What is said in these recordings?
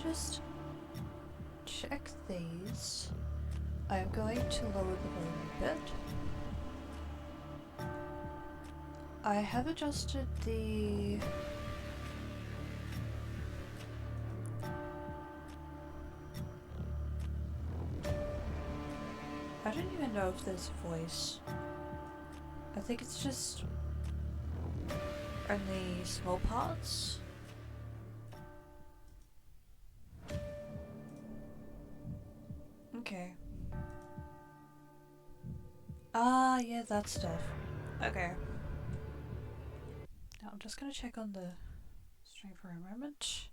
just check these. I'm going to lower the volume a bit. I have adjusted the I don't even know if there's voice. I think it's just only small parts. Okay. Ah, yeah, that stuff. Okay. Now I'm just gonna check on the stream for a moment.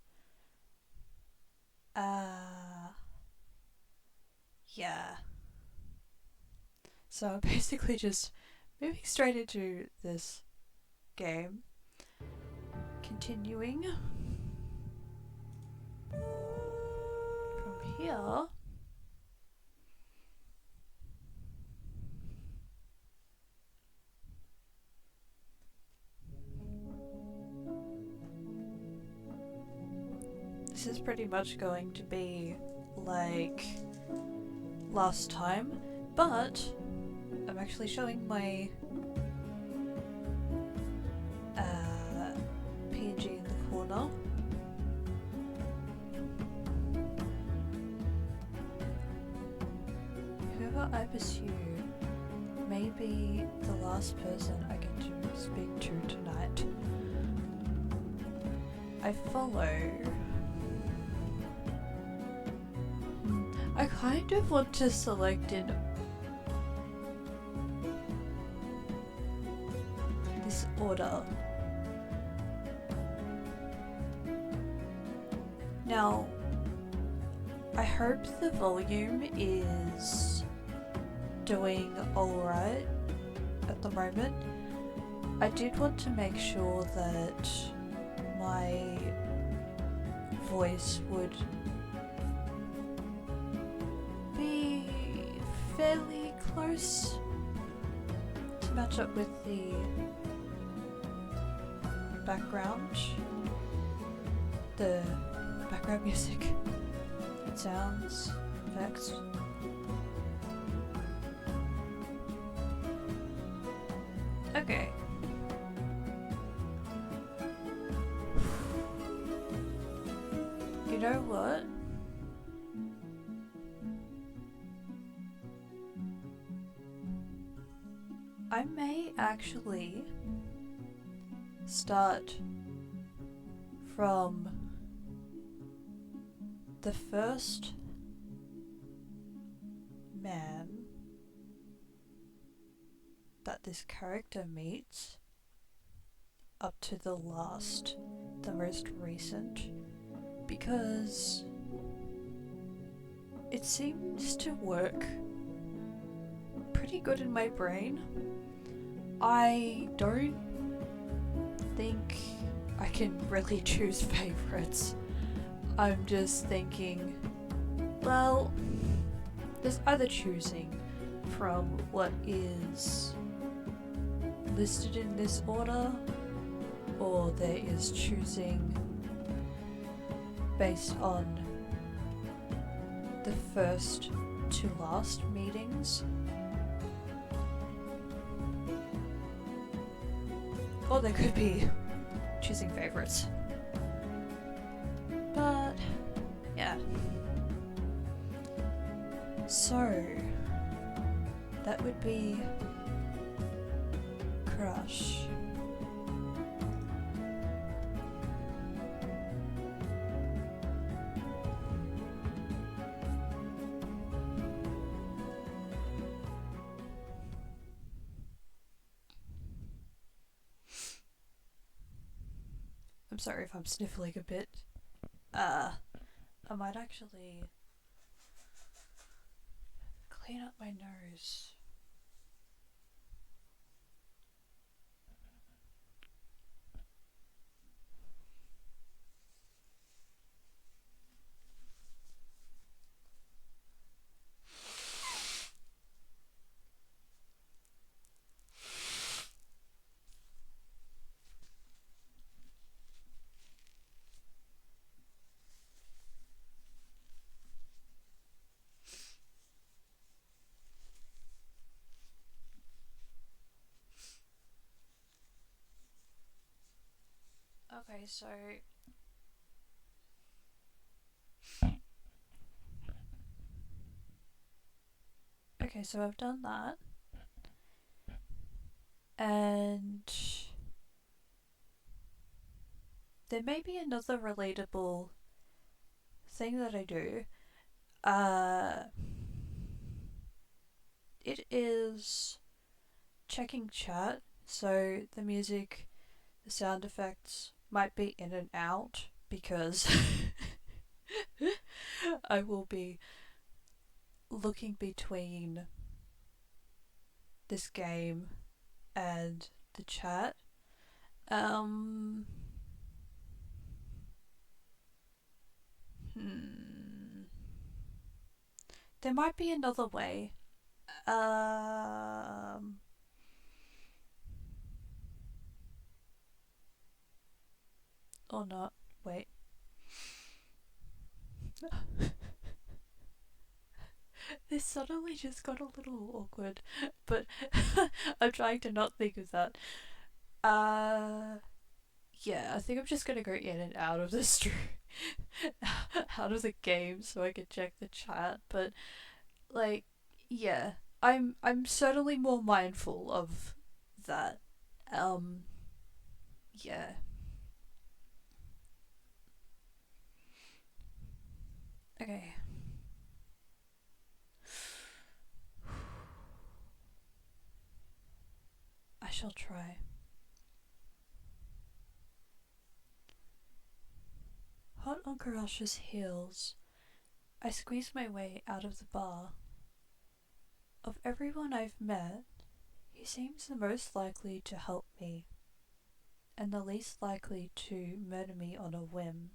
Yeah. So I'm basically just moving straight into this game. Continuing. From here. This is pretty much going to be like last time, but I'm actually showing my PNG in the corner. Whoever I pursue may be the last person I get to speak to tonight. I follow. I kind of want to select in this order. Now, I hope the volume is doing alright at the moment. I did want to make sure that my voice would be fairly close to match up with the background music, sounds, effects. Okay. You know what? I may actually start from the first man that this character meets up to the last, the most recent, because it seems to work pretty good in my brain. I don't think I can really choose favorites. I'm just thinking, well, there's either choosing from what is listed in this order, or there is choosing based on the first to last meetings. Or there could be choosing favorites. But, yeah. So, that would be Crush. I'm sorry if I'm sniffling a bit. I might actually clean up my nose. Okay, so I've done that, and there may be another relatable thing that I do. It is checking chat, so the music, the sound effects might be in and out because I will be looking between this game and the chat. Um, There might be another way. Or not. Wait. This suddenly just got a little awkward, but I'm trying to not think of that. Yeah, I think I'm just gonna go in and out of the stream, out of the game, so I can check the chat. But like, yeah, I'm certainly more mindful of that. Um, yeah. Okay. I shall try. Hot on Karash's heels, I squeeze my way out of the bar. Of everyone I've met, he seems the most likely to help me, and the least likely to murder me on a whim.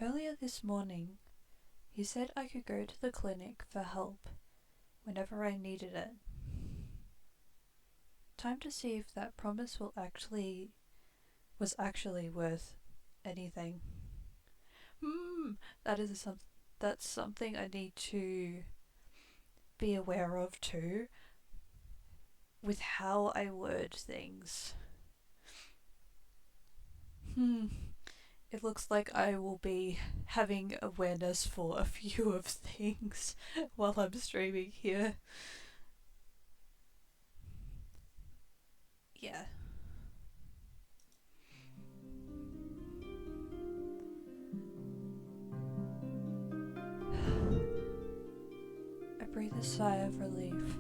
Earlier this morning, he said I could go to the clinic for help whenever I needed it. Time to see if that promise was actually worth anything. That is that's something I need to be aware of too, with how I word things. It looks like I will be having awareness for a few of things while I'm streaming here. Yeah. I breathe a sigh of relief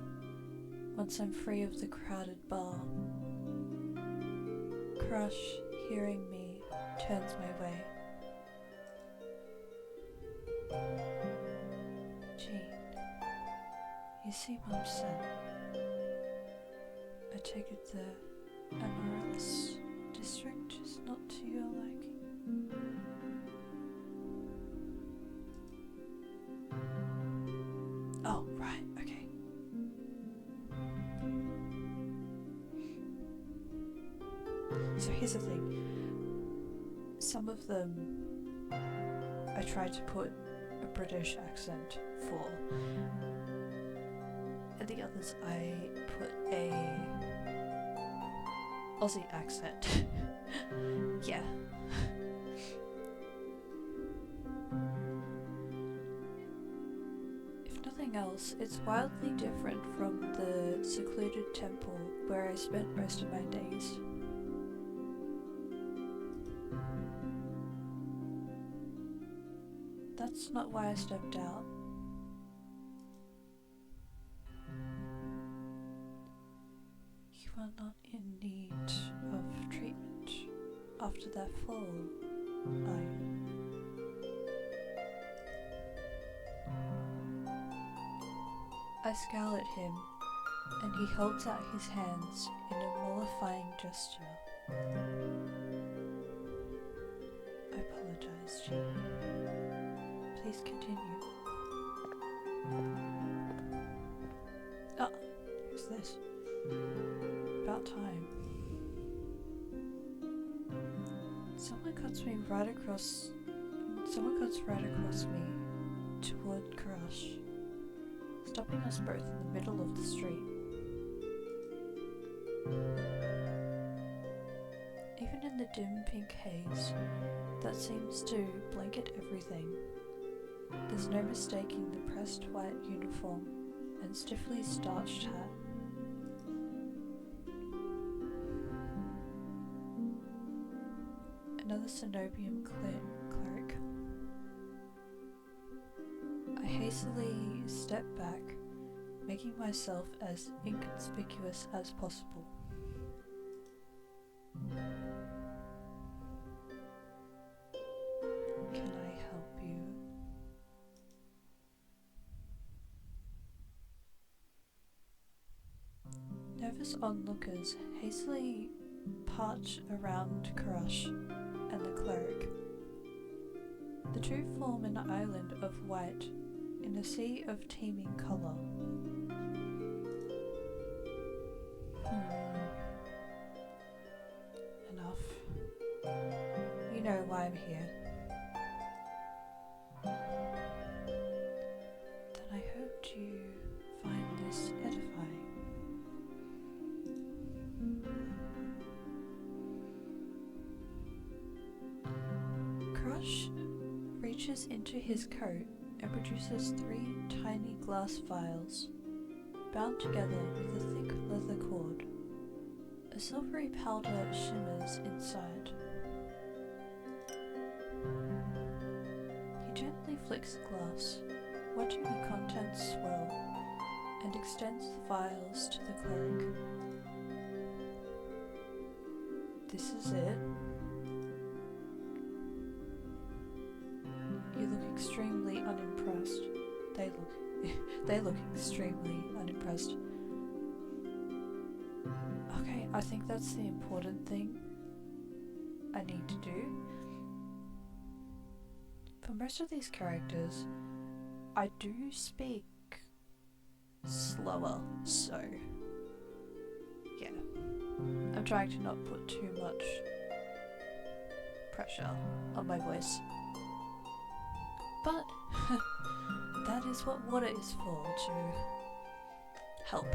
once I'm free of the crowded bar. Crush, hearing me, turns my way. Jean, you seem upset. I take it the Amaryllis district is not to your liking. Oh, right, okay. So here's the thing. Some of them I tried to put a British accent for, and the others I put a Aussie accent. Yeah. If nothing else, it's wildly different from the secluded temple where I spent most of my days. That's not why I stepped out. You are not in need of treatment after that fall, are you? I scowl at him, and he holds out his hands in a mollifying gesture. I apologize, Jean. Please continue. Ah, who's this? About time. Someone cuts right across me toward Crush. stopping us both in the middle of the street. Even in the dim pink haze that seems to blanket everything, there's no mistaking the pressed white uniform and stiffly starched hat. Another Cenobium cleric. I hastily step back, making myself as inconspicuous as possible. Can I help you? Nervous onlookers hastily part around Crush and the cleric. The two form an island of white in a sea of teeming colour. Enough. You know why I'm here. Then I hoped you find this edifying. Crush reaches into his coat and produces 3 tiny glass vials, bound together with a thick leather cord. A silvery powder shimmers inside. He gently flicks the glass, watching the contents swell, and extends the vials to the cleric. This is it. You look extremely unimpressed. They look extremely unimpressed. Okay, I think that's the important thing I need to do. For most of these characters, I do speak slower, so yeah. I'm trying to not put too much pressure on my voice. But that is what water is for, to help.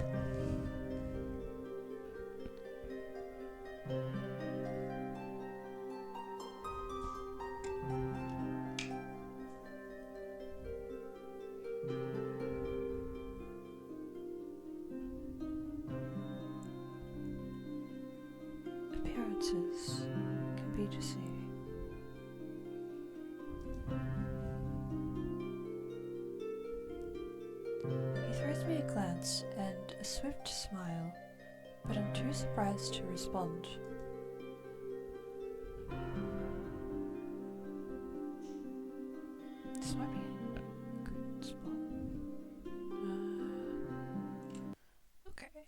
Appearances can be deceiving. He throws me a glance and a swift smile, but I'm too surprised to respond. This might be a good spot. Okay.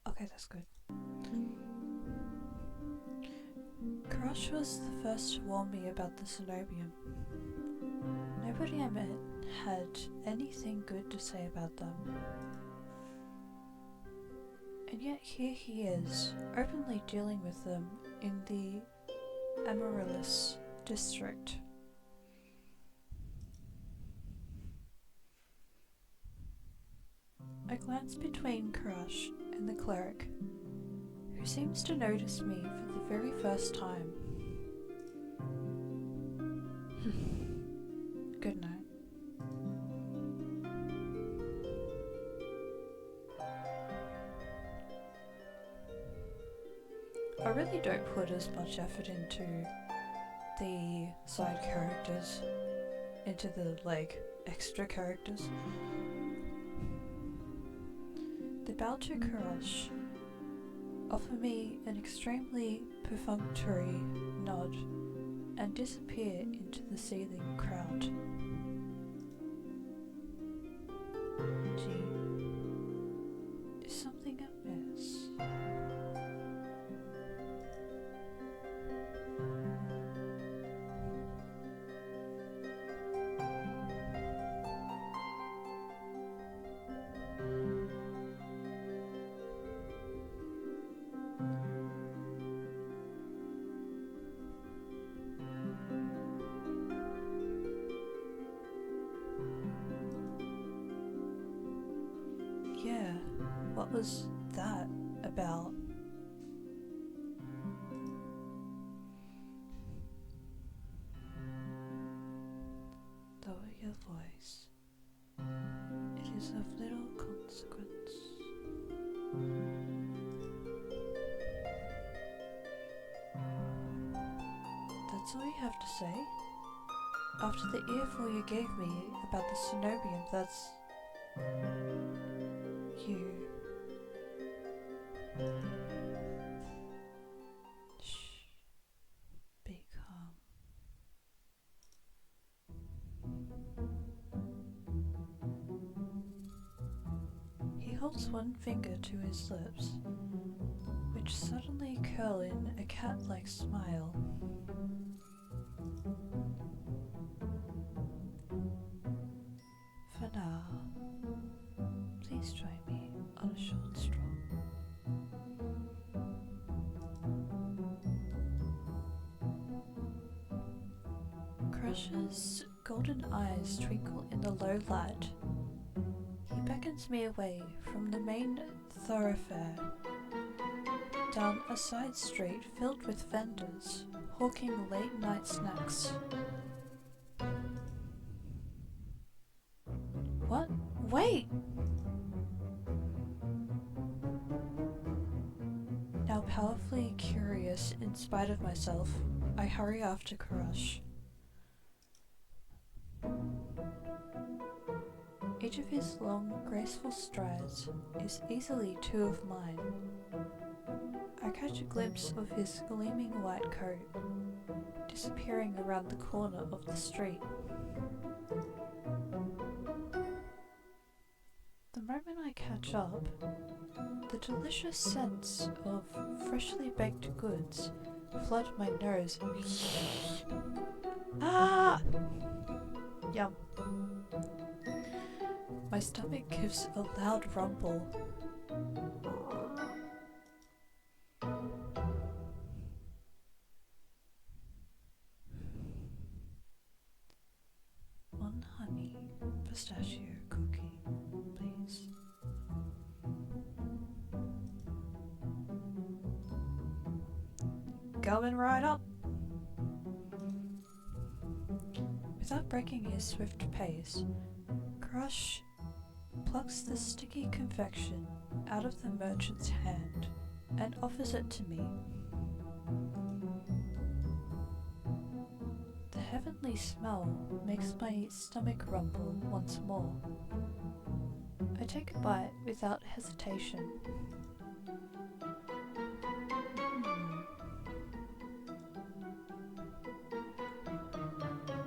Okay, that's good. Crush was the first to warn me about the Cenobium. Nobody I met had anything good to say about them. And yet here he is, openly dealing with them in the Amaryllis district. I glance between Crush and the cleric, who seems to notice me for the very first time. Good night. I really don't put as much effort into the side characters, into the, extra characters. They bow to Crush, offer me an extremely perfunctory nod, and disappear into the seething crowd. Gee, is something amiss? What was that about? Lower your voice. It is of little consequence. That's all you have to say? After the earful you gave me about the cenobium, that's... you. Shh. Be calm. He holds one finger to his lips, which suddenly curl in a cat-like smile. For now, please join me on a short stroll. Crush's golden eyes twinkle in the low light. He beckons me away from the main thoroughfare, down a side street filled with vendors, hawking late-night snacks. What? Wait! Now powerfully curious in spite of myself, I hurry after Crush. Each of his long, graceful strides is easily 2 of mine. I catch a glimpse of his gleaming white coat, disappearing around the corner of the street. The moment I catch up, the delicious scents of freshly baked goods flood my nose. Ah! Yum. My stomach gives a loud rumble. One honey pistachio cookie, please. Going right up. Without breaking his swift pace, Crush plucks the sticky confection out of the merchant's hand and offers it to me. The heavenly smell makes my stomach rumble once more. I take a bite without hesitation.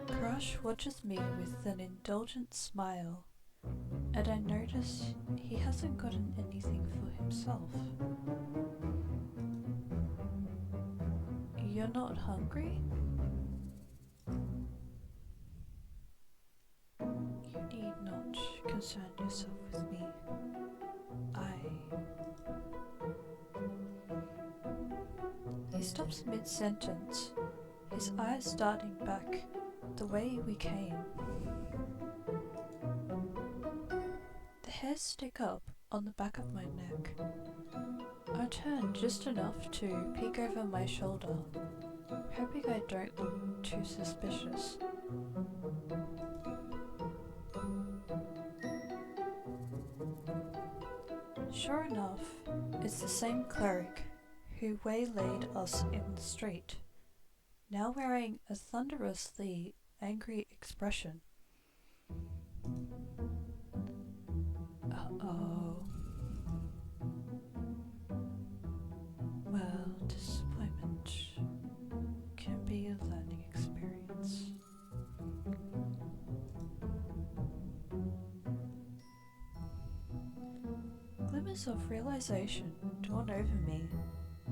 Crush watches me with an indulgent smile, and I notice he hasn't gotten anything for himself. You're not hungry? You need not concern yourself with me. He stops mid-sentence, his eyes darting back the way we came. The hairs stick up on the back of my neck. I turn just enough to peek over my shoulder, hoping I don't look too suspicious. Sure enough, it's the same cleric who waylaid us in the street, now wearing a thunderously angry expression. Uh-oh. Well, disappointment can be a learning experience. Glimmers of realization dawn over me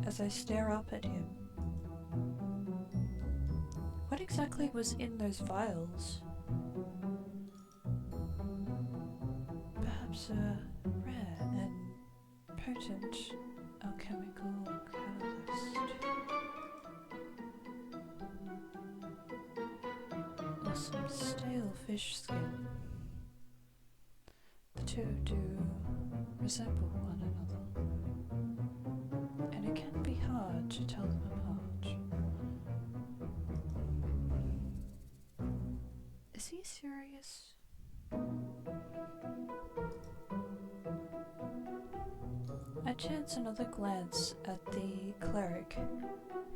as I stare up at him. What exactly was in those vials? Perhaps a rare and potent alchemical catalyst. Or some stale fish skin. The two do resemble one another, and it can be hard to tell them apart. Is he serious? I chance another glance at the cleric,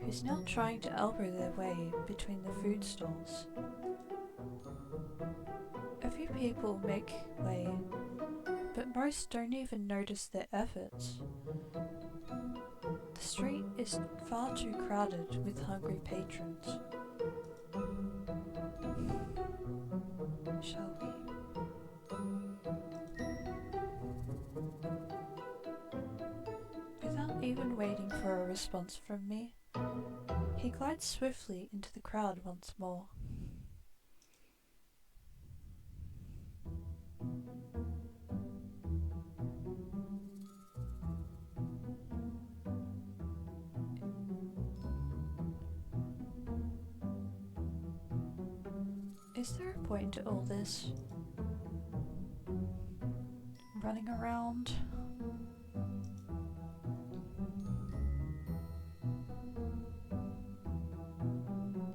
who's now trying to elbow their way between the food stalls. A few people make way, but most don't even notice their efforts. The street is far too crowded with hungry patrons. Shall we? Without even waiting for a response from me, he glides swiftly into the crowd once more. Is there a point to all this? Running around?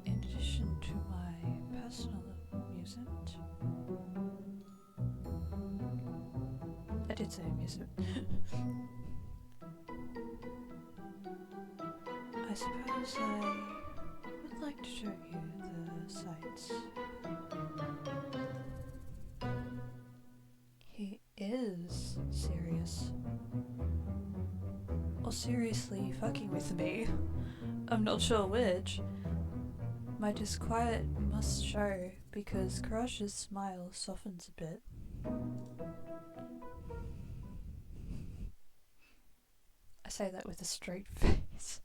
In addition to my personal amusement? I did say amusement. I suppose I would like to show you the sights. He is serious. Or seriously fucking with me. I'm not sure which. My disquiet must show because Karash's smile softens a bit. I say that with a straight face.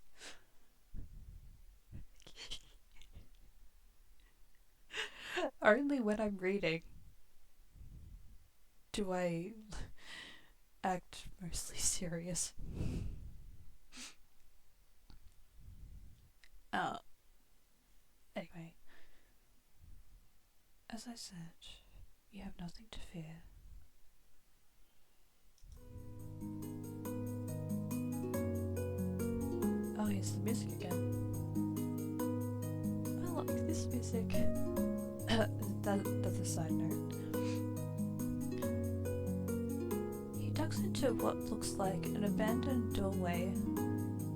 Only when I'm reading do I act mostly serious. Anyway, as I said, you have nothing to fear. Oh, here's the music again. I like this music. That's a side note. He ducks into what looks like an abandoned doorway,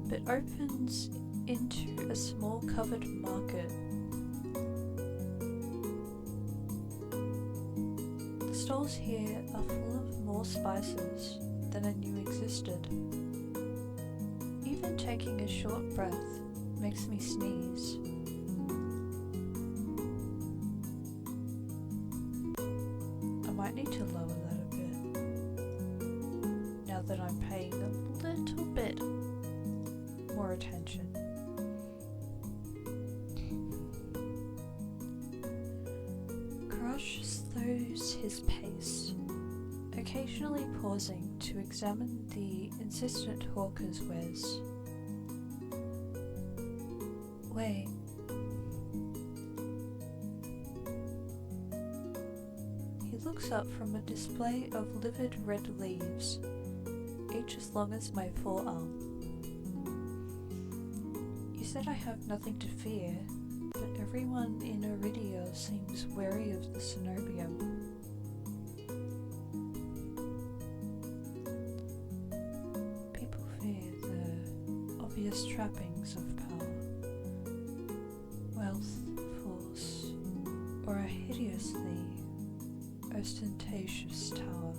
but opens into a small covered market. The stalls here are full of more spices than I knew existed. Even taking a short breath makes me sneeze. I might need to lower that a bit, now that I'm paying a little bit more attention. Karash slows his pace, occasionally pausing to examine the insistent hawker's wares. Wait. He looks up from a display of livid red leaves, each as long as my forearm. You said I have nothing to fear, but everyone in Iridia seems wary of the cenobium. People fear the obvious trappings of power, wealth, force, or a hideously ostentatious tower.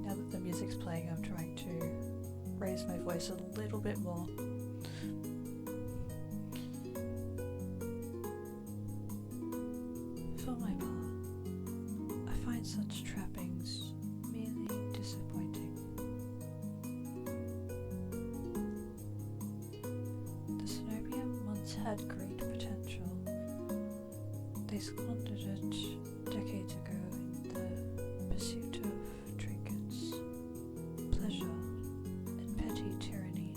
Now that the music's playing, I'm trying to raise my voice a little bit more. For my part, I find such trappings merely disappointing. The cenobium once had great potential. They squandered it decades ago in the pursuit of trinkets, pleasure, and petty tyranny.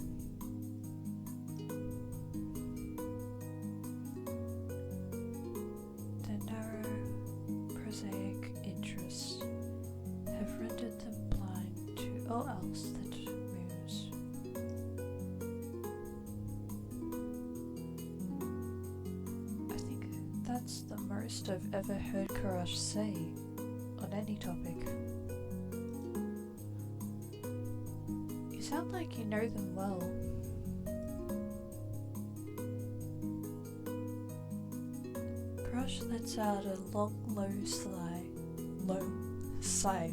Their narrow, or else that moves. I think that's the most I've ever heard Karash say on any topic. You sound like you know them well. Karash lets out a long, low sigh.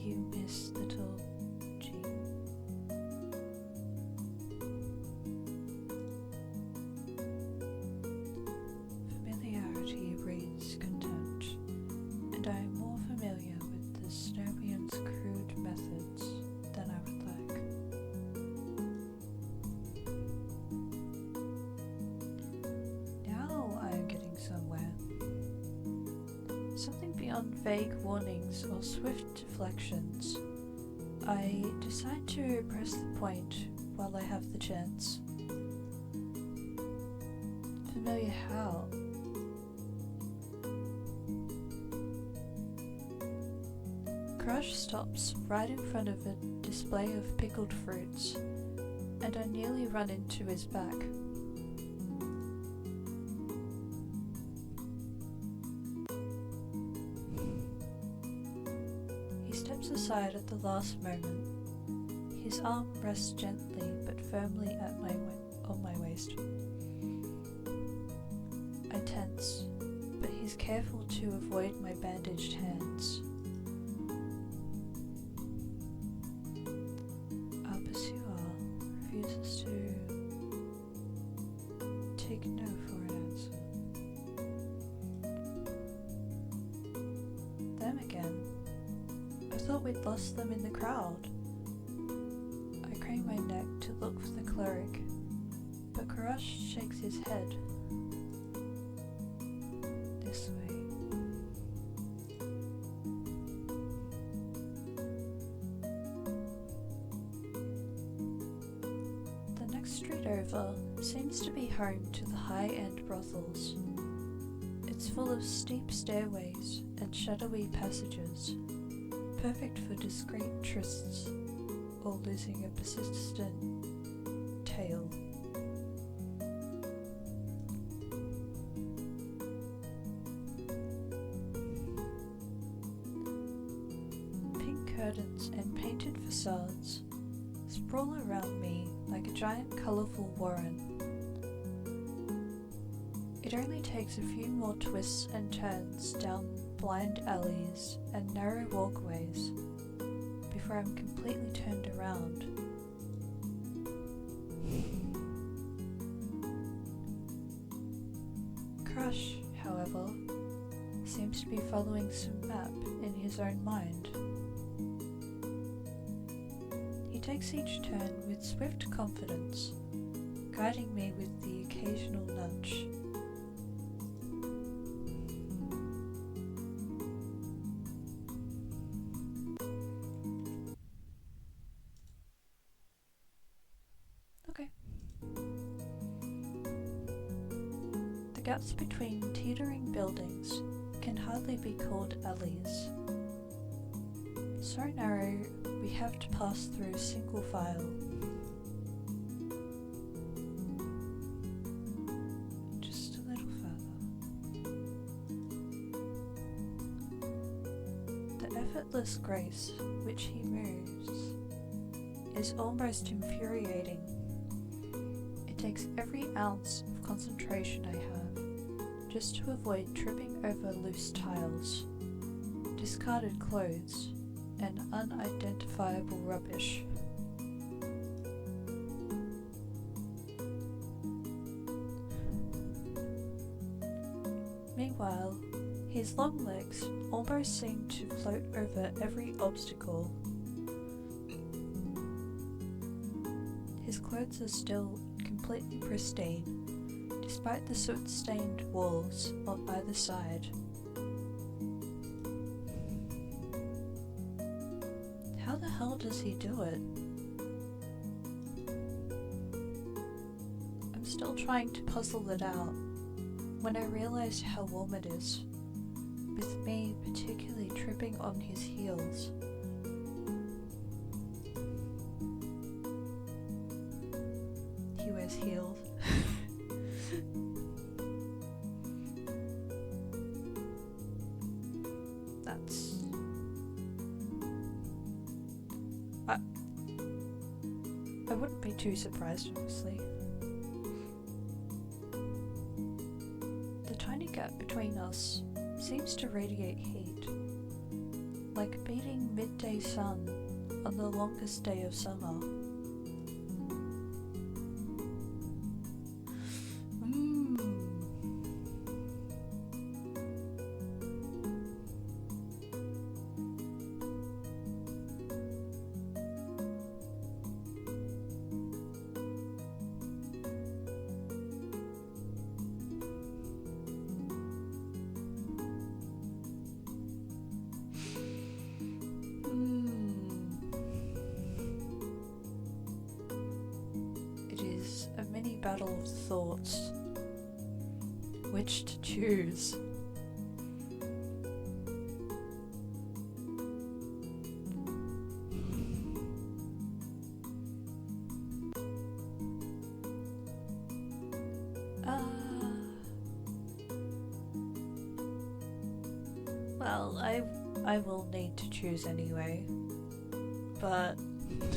You miss little G. Familiarity breeds contempt, and I am more familiar with the Snowian's crude methods than I would like. Now I am getting somewhere. Something beyond vague warnings or swift deflections. I decide to press the point while I have the chance. Familiar how? Crush stops right in front of a display of pickled fruits, and I nearly run into his back. He steps aside at the last moment. His arm rests gently but firmly on my waist. I tense, but he's careful to avoid my bandaged hands. Our pursuer refuses to take no for an answer. Them again. I thought we'd lost them in the crowd. I crane my neck to look for the cleric, but Karash shakes his head. This way. The next street over seems to be home to the high-end brothels. It's full of steep stairways and shadowy passages, perfect for discreet trysts or losing a persistent tail. Pink curtains and painted facades sprawl around me like a giant colourful warren. It only takes a few more twists and turns down blind alleys and narrow walkways before I'm completely turned around. Crush, however, seems to be following some map in his own mind. He takes each turn with swift confidence, guiding me with the occasional nudge. Okay. The gaps between teetering buildings can hardly be called alleys. So narrow, we have to pass through single file. Just a little further. The effortless grace which he moves is almost infuriating. It takes every ounce of concentration I have just to avoid tripping over loose tiles, discarded clothes, and unidentifiable rubbish. Meanwhile, his long legs almost seem to float over every obstacle. His clothes are still completely pristine, despite the soot-stained walls on either side. How the hell does he do it? I'm still trying to puzzle it out. when I realised how warm it is, with me particularly tripping on his heels. He wears heels. That's... I wouldn't be too surprised, obviously. The tiny gap between us seems to radiate heat, like beating midday sun on the longest day of summer. Battle of thoughts. Which to choose? Well, I will need to choose anyway. But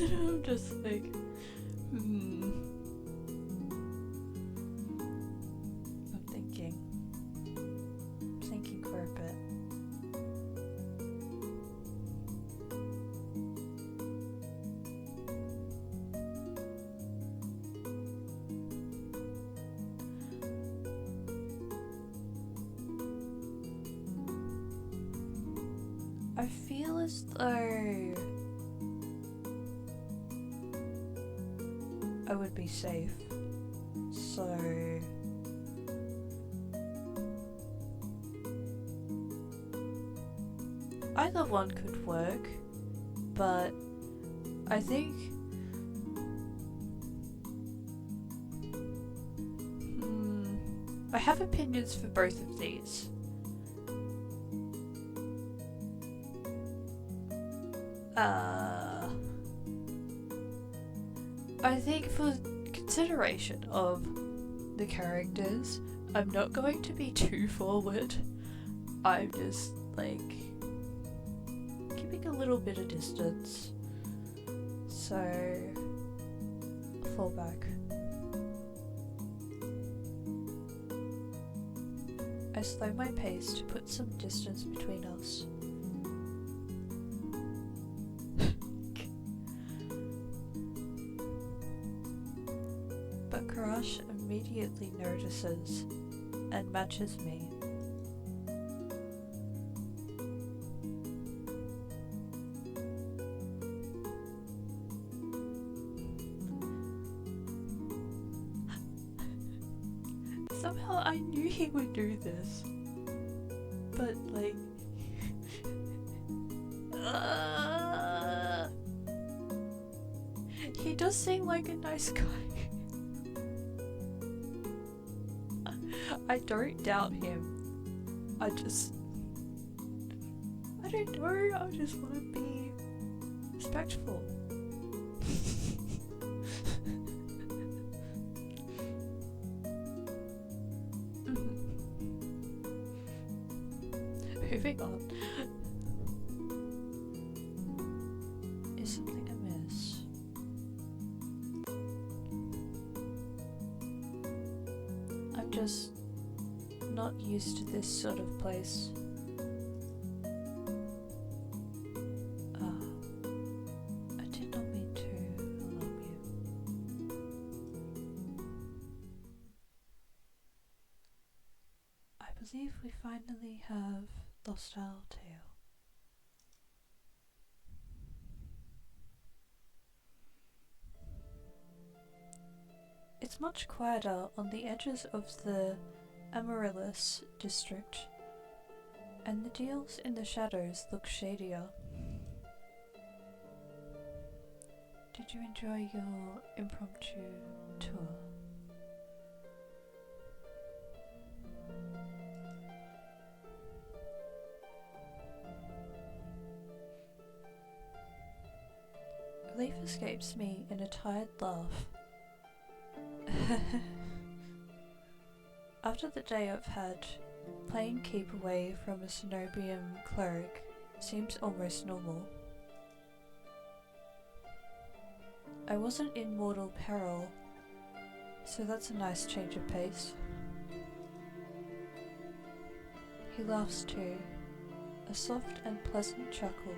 I'm just like, thinking for a bit. I feel as though I would be safe, so either one could work, but I think I have opinions for both of these. I think for consideration of the characters, I'm not going to be too forward. I'm just like keeping a little bit of distance, so I'll fall back. I slow my pace to put some distance between us. But Karash immediately notices and matches me. Somehow I knew he would do this, but like he does seem like a nice guy. I don't doubt him. I don't know, I just want to be respectful. Moving on. Is something amiss? I'm just not used to this sort of place. I did not mean to alarm you. I believe we finally have lost our tail. It's much quieter on the edges of the Amaryllis district, and the deals in the shadows look shadier. Did you enjoy your impromptu tour? escapes me in a tired laugh. After the day I've had, playing keep away from a Cenobian cleric seems almost normal. I wasn't in mortal peril, so that's a nice change of pace. He laughs too, a soft and pleasant chuckle,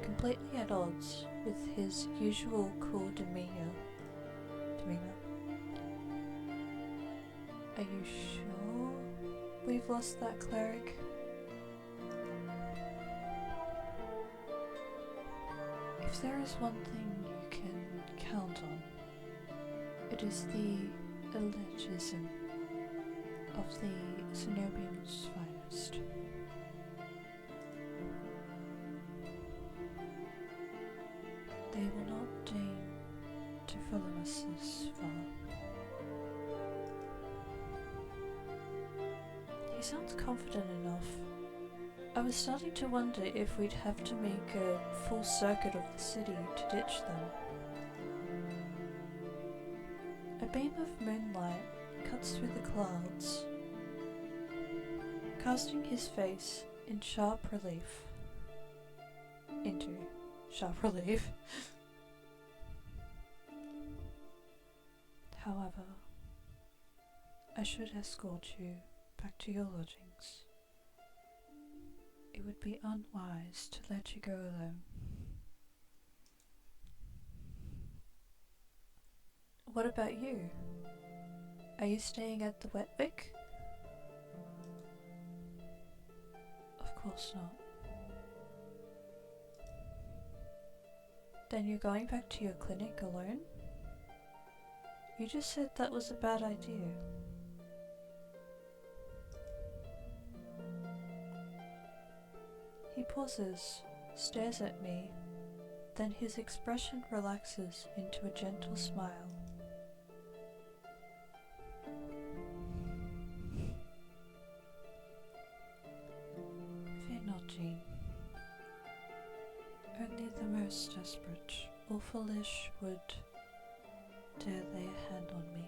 completely at odds with his usual cool demeanour. Are you sure we've lost that cleric? If there is one thing you can count on, it is the elitism of the Cenobians' finest. They will not deign to follow us this far. He sounds confident enough. I was starting to wonder if we'd have to make a full circuit of the city to ditch them. A beam of moonlight cuts through the clouds, casting his face into sharp relief. However, I should escort you back to your lodgings. It would be unwise to let you go alone. What about you? Are you staying at the Wetwick? Of course not. Then you're going back to your clinic alone? You just said that was a bad idea. He pauses, stares at me, then his expression relaxes into a gentle smile. Fear not, Jean. Only the most desperate or foolish would dare lay a hand on me.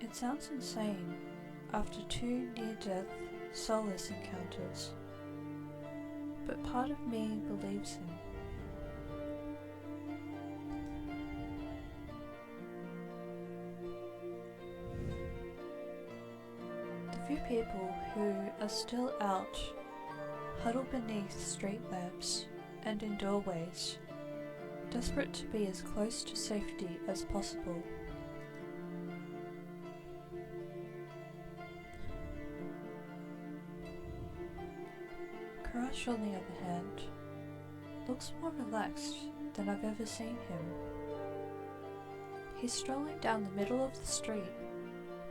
It sounds insane after 2 near-death soulless encounters, but part of me believes him. The few people who are still out huddle beneath street lamps and in doorways, desperate to be as close to safety as possible. Karash, on the other hand, looks more relaxed than I've ever seen him. He's strolling down the middle of the street,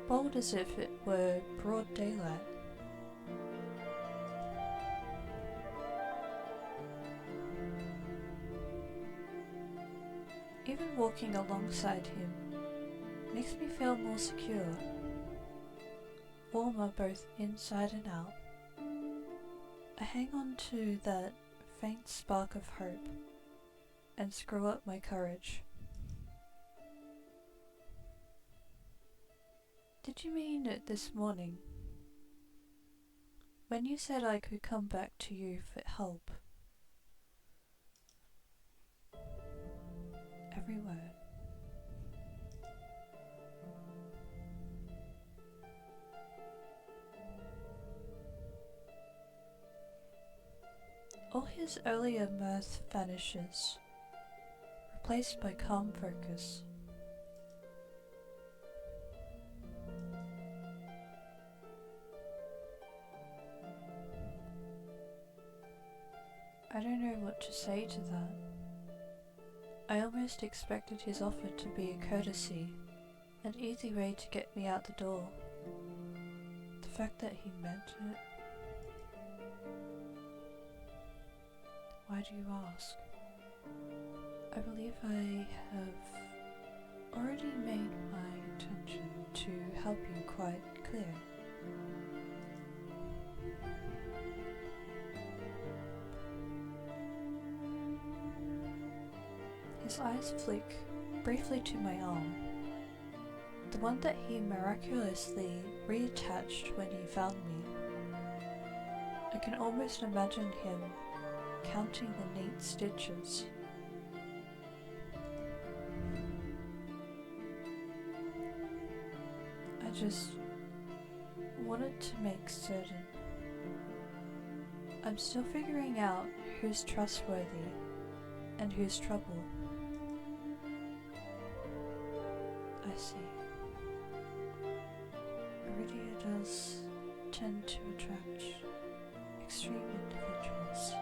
bold as if it were broad daylight. Even walking alongside him makes me feel more secure, warmer both inside and out. I hang on to that faint spark of hope and screw up my courage. Did you mean it this morning? When you said I could come back to you for help? Every word. All his earlier mirth vanishes, replaced by calm focus. I don't know what to say to that. I almost expected his offer to be a courtesy, an easy way to get me out the door. The fact that he meant it. Why do you ask? I believe I have already made my intention to help you quite clear. His eyes flick briefly to my arm, the one that he miraculously reattached when he found me. I can almost imagine him counting the neat stitches. I just wanted to make certain. I'm still figuring out who's trustworthy and who's trouble. I see. Iridia does tend to attract extreme individuals.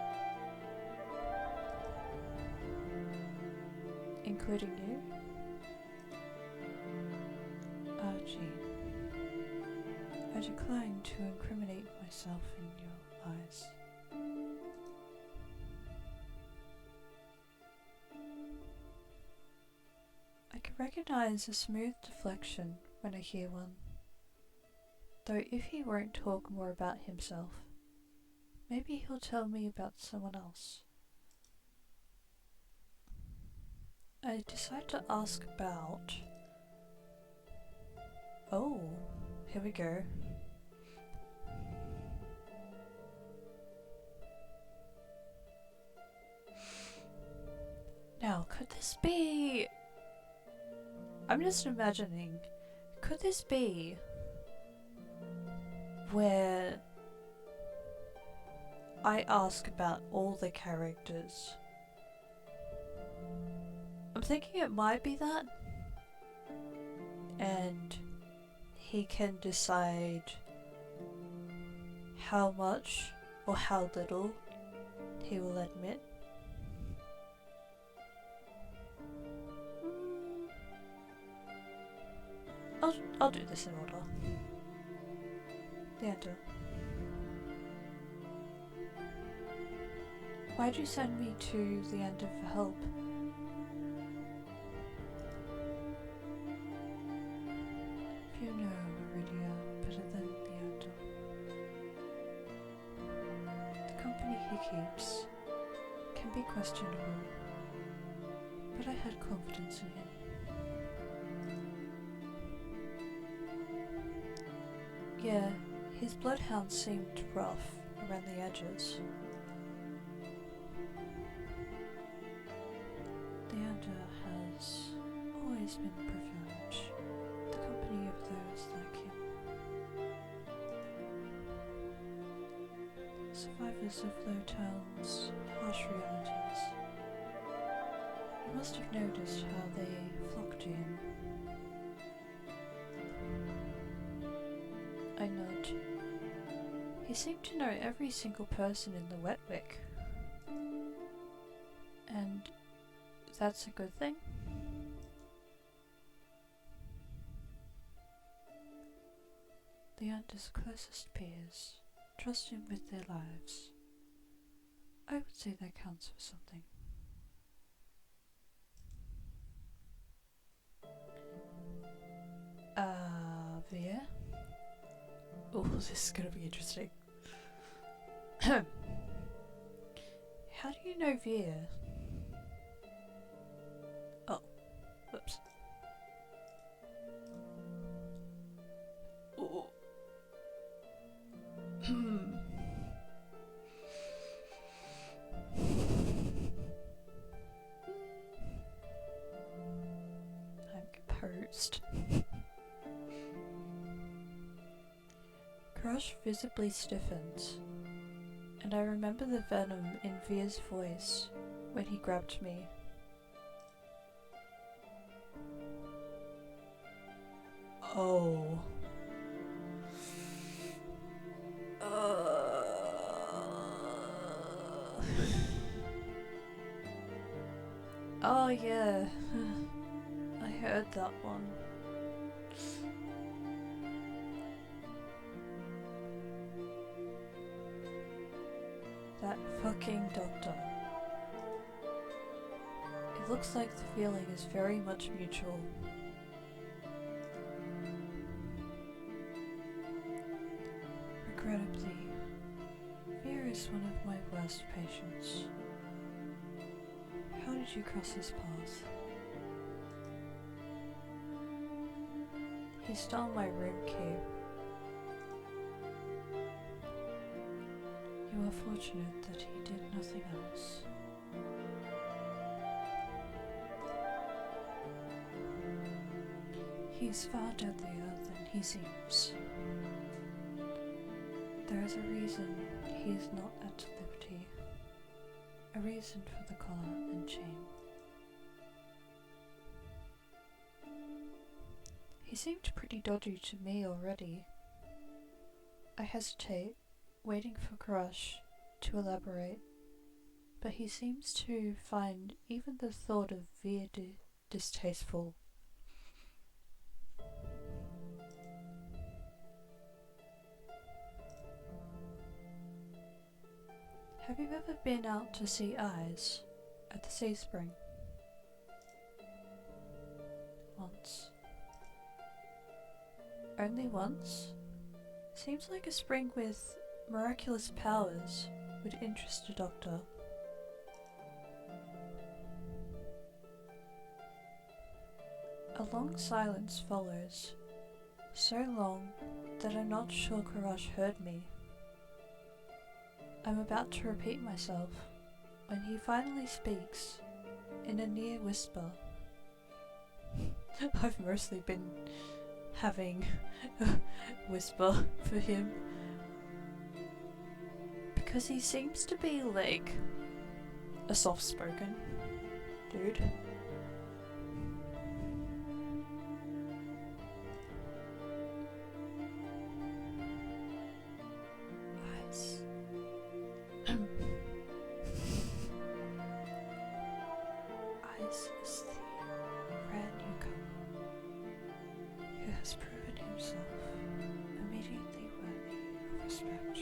Including you? Jean. I decline to incriminate myself in your eyes. I can recognize a smooth deflection when I hear one. Though if he won't talk more about himself, maybe he'll tell me about someone else. I decide to ask about... Oh, here we go. Now, could this be... I'm just imagining, could this be where I ask about all the characters? I'm thinking it might be that, and he can decide how much or how little he will admit. I'll do this in order. Leander. Why'd you send me to Leander for help? If you know Iridia better than Leander. The company he keeps can be questionable, but I had confidence in him. Yeah, his bloodhound seemed rough around the edges. Leander has always been preferred the company of those like him. Survivors of Lowtown's harsh realities. You must have noticed how they flock to him. I nod. He seemed to know every single person in the Wetwick. And that's a good thing? Leander's closest peers trust him with their lives. I would say that counts for something. Veer? Oh, this is gonna be interesting. How do you know Veer? Oh, whoops. Oh. I'm composed. Crush visibly stiffens, and I remember the venom in Veer's voice when he grabbed me. Oh. Oh yeah, I heard that one. That fucking doctor. It looks like the feeling is very much mutual. Regrettably, Veer is one of my worst patients. How did you cross his path? He stole my room key. You are fortunate that he did nothing else. He's far deadlier than he seems. There is a reason he is not at liberty. A reason for the collar and chain. He seemed pretty dodgy to me already. I hesitate, waiting for Crush to elaborate, but he seems to find even the thought of Veer distasteful. Have you ever been out to see eyes at the sea spring? Once. Only once? Seems like a spring with miraculous powers would interest a doctor. A long silence follows, so long that I'm not sure Karash heard me. I'm about to repeat myself when he finally speaks in a near whisper. I've mostly been having a whisper for him because he seems to be like a soft-spoken dude. Eyes. Eyes is the brand newcomer who has proven himself immediately worthy of respect.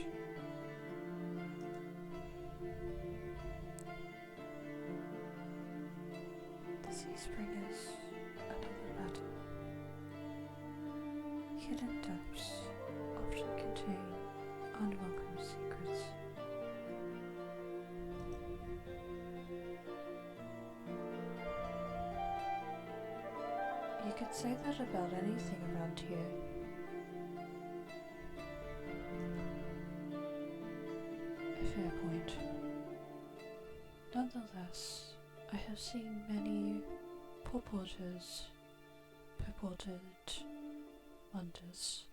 The sea spring is another matter. Hidden depths often contain unwelcome secrets. You could say that about anything around here. A fair point. Nonetheless, I have seen many purported wonders,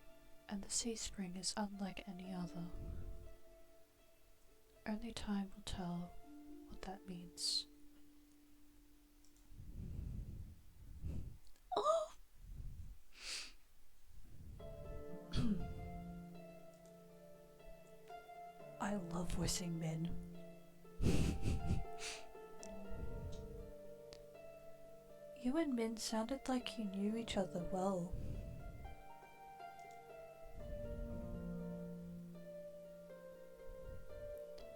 and the sea spring is unlike any other. Only time will tell what that means. I love voicing men. You and Min sounded like you knew each other well.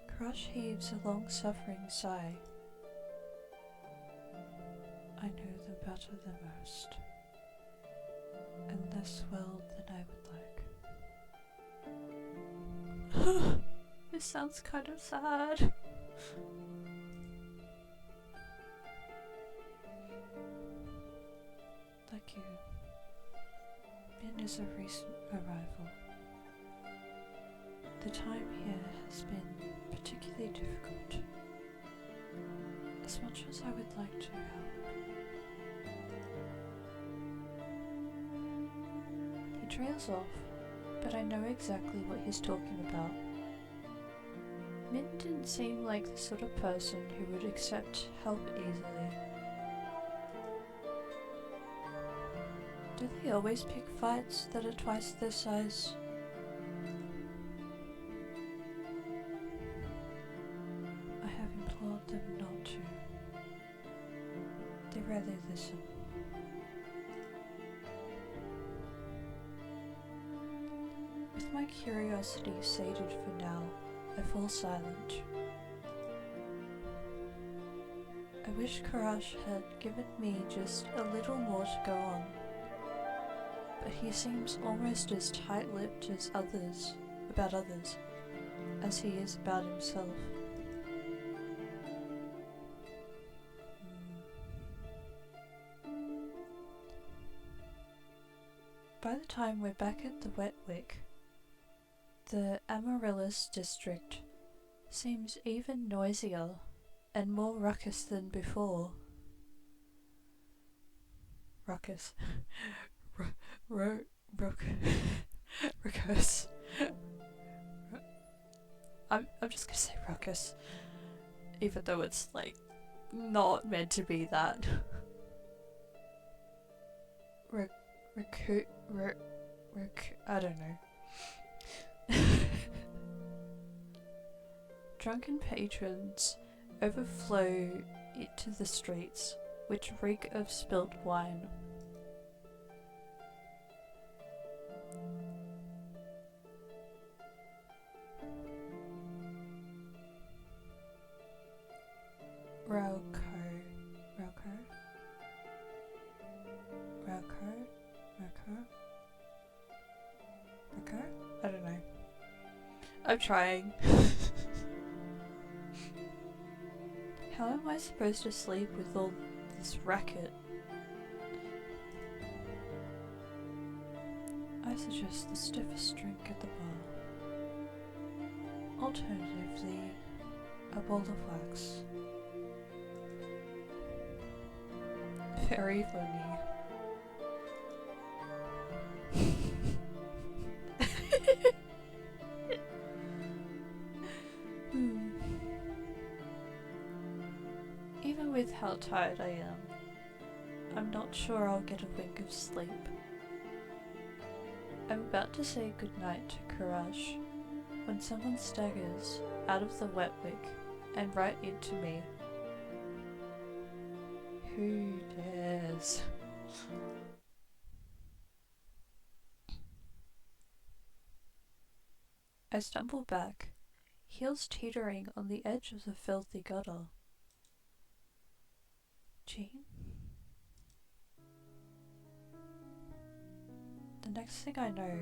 Crush heaves a long-suffering sigh. I know them better than most, and less well than I would like. This sounds kind of sad. Like you, Min is a recent arrival. The time here has been particularly difficult. As much as I would like to help. He trails off, but I know exactly what he's talking about. Min didn't seem like the sort of person who would accept help easily. Do they always pick fights that are twice their size? I have implored them not to. They rarely listen. With my curiosity sated for now, I fall silent. I wish Karash had given me just a little more to go on, but he seems almost as tight-lipped as others, as he is about himself. By the time we're back at the Wetwick, the Amaryllis district seems even noisier and more ruckus than before. Ruckus. Ruckus. I'm just gonna say ruckus, even though it's like not meant to be that. I don't know. Drunken patrons overflow into the streets, which reek of spilt wine. Rauco. I don't know. I'm trying. How am I supposed to sleep with all this racket? I suggest the stiffest drink at the bar. Alternatively, a bowl of wax. Very funny. Even with how tired I am, I'm not sure I'll get a wink of sleep. I'm about to say goodnight to Courage when someone staggers out of the Wetwick and right into me. Who dares? I stumble back, heels teetering on the edge of the filthy gutter. Jean? The next thing I know,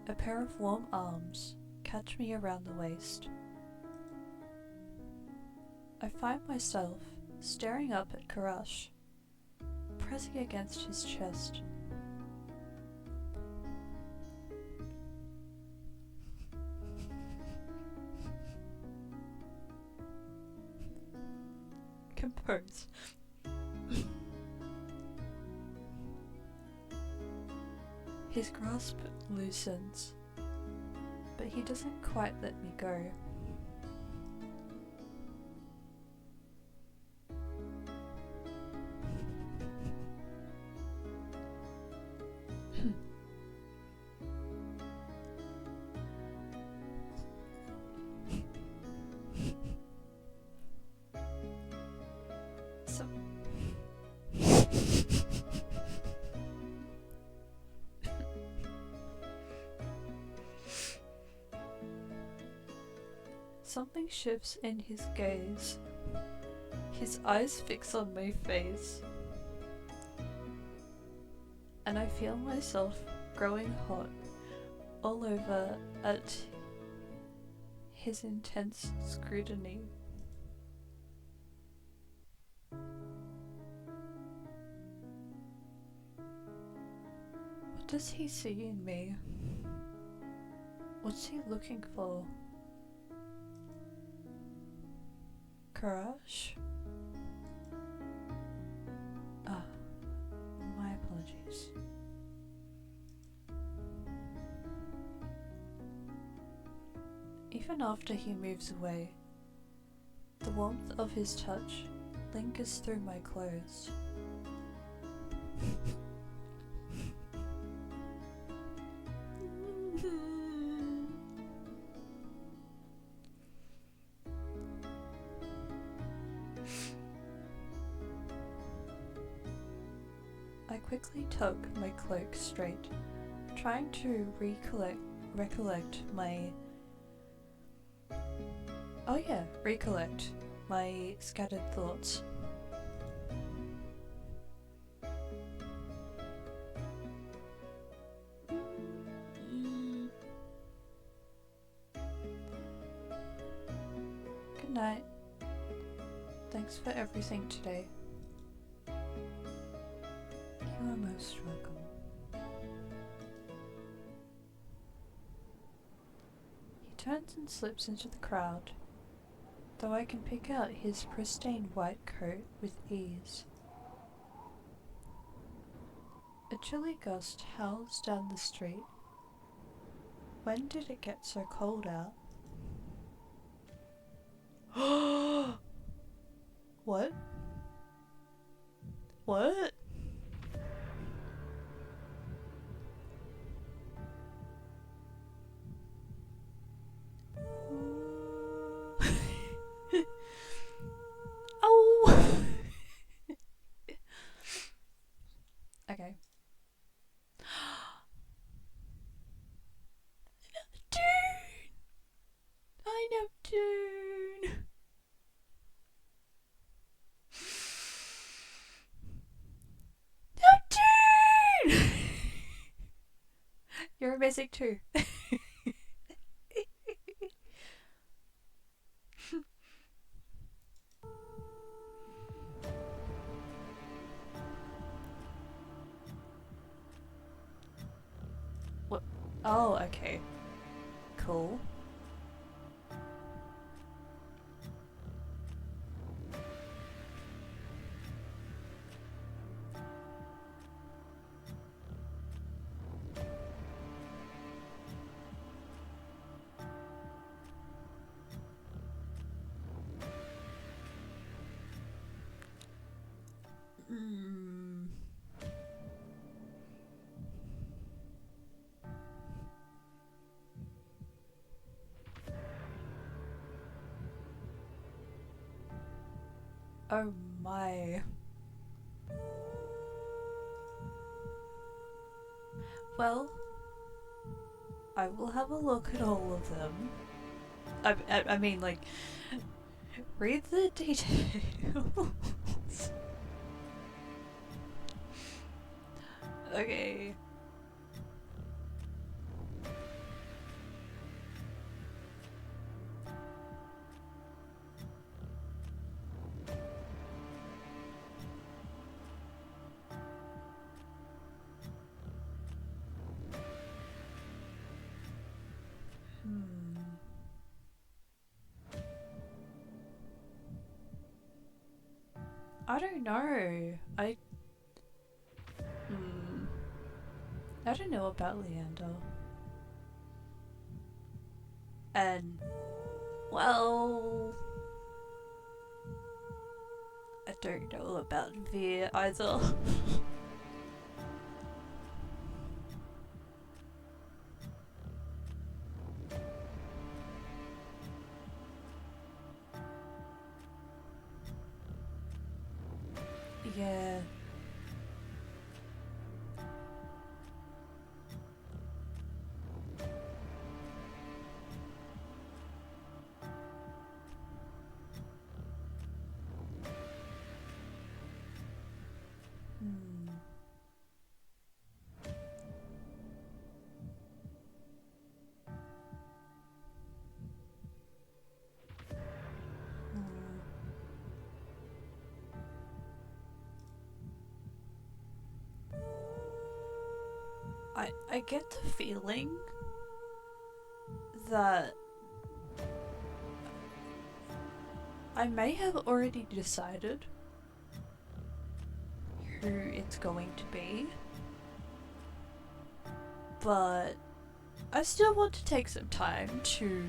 a pair of warm arms catch me around the waist. I find myself staring up at Karash, pressing against his chest. Compose. His grasp loosens, but he doesn't quite let me go. Something shifts in his gaze. His eyes fix on my face, and I feel myself growing hot all over at his intense scrutiny. What does he see in me? What's he looking for? Courage? Ah, my apologies. Even after he moves away, the warmth of his touch lingers through my clothes. I quickly tug my cloak straight, trying to recollect my scattered thoughts. Good night. Thanks for everything today. You are most welcome. turns and slips into the crowd, though I can pick out his pristine white coat with ease. A chilly gust howls down the street. When did it get so cold out? What? What? Oh! Okay. Neptune! Hi, Neptune! Neptune! You're amazing too. What? Oh, okay. Cool. Oh my. Well, I will have a look at all of them. I mean, like, read the details. Okay. I don't know. I don't know about Leander. And, well, I don't know about Veer either. Yeah. I get the feeling that I may have already decided who it's going to be, but I still want to take some time to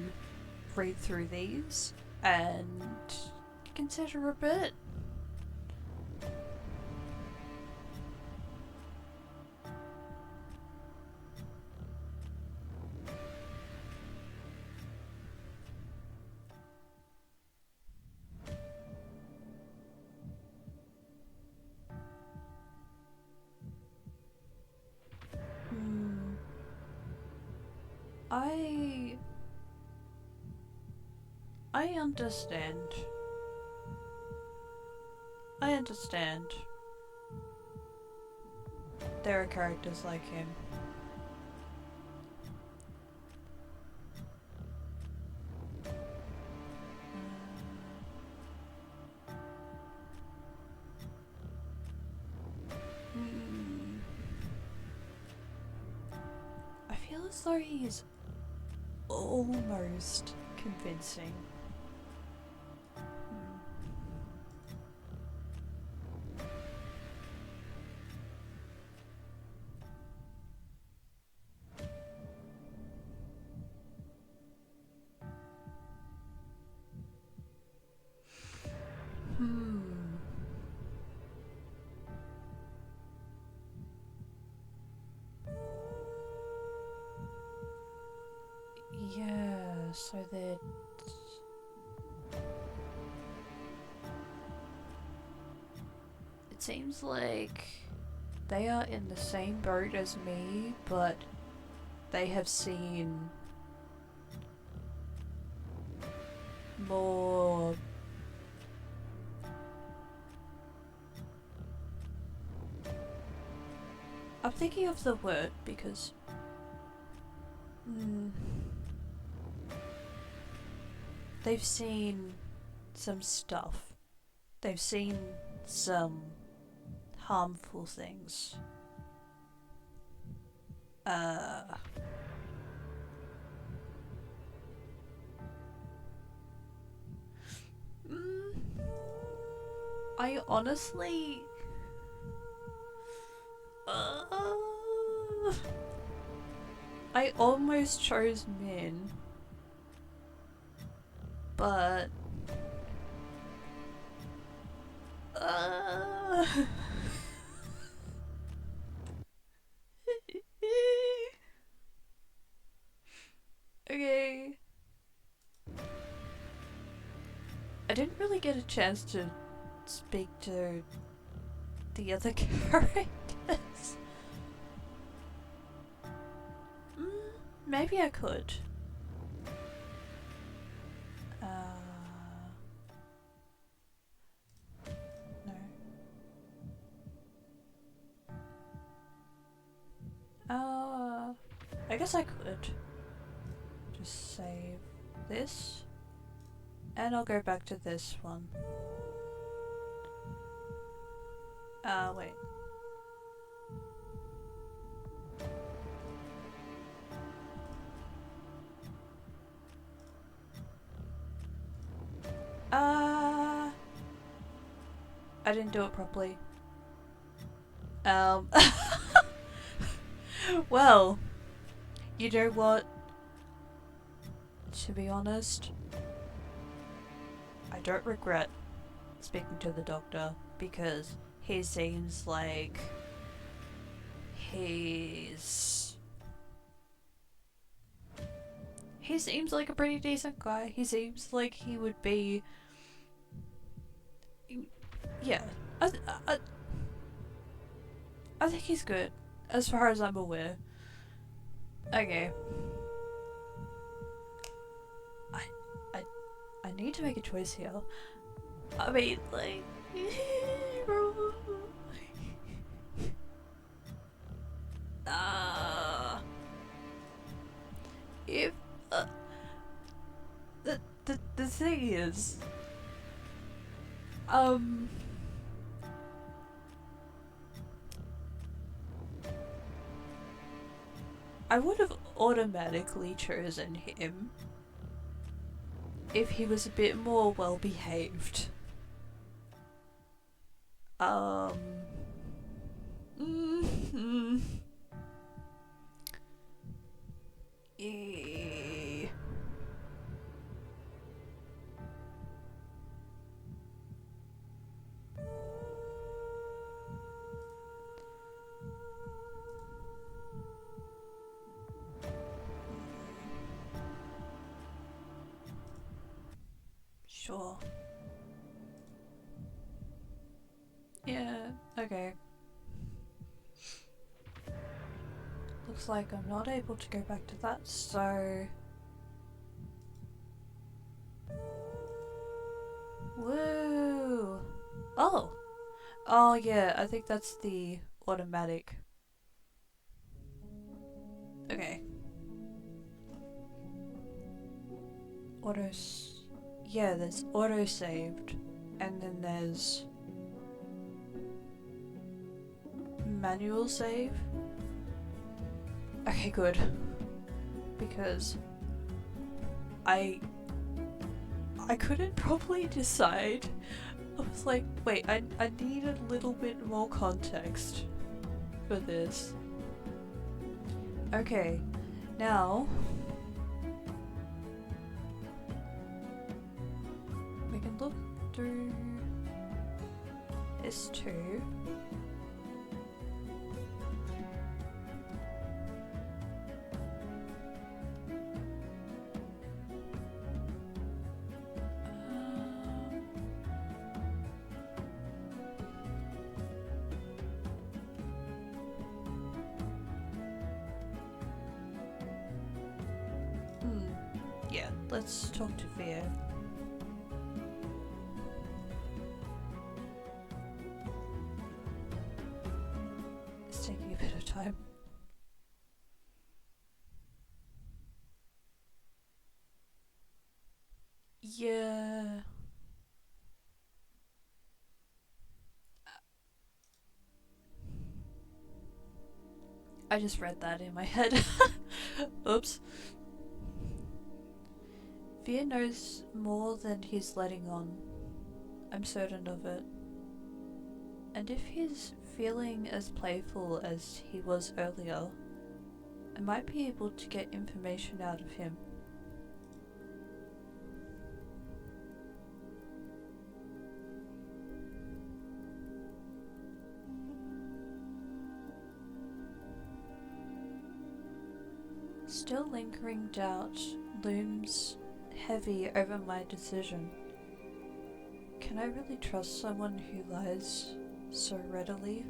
read through these and consider a bit. I understand. I understand. There are characters like him. I feel as though he's almost convincing. Yeah, so that it seems like they are in the same boat as me, but they have seen more. I'm thinking of the word because they've seen some stuff. They've seen some harmful things. I honestly I almost chose men, but okay. I didn't really get a chance to speak to the other characters. Maybe I could. No. I guess I could. Just save this. And I'll go back to this one. Wait. I didn't do it properly. Well, you know what? To be honest, I don't regret speaking to the doctor because he seems like he seems like a pretty decent guy. He seems like he would be. Yeah, I think he's good, as far as I'm aware. Okay. I need to make a choice here. I mean, like... if... the thing is... I would have automatically chosen him if he was a bit more well behaved. Yeah. Sure. Yeah, okay. Looks like I'm not able to go back to that, so... Woo! Oh! Oh yeah, I think that's the automatic. Okay. Yeah, there's auto-saved, and then there's manual save. Okay, good. Because I couldn't properly decide. I was like, wait, I need a little bit more context for this. Okay, now we can look through this too. Yeah, let's talk to Via. It's taking a bit of time. Yeah. I just read that in my head. Oops. Via knows more than he's letting on. I'm certain of it. And if he's feeling as playful as he was earlier, I might be able to get information out of him. Still lingering doubt looms heavy over my decision. Can I really trust someone who lies so readily?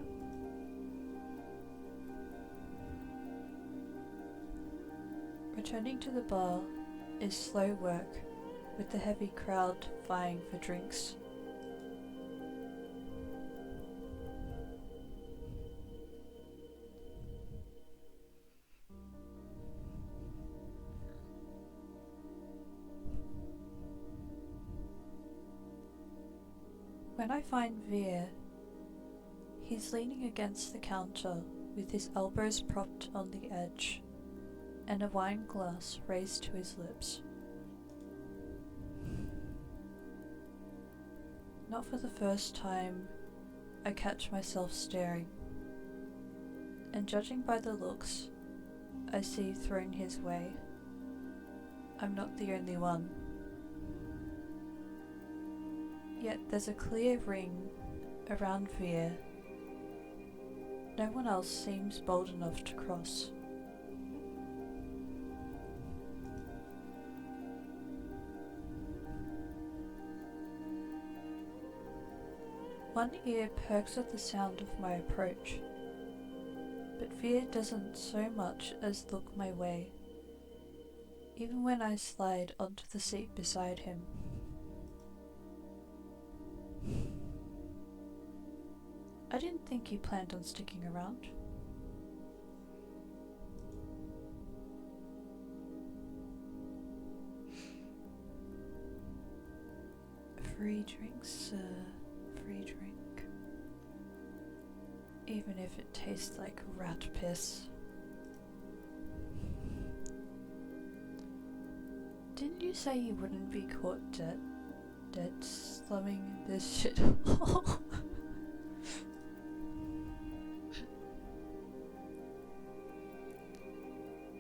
Returning to the bar is slow work, with the heavy crowd vying for drinks. When I find Veer, he's leaning against the counter with his elbows propped on the edge and a wine glass raised to his lips. Not for the first time, I catch myself staring, and judging by the looks I see thrown his way, I'm not the only one. Yet there's a clear ring around Veer. No one else seems bold enough to cross. One ear perks at the sound of my approach, but Veer doesn't so much as look my way, even when I slide onto the seat beside him. I didn't think he planned on sticking around. Free drinks, sir. Free drink. Even if it tastes like rat piss. Didn't you say you wouldn't be caught dead slumming this shit?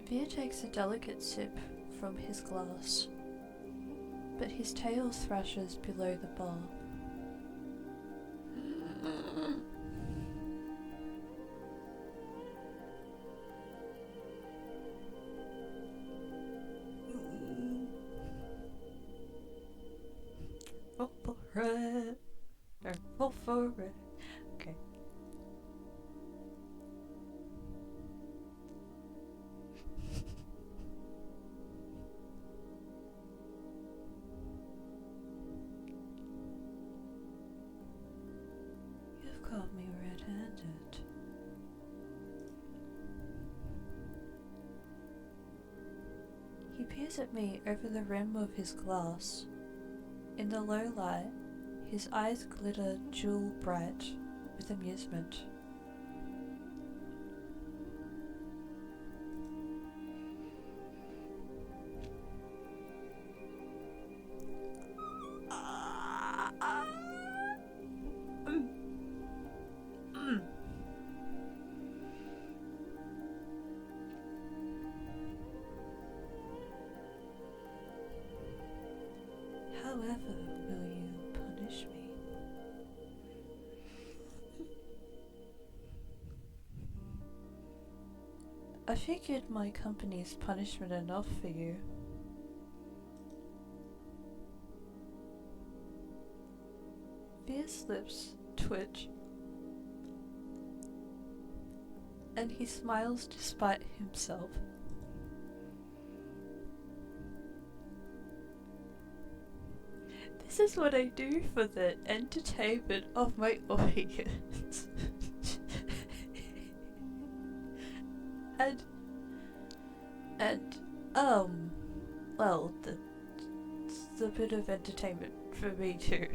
Veer takes a delicate sip from his glass, but his tail thrashes below the bar. Fall for it, or fall for it. Okay. You've caught me red-handed. He peers at me over the rim of his glass. In the low light, his eyes glitter jewel bright with amusement. However will you punish me? I figured my company's punishment enough for you. Veer's lips twitch, and he smiles despite himself. This is what I do for the entertainment of my audience. Well, it's a bit of entertainment for me too.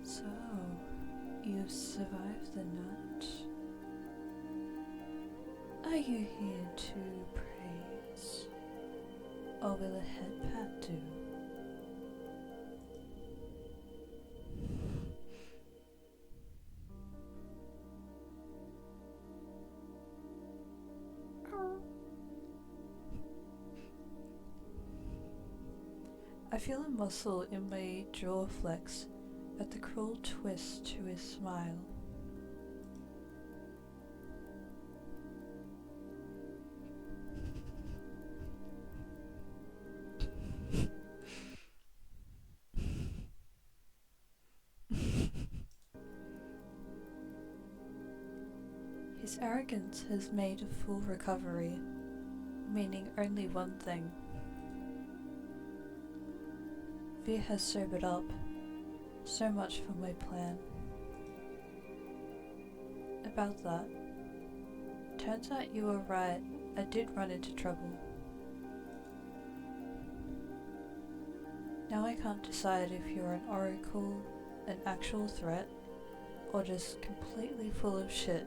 So, you've survived the night. Are you here to praise, or will a head pat do? I feel a muscle in my jaw flex at the cruel twist to his smile. His arrogance has made a full recovery, meaning only one thing. Veer has sobered up. So much for my plan. About that, turns out you were right, I did run into trouble. Now I can't decide if you're an oracle, an actual threat, or just completely full of shit.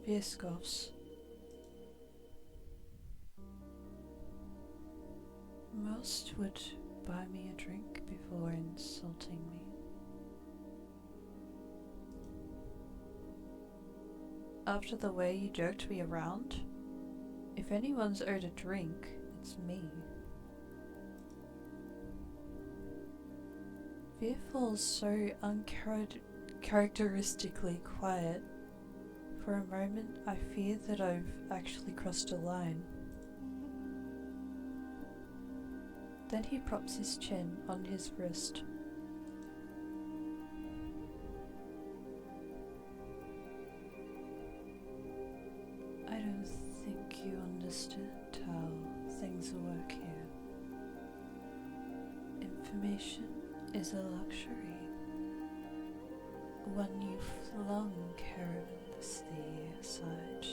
Veer scoffs. Most would buy me a drink before insulting me. After the way you jerked me around, if anyone's owed a drink, it's me. Veer falls so uncharacteristically quiet. For a moment, I fear that I've actually crossed a line. Then he props his chin on his wrist. I don't think you understand how things work here. Information is a luxury, one you flung carelessly aside.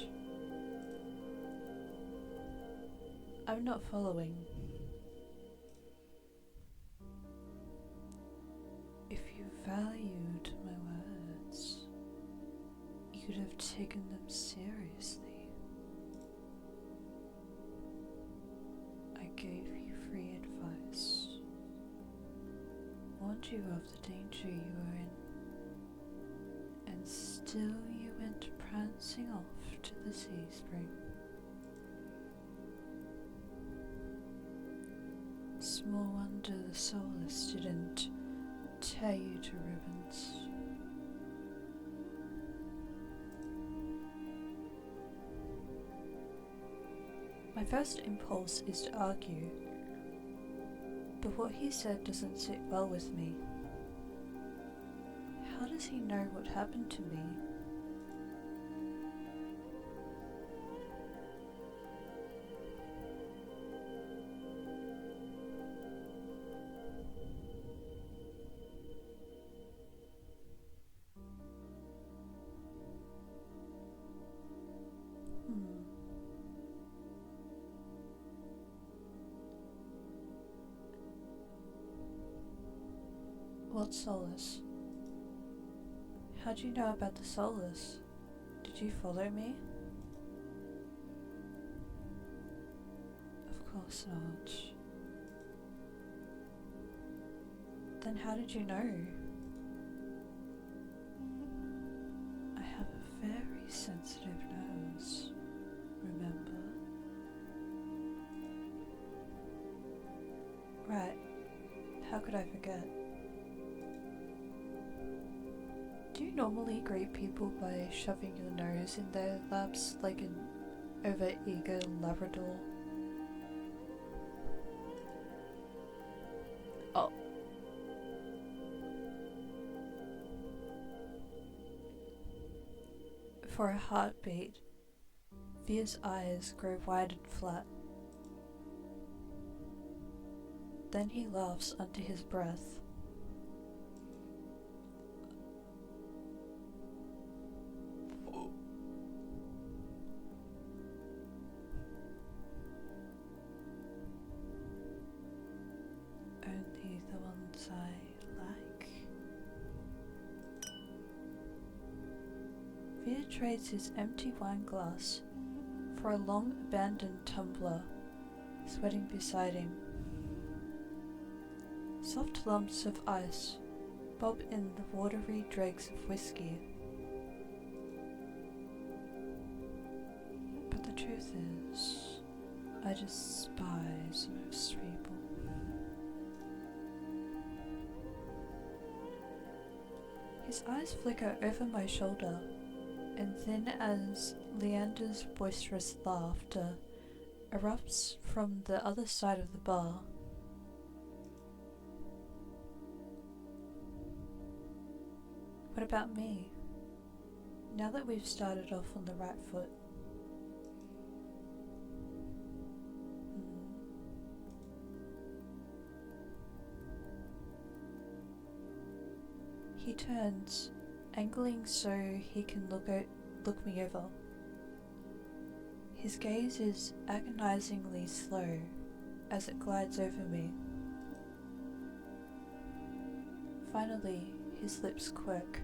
I'm not following. If you valued my words, you'd have taken them seriously. I gave you free advice, warned you of the danger you were in, and still you went prancing off to the sea spring. Small wonder the soulless didn't tear you to ribbons. My first impulse is to argue, but what he said doesn't sit well with me. How does he know what happened to me? What solace? How'd you know about the solace? Did you follow me? Of course not. Then how did you know? I have a These sensitive nerves, remember? Right, how could I forget? Do you normally greet people by shoving your nose in their laps like an over-eager Labrador? Oh. For a heartbeat, Via's eyes grow wide and flat. Then he laughs under his breath. Only the ones I like. Via trades his empty wine glass for a long abandoned tumbler, sweating beside him. Soft lumps of ice bob in the watery dregs of whiskey. But the truth is, I despise most people. His eyes flicker over my shoulder, and then as Leander's boisterous laughter erupts from the other side of the bar. What about me? Now that we've started off on the right foot. He turns, angling so he can look me over. His gaze is agonizingly slow as it glides over me. Finally, his lips quirk.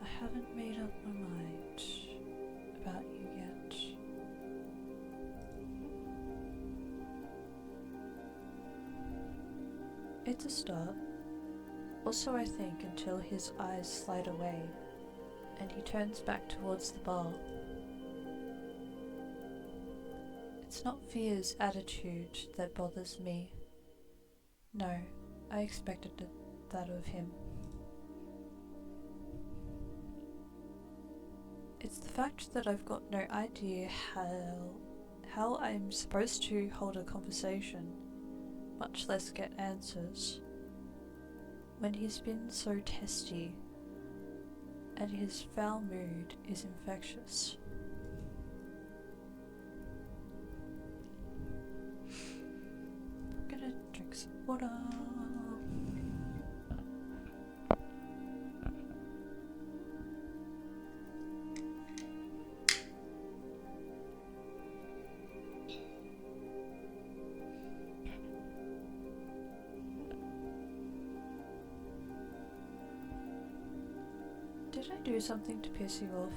I haven't made up my mind about you yet. It's a start. Also, I think, until his eyes slide away and he turns back towards the bar. It's not Via's attitude that bothers me. No, I expected that of him. It's the fact that I've got no idea how I'm supposed to hold a conversation, much less get answers, when he's been so testy and his foul mood is infectious. I'm gonna drink some water. Did I do something to piss you off?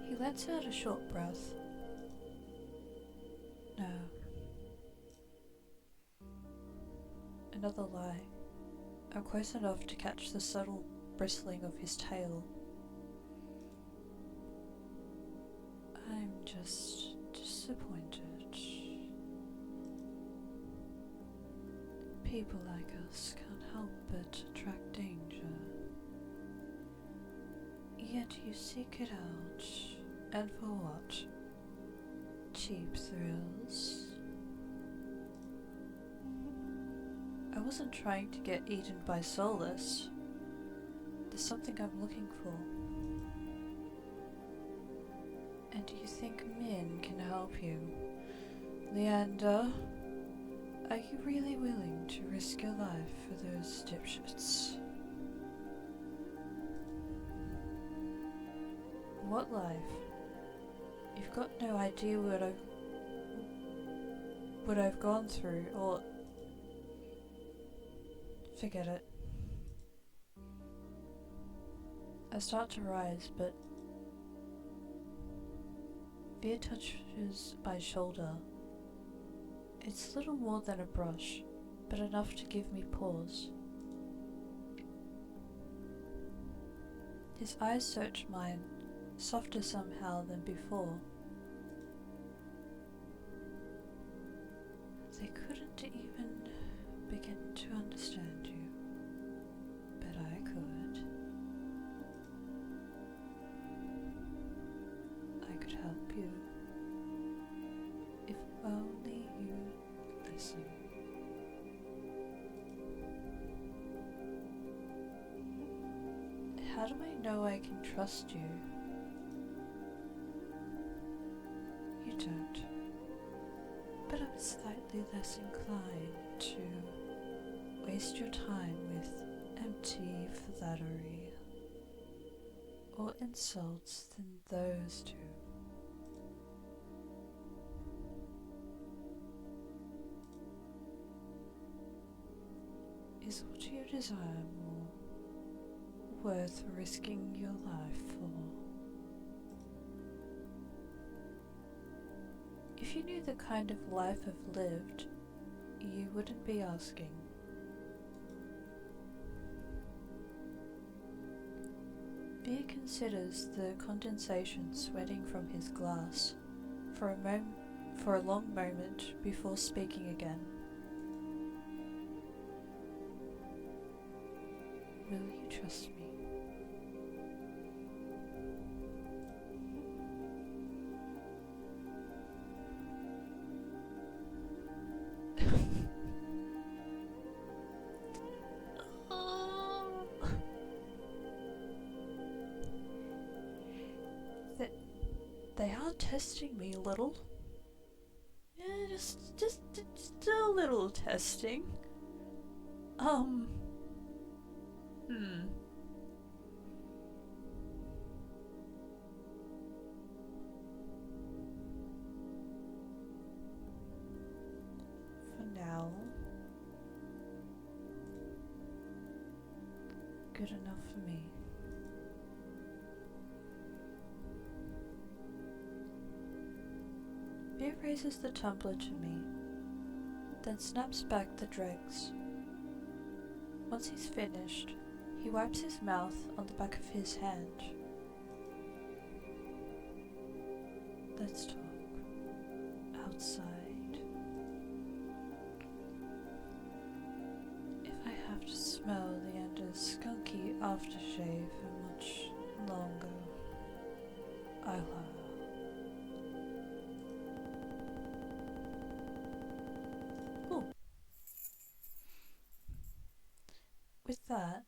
He lets out a short breath. No. Another lie. I'm close enough to catch the subtle bristling of his tail. I'm just disappointed. People like us can't help but attract danger. Yet you seek it out. And for what? Cheap thrills? I wasn't trying to get eaten by soulless. There's something I'm looking for. And do you think men can help you? Leander? Are you really willing to risk your life for those dipshits? What life? You've got no idea what I've gone through, or... Forget it. I start to rise, but Via touches my shoulder. It's little more than a brush, but enough to give me pause. His eyes search mine, softer somehow than before. They couldn't even begin to understand you, but I could. I could help you, if only you listen. How do I know I can trust you? You don't. But I'm slightly less inclined to waste your time with empty flattery or insults than those two. Is what you desire more worth risking your life for? If you knew the kind of life I've lived, you wouldn't be asking. Beer considers the condensation sweating from his glass for a long moment before speaking again. Will you trust me? They are testing me a little. Yeah, just a little testing. For now, good enough for me. Beer raises the tumbler to me, then snaps back the dregs. Once he's finished, he wipes his mouth on the back of his hand. Let's talk. Outside. If I have to smell the Ender's skunky aftershave for much longer, I will. With that,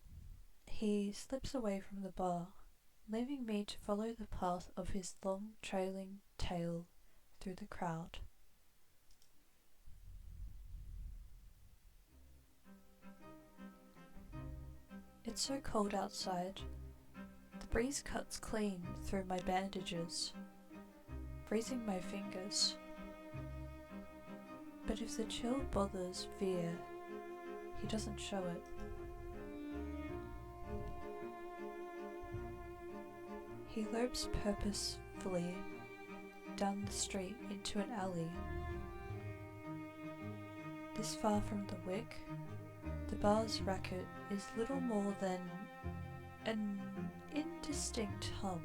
he slips away from the bar, leaving me to follow the path of his long trailing tail through the crowd. It's so cold outside. The breeze cuts clean through my bandages, freezing my fingers. But if the chill bothers Veer, he doesn't show it. He lopes purposefully down the street into an alley. This far from the wick, the bar's racket is little more than an indistinct hum.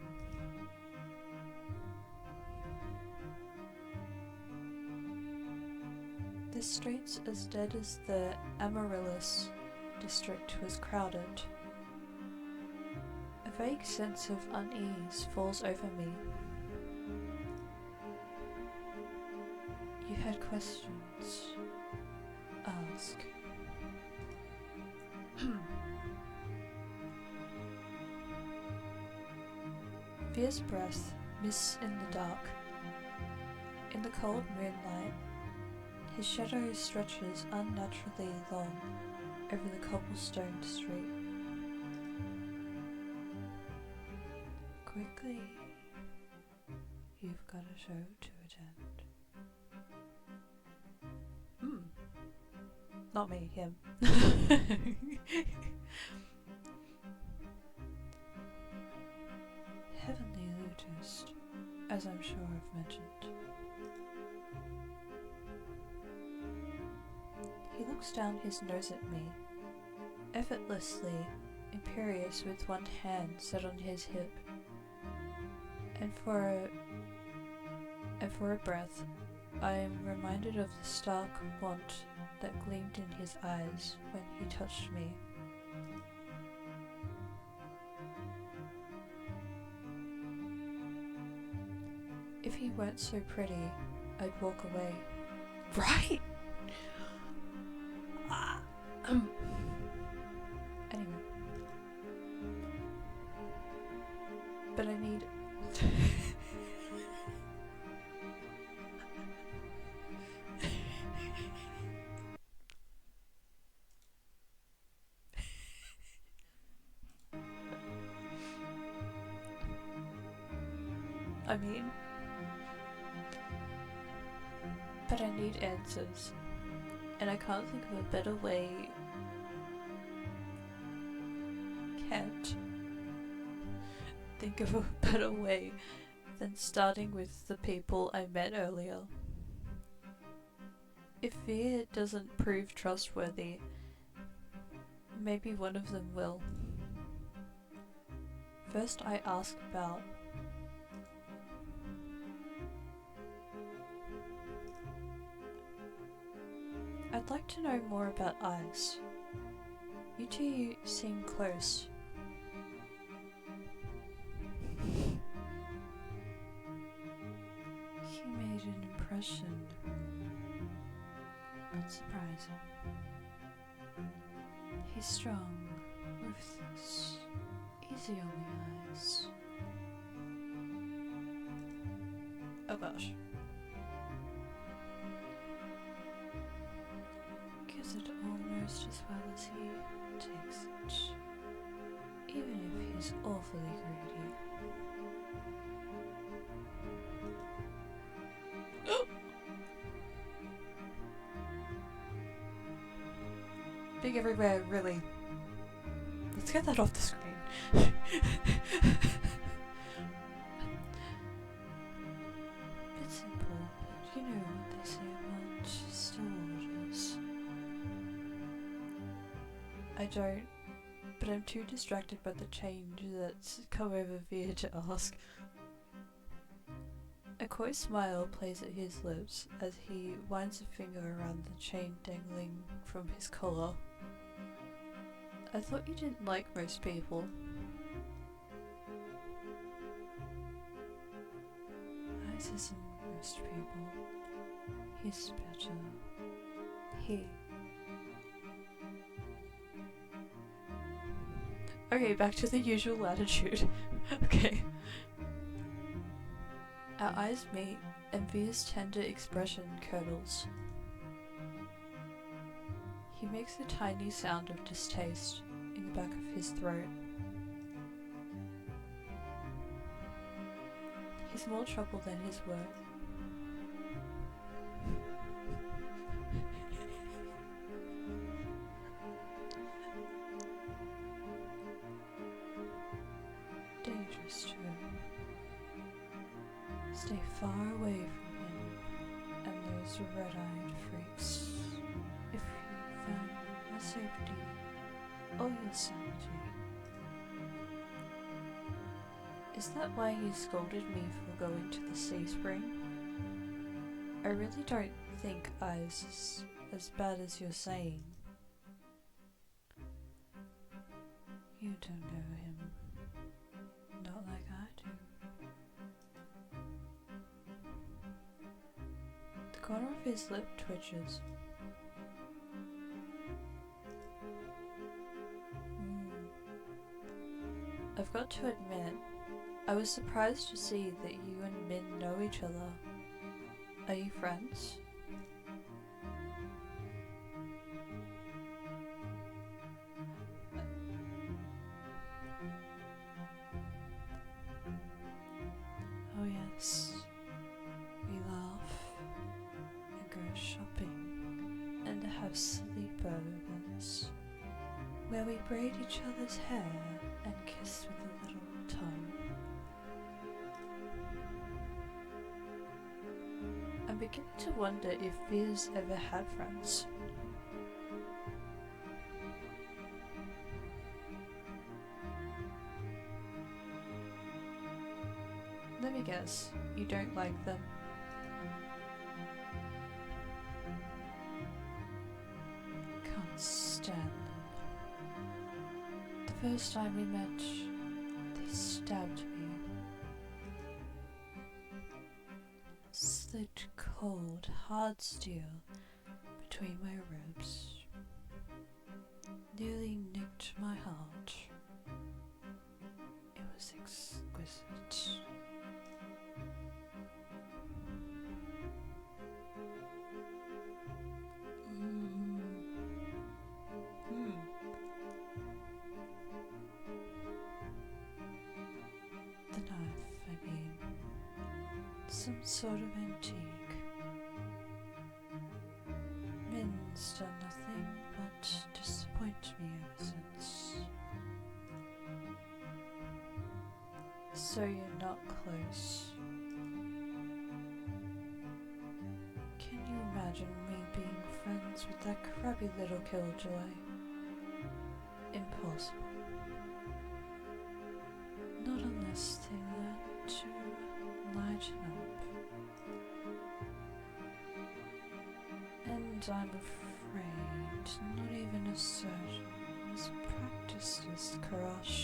This street's as dead as the Amaryllis district was crowded. A vague sense of unease falls over me. You had questions. Ask. Veer's breath mists in the dark. In the cold moonlight, his shadow stretches unnaturally long over the cobblestone street. Quickly, you've got a show to attend. Not me, him. Heavenly Lutist, as I'm sure I've mentioned. He looks looks down his nose at me, effortlessly imperious with one hand set on his hip. And for a breath, I am reminded of the stark want that gleamed in his eyes when he touched me. If he weren't so pretty, I'd walk away. Right? Anyway. But I need... But I need answers, and I can't think of a better way. Can't think of a better way than starting with the people I met earlier. If Veer doesn't prove trustworthy, maybe one of them will. First I ask about I'd like to know more about Ice. You two seem close. He made an impression. Not surprising. He's strong, ruthless, easy on the eyes. Oh gosh. Gives it almost as well as he takes it, even if he's awfully greedy. Big everywhere, really. Let's get that off the screen. Bit simple, but you know what they say about still waters. I don't, but I'm too distracted by the change that's come over Veer to ask. A coy smile plays at his lips as he winds a finger around the chain dangling from his collar. I thought you didn't like most people. Ice isn't most people. He's better. Okay, back to the usual attitude. Okay. Our eyes meet, and Veer's tender expression curdles. He makes a tiny sound of distaste in the back of his throat. He's more trouble than his worth. Dangerous too. Stay far away from him and those red-eyed freaks if you value your safety or your sanity. Is that why he scolded me for going to the sea spring? I really don't think Ice is as bad as you're saying. You don't know him. Not like I do. The corner of his lip twitches. I've got to admit, I was surprised to see that you and Min know each other. Are you friends? Oh yes, we laugh and go shopping and have sleepovers where we braid each other's hair and kiss with a little tongue. I'm beginning to wonder if Veer's ever had friends. Let me guess, you don't like them? Can't stand them. The first time we met, they stabbed me. Slid cold, hard steel between my ribs. Nearly nicked my heart. It was exquisite. The knife, I mean. Some sort of antique. Min's done nothing but disappoint me ever since. So you're not close. Can you imagine me being friends with that crabby little killjoy? Impossible. Not unless they learn to lighten up. And I'm afraid not even a surgeon as practiced as Karash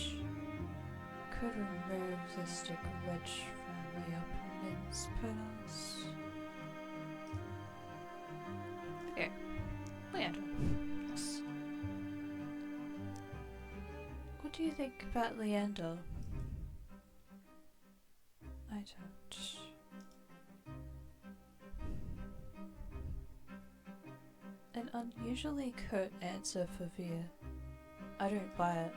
could remove the stick wedge from the upper limb's pedals. Okay, Leander. Yes. What do you think about Leander? I don't. An unusually curt answer for Veer. I don't buy it.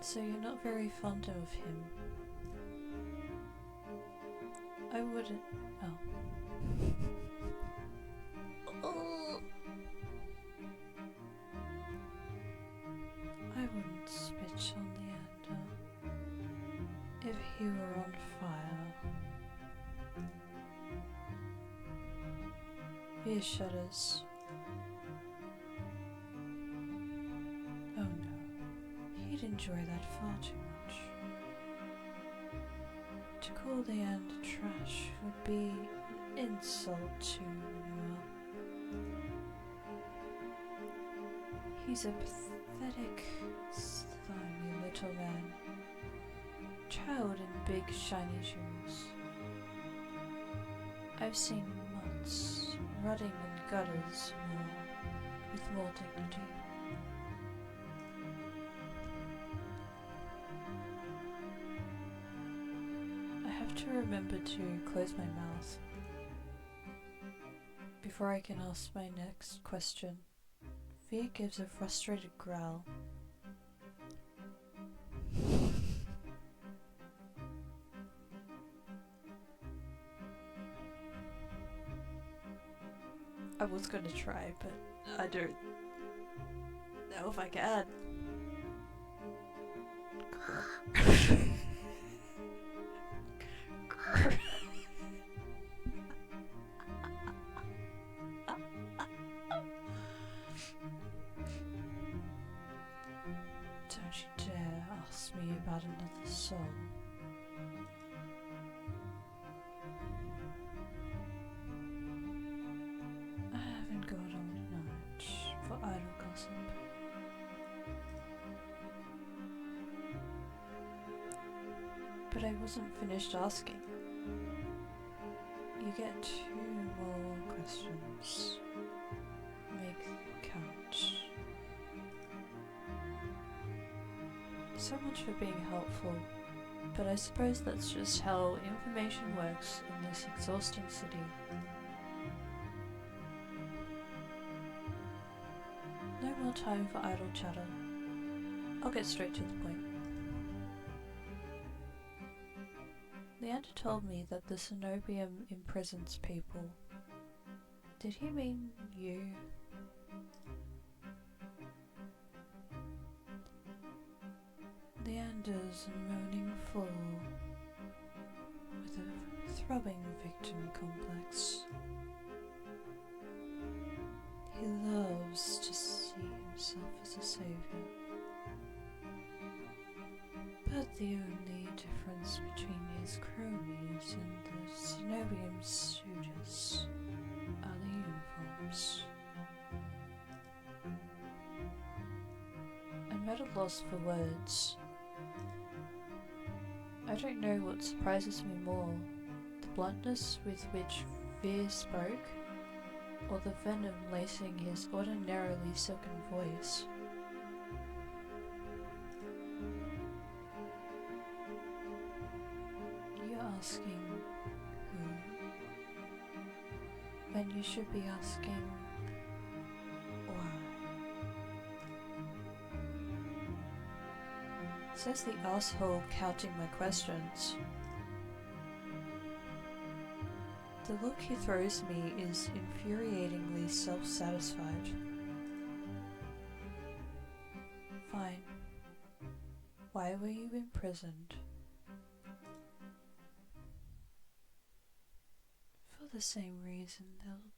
So you're not very fond of him? I wouldn't. Oh. Oh. I wouldn't spit on Leander if he were on fire. Veer shudders. Oh no, he'd enjoy that far too much. To call Leander trash would be an insult to Manua. He's a pathetic, slimy little man. Child in big shiny shoes. I've seen months rotting in gutters with more dignity. I have to remember to close my mouth before I can ask my next question. Veer gives a frustrated growl. I was gonna try, but I don't know if I can. Don't you dare ask me about another soul. I haven't got all night for idle gossip. But I wasn't finished asking. You get 2 more questions. Make them count. So much for being helpful, but I suppose that's just how information works in this exhausting city. No more time for idle chatter. I'll get straight to the point. Leander told me that the Cenobium imprisons people. Did he mean you? Leander's a moaning fool with a throbbing victim complex. He loves to see himself as a savior. the only difference between his cronies and the Synovium Stooges are the uniforms. I'm at a loss for words. I don't know what surprises me more, the bluntness with which Veer spoke, or the venom lacing his ordinarily silken voice. You're asking who, when you should be asking why. Says the asshole counting my questions. The look he throws me is infuriatingly self-satisfied. Fine. Why were you imprisoned? For the same reason they'll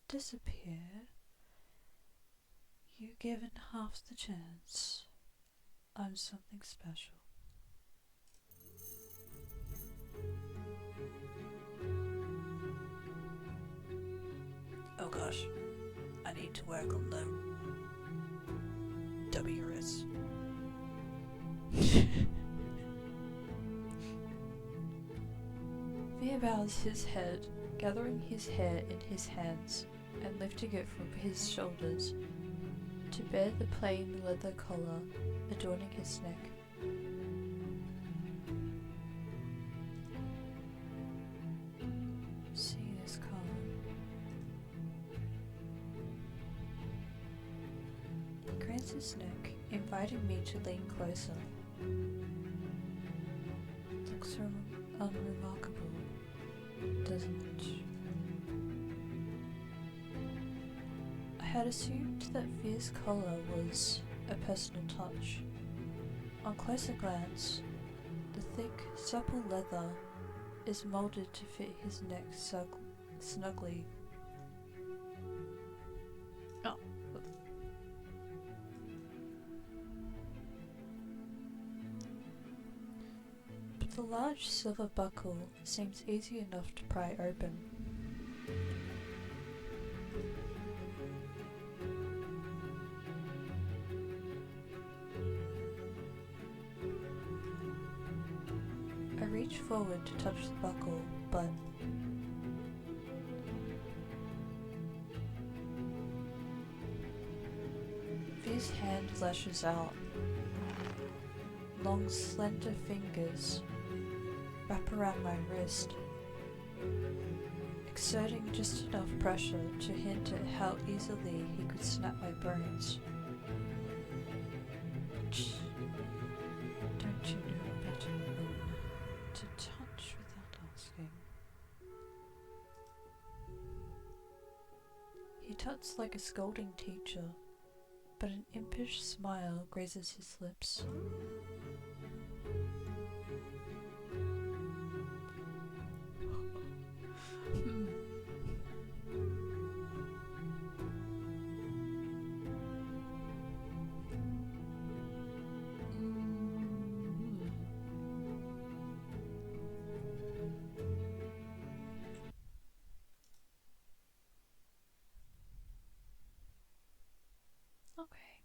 disappear. You're given half the chance. I'm something special. Oh gosh, I need to work on them. WRS. Veer bows his head, gathering his hair in his hands and lifting it from his shoulders to bear the plain leather collar adorning his neck. See this collar? He cranes his neck, inviting me to lean closer. Looks unremarkable, doesn't it? I had assumed that Veer's collar was a personal touch. On closer glance, the thick, supple leather is moulded to fit his neck snugly. Oh. But the large silver buckle seems easy enough to pry open. I reach forward to touch the buckle, but Veer's hand lashes out. Long, slender fingers wrap around my wrist, exerting just enough pressure to hint at how easily he could snap my bones. Don't you know better than to touch without asking? He tuts like a scolding teacher, but an impish smile grazes his lips. Okay.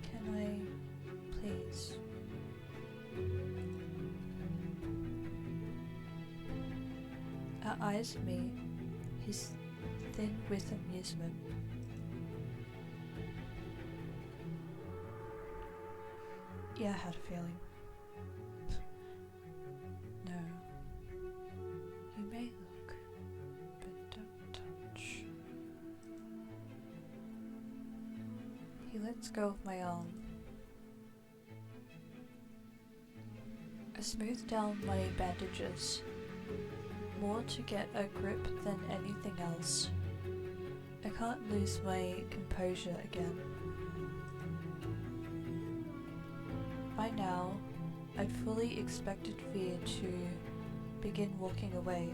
Can I please? Our eyes meet, his thin with amusement. Yeah, I had a feeling. No. You may look, but don't touch. He lets go of my arm. I smooth down my bandages. more to get a grip than anything else. I can't lose my composure again. By now, I'd fully expected Veer to begin walking away,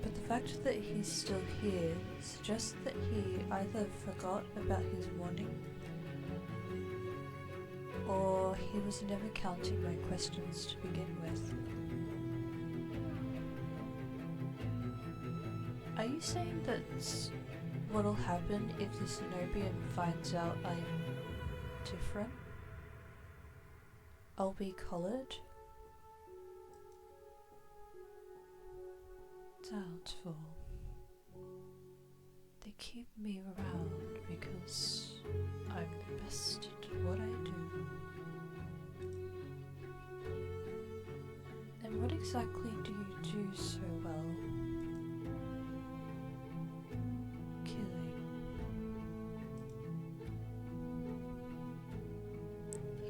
but the fact that he's still here suggests that he either forgot about his warning, or he was never counting my questions to begin with. Are you saying that's what'll happen if the Cenobian finds out I'm different? I'll be collared? Doubtful. They keep me around because I'm the best at what I do. And what exactly do you do so well? Killing.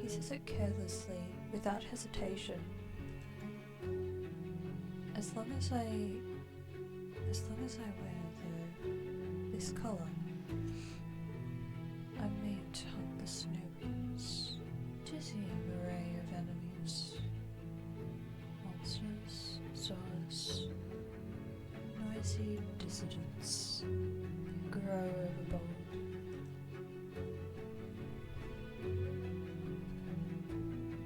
He says it carelessly, without hesitation. As long as I wear this collar, I'm made to hunt the Cenobians. Dizzying array of enemies. Monsters, Zors, noisy dissidents, grow overbold.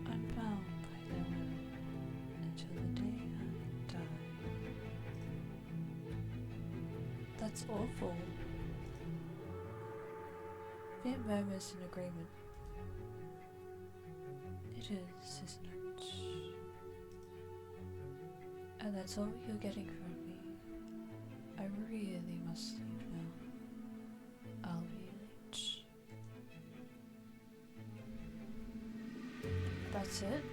I'm bound by their will until the day I die. That's awful. Veer murmurs in agreement. It is, isn't it? And that's all you're getting from me. I really must leave now. I'll be late. That's it?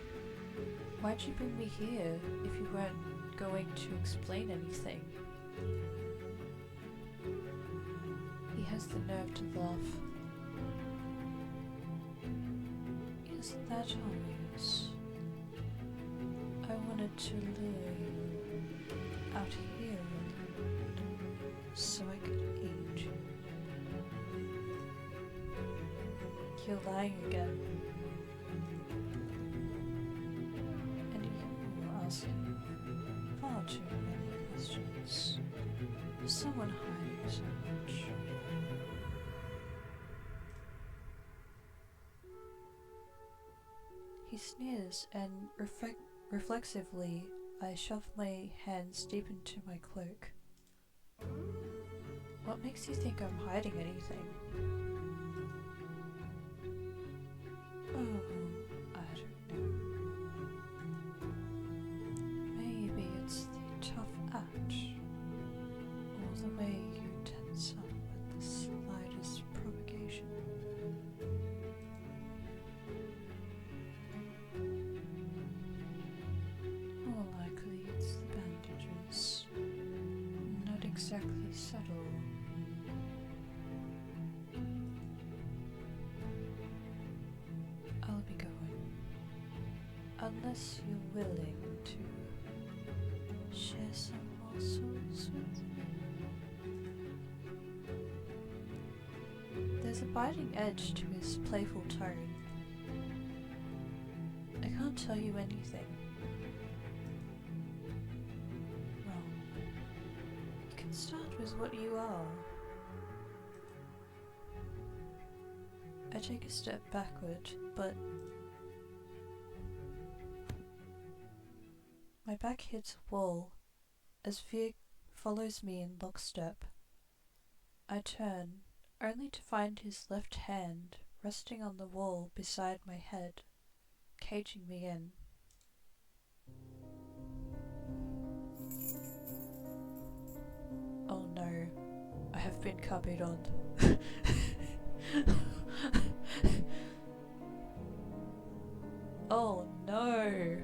Why'd you bring me here if you weren't going to explain anything? He has the nerve to laugh. Isn't that obvious? I wanted to lure you out here so I could eat you. You're lying again. And you are asking far too many questions. For someone hiding so much. He sneers, and reflexively I shove my hands deep into my cloak. What makes you think I'm hiding anything? Oh, I don't know. Maybe it's the tough act, or the way you tense up at the slightest provocation. More likely it's the bandages, not exactly subtle. I'll be going, unless you're willing to share some morsels with me. There's a biting edge to his playful tone. I can't tell you anything. Wrong. You can start with what you are. I take a step backward, but my back hits a wall as Veer follows me in lockstep. I turn, only to find his left hand resting on the wall beside my head, caging me in. Oh no, I have been copied on. Oh no!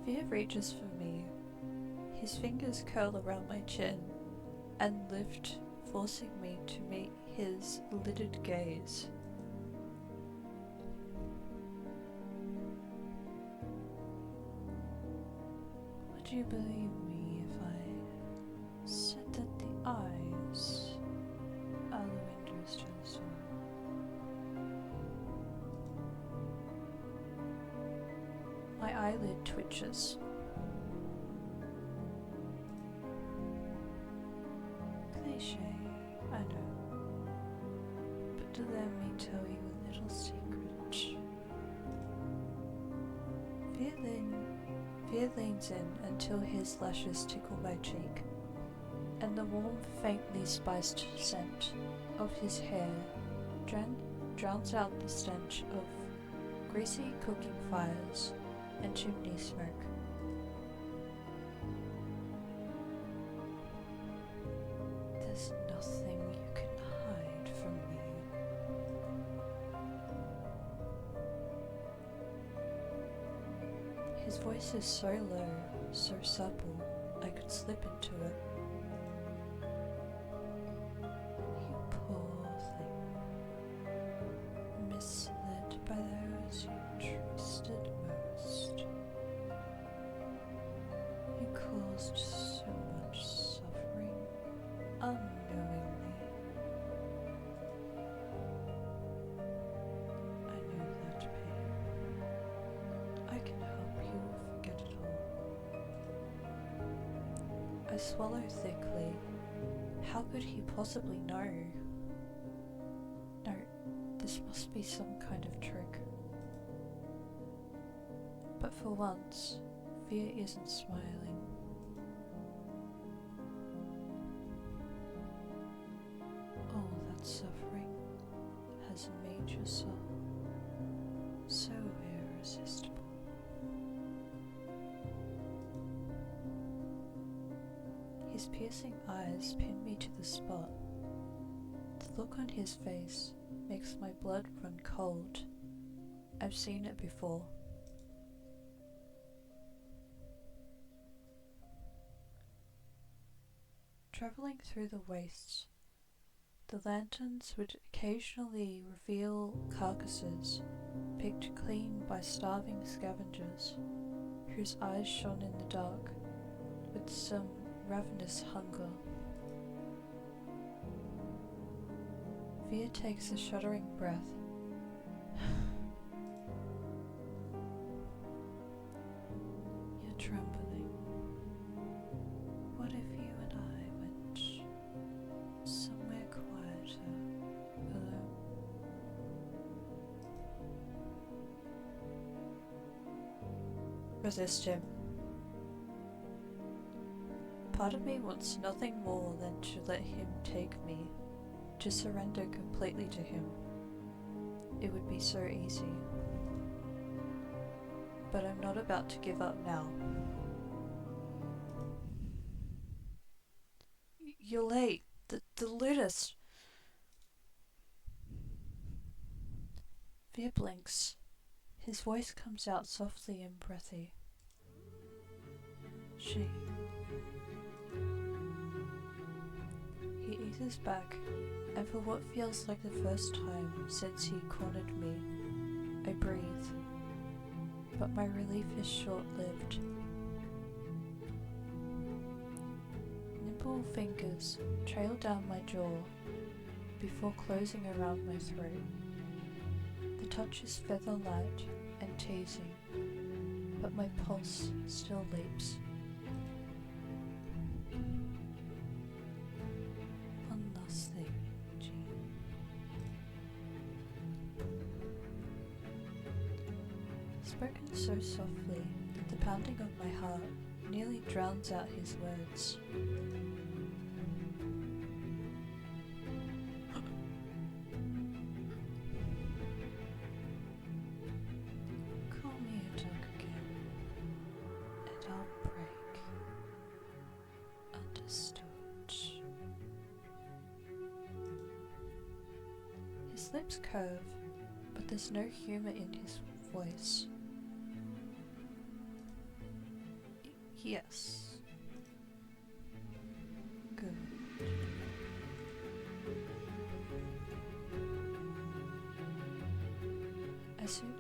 Veer reaches for me. His fingers curl around my chin and lift forcing me to meet his lidded gaze. Would you believe me if I said that the eyes are the windows to the soul? My eyelid twitches. Cliché, I know. But to let me tell you a little secret. Fear leans in until his lashes tickle my cheek, and the warm, faintly spiced scent of his hair drowns out the stench of greasy cooking fires and chimney smoke. There's nothing you can hide from me. His voice is so low, so supple, I could slip into it. You poor thing, misled by those you trusted most. You caused so much suffering unknowingly. I know that pain. I can help you forget it all. I swallow thickly. How could he possibly know? No, this must be some kind of trick. But for once, fear isn't smiling. All that suffering has made your soul so irresistible. His piercing eyes pin me to the spot. The look on his face makes my blood run cold. I've seen it before. Travelling through the wastes, the lanterns would occasionally reveal carcasses picked clean by starving scavengers whose eyes shone in the dark with some ravenous hunger. Fear takes a shuddering breath. You're trembling. What if you and I went somewhere quieter, alone? Resist him. Part of me wants nothing more than to let him take me, to surrender completely to him. It would be so easy. But I'm not about to give up now. You're late. The ludist. Fear blinks. His voice comes out softly and breathy. She. He eases back, and for what feels like the first time since he cornered me, I breathe. But my relief is short-lived. Nimble fingers trail down my jaw before closing around my throat. The touch is feather-light and teasing, but my pulse still leaps. One last thing, Jean. Spoken so softly that the pounding of my heart nearly drowns out his words. Call me a dog again, and I'll break. Understood. His lips curve, but there's no humor in his voice. Yes. Good.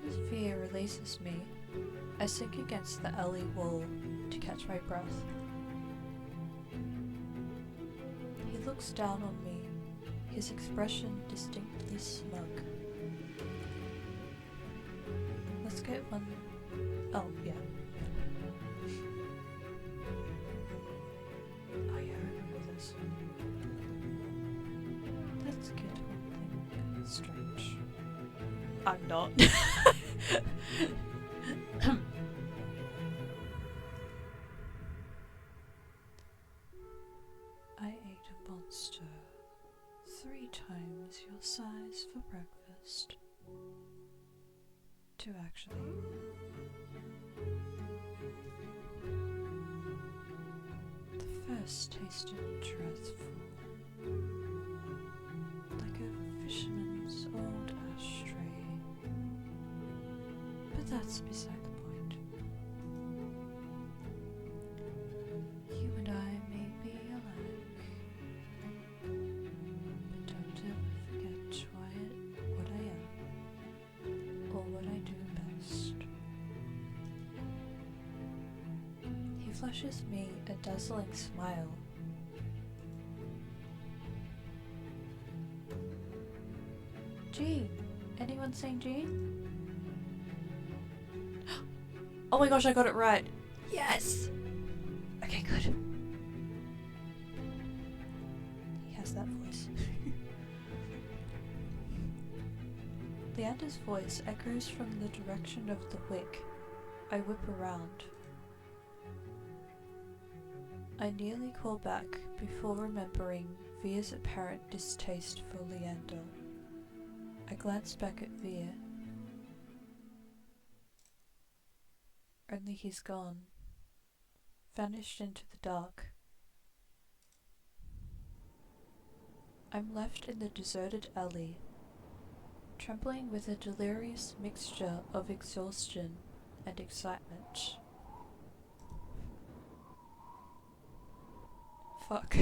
as fear releases me, I sink against the alley wall to catch my breath. He looks down on me, his expression distinctly smug. Let's get one. Oh, yeah. Oh, yeah, I remember this. Let's get one thing strange. I'm not. I ate a monster 3 times your size for breakfast. 2 actually. The first tasted dreadful, like a fisherman's old ashtray. But that's beside the point. You and I may be alike, but don't ever forget what I am, or what I do best. He flashes me a dazzling smile. Jean! Anyone seen Jean? Oh my gosh, I got it right! Yes! Okay, good. He has that voice. Leander's voice echoes from the direction of the wick. I whip around. I nearly call back before remembering Via's apparent distaste for Leander. I glance back at Via. Only he's gone. Vanished into the dark. I'm left in the deserted alley, trembling with a delirious mixture of exhaustion and excitement. Fuck.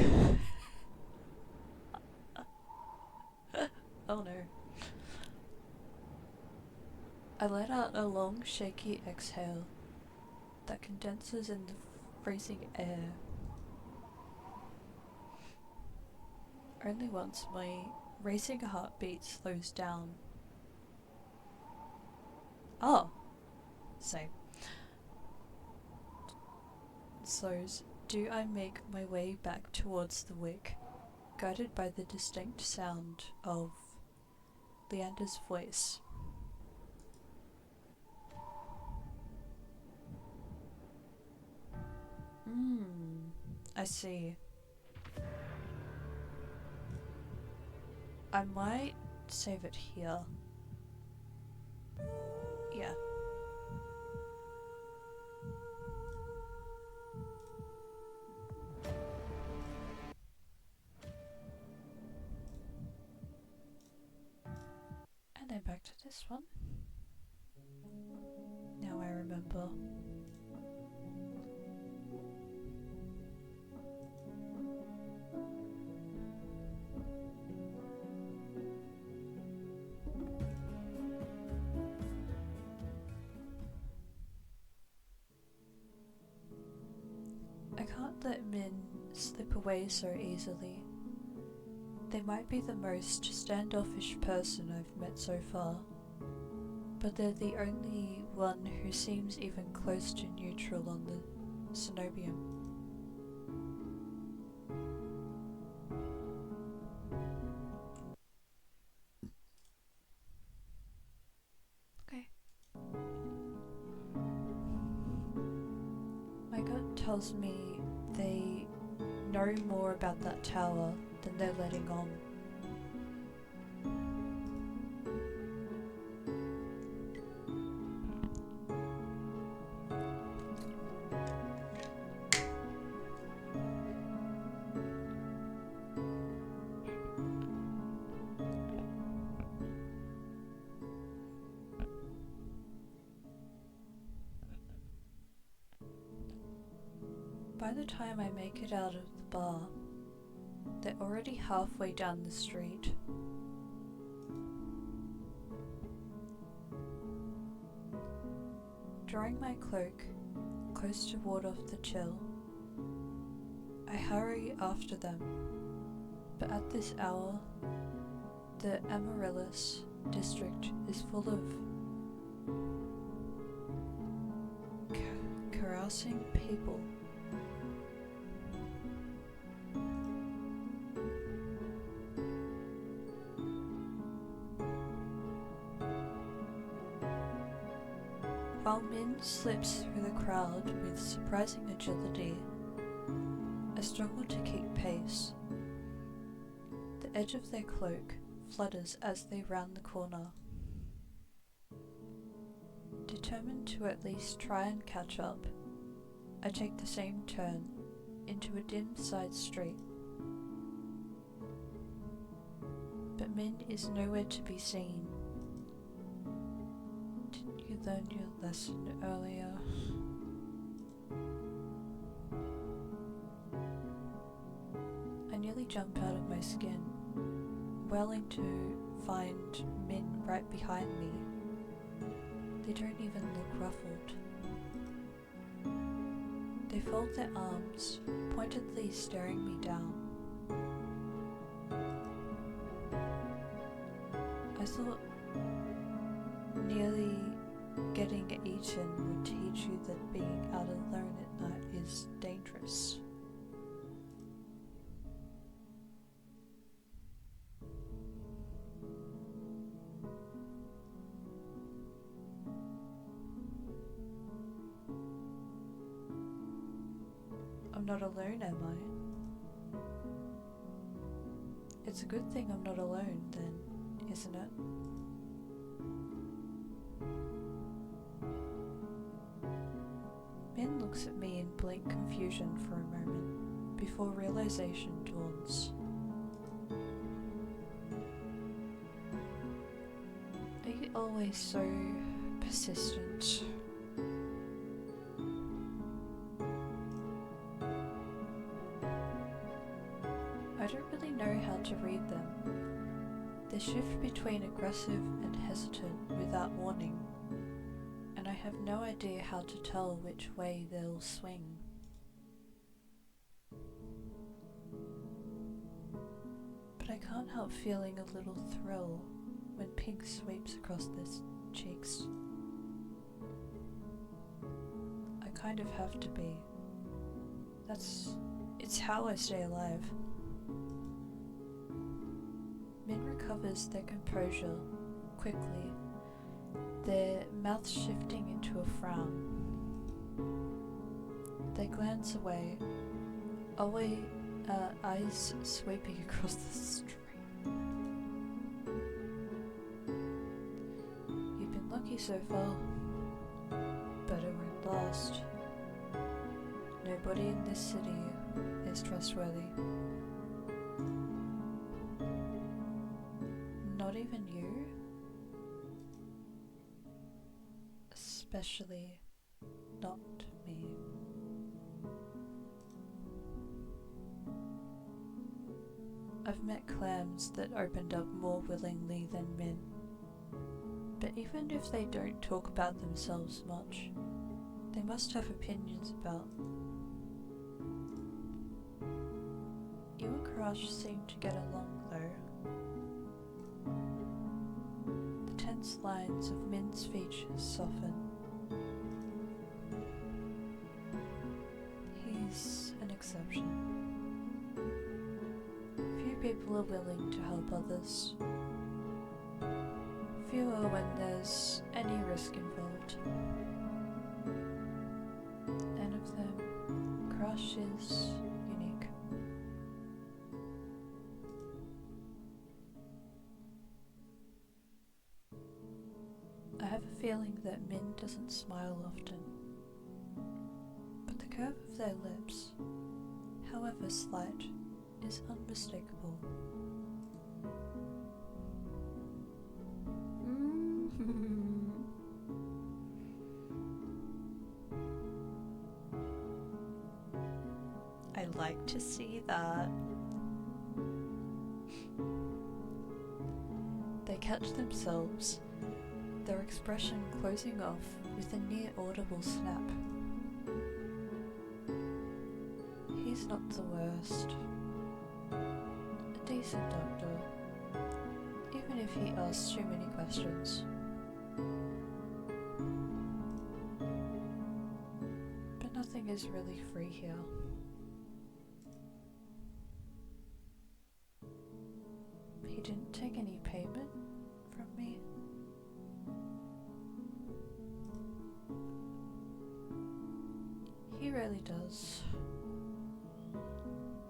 Oh no. I let out a long, shaky exhale that condenses in the freezing air. Only once my racing heartbeat slows down. Oh! Same. Slows. Do I make my way back towards the wick, guided by the distinct sound of Leander's voice. I see. I might save it here. Yeah. And then back to this one. Now I remember. I can't let Min slip away so easily. They might be the most standoffish person I've met so far, but they're the only one who seems even close to neutral on the Cenobium. Okay. My gut tells me they know more about that tower than they're letting on. By the time I make it out of the bar, they're already halfway down the street. drawing my cloak close to ward off the chill. I hurry after them, but at this hour, the Amaryllis district is full of carousing people. While Min slips through the crowd with surprising agility, I struggle to keep pace. The edge of their cloak flutters as they round the corner. Determined to at least try and catch up, I take the same turn into a dim side street. But Min is nowhere to be seen. Didn't you learn your lesson earlier? I nearly jump out of my skin, welling to find Min right behind me. They don't even look ruffled. They fold their arms, pointedly staring me down. I thought nearly getting eaten would teach you that being out alone at night is dangerous. I'm not alone, am I? It's a good thing I'm not alone then, isn't it? Min looks at me in blank confusion for a moment, before realization dawns. Are you always so persistent? I don't really know how to read them. They shift between aggressive and hesitant without warning, and I have no idea how to tell which way they'll swing. But I can't help feeling a little thrill when pink sweeps across their cheeks. I kind of have to be. It's how I stay alive. Min recovers their composure quickly, their mouths shifting into a frown. They glance away, eyes sweeping across the street. You've been lucky so far, but it won't last. Nobody in this city is trustworthy. Not even you? Especially not me. I've met clams that opened up more willingly than Min, but even if they don't talk about themselves much, they must have opinions about. You and Crush seem to get along though. The tense lines of Min's features soften. He's an exception. Few people are willing to help others. Fewer when there's any risk involved. And of them, Crush is unique. I have a feeling that Min doesn't smile often, but the curve of their lips, however slight, is unmistakable. I like to see that. They catch themselves, their expression closing off with a near audible snap. He's not the worst. A decent doctor, even if he asks too many questions. But nothing is really free here. He didn't take any payment from me. He rarely does.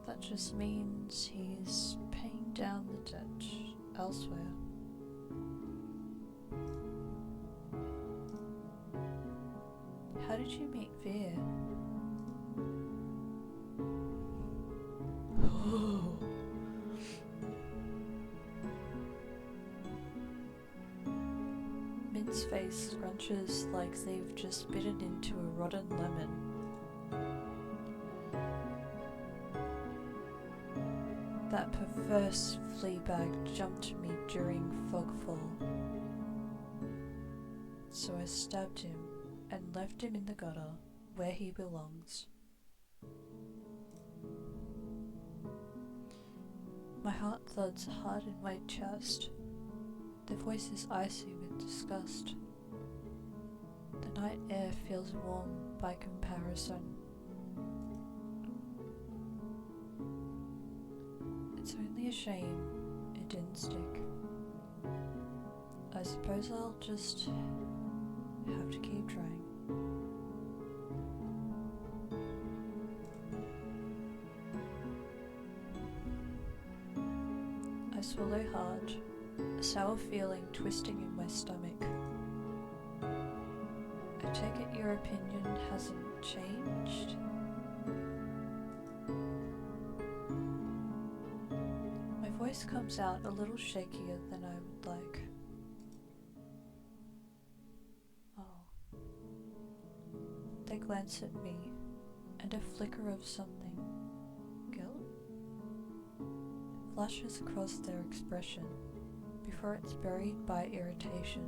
That just means he's paying down the debt elsewhere. How did you meet Veer? Min's face scrunches like they've just bitten into a rotten lemon. That perverse fleabag jumped me during fogfall, so I stabbed him and left him in the gutter where he belongs. My heart thuds hard in my chest. The voice is icy with disgust. The night air feels warm by comparison. It's only a shame it didn't stick. I suppose I'll just have to keep trying. I swallow hard, a sour feeling twisting in my stomach. I take it your opinion hasn't changed? My voice comes out a little shakier than I would like. Oh. They glance at me, and a flicker of something. Guilt? Flashes across their expression before it's buried by irritation.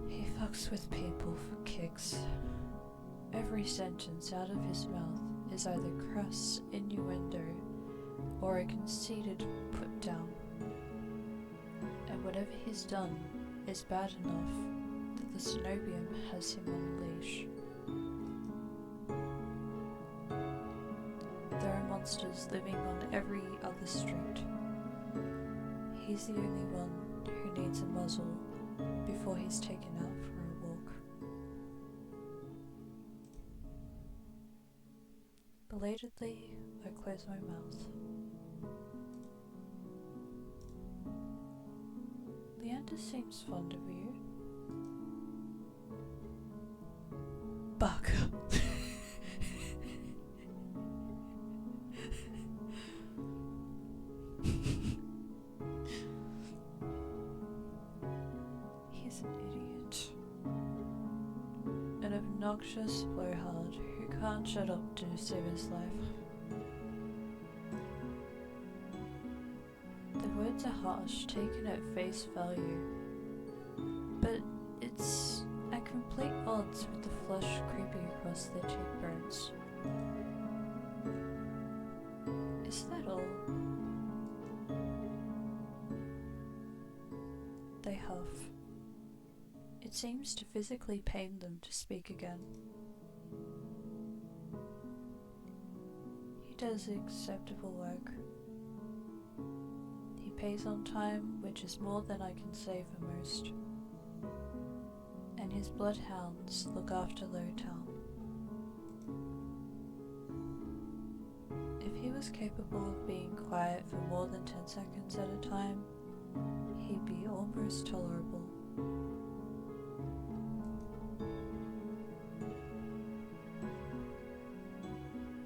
He fucks with people for kicks. Every sentence out of his mouth is either crass innuendo or a conceited put down. And whatever he's done is bad enough that the Cenobium has him on a leash. There are monsters living on every other street. He's the only one who needs a muzzle before he's taken out for a walk. Belatedly, I close my mouth. Leander seems fond of you. Buck. He's an idiot. An obnoxious blowhard who can't shut up to save his life. The words are harsh, taken at face value, but it's at complete odds with the flush creeping across their cheekbones. Is that all? They huff. It seems to physically pain them to speak again. He does acceptable work. He pays on time, which is more than I can say for most. And his bloodhounds look after Lowtown. If he was capable of being quiet for more than 10 seconds at a time, he'd be almost tolerable.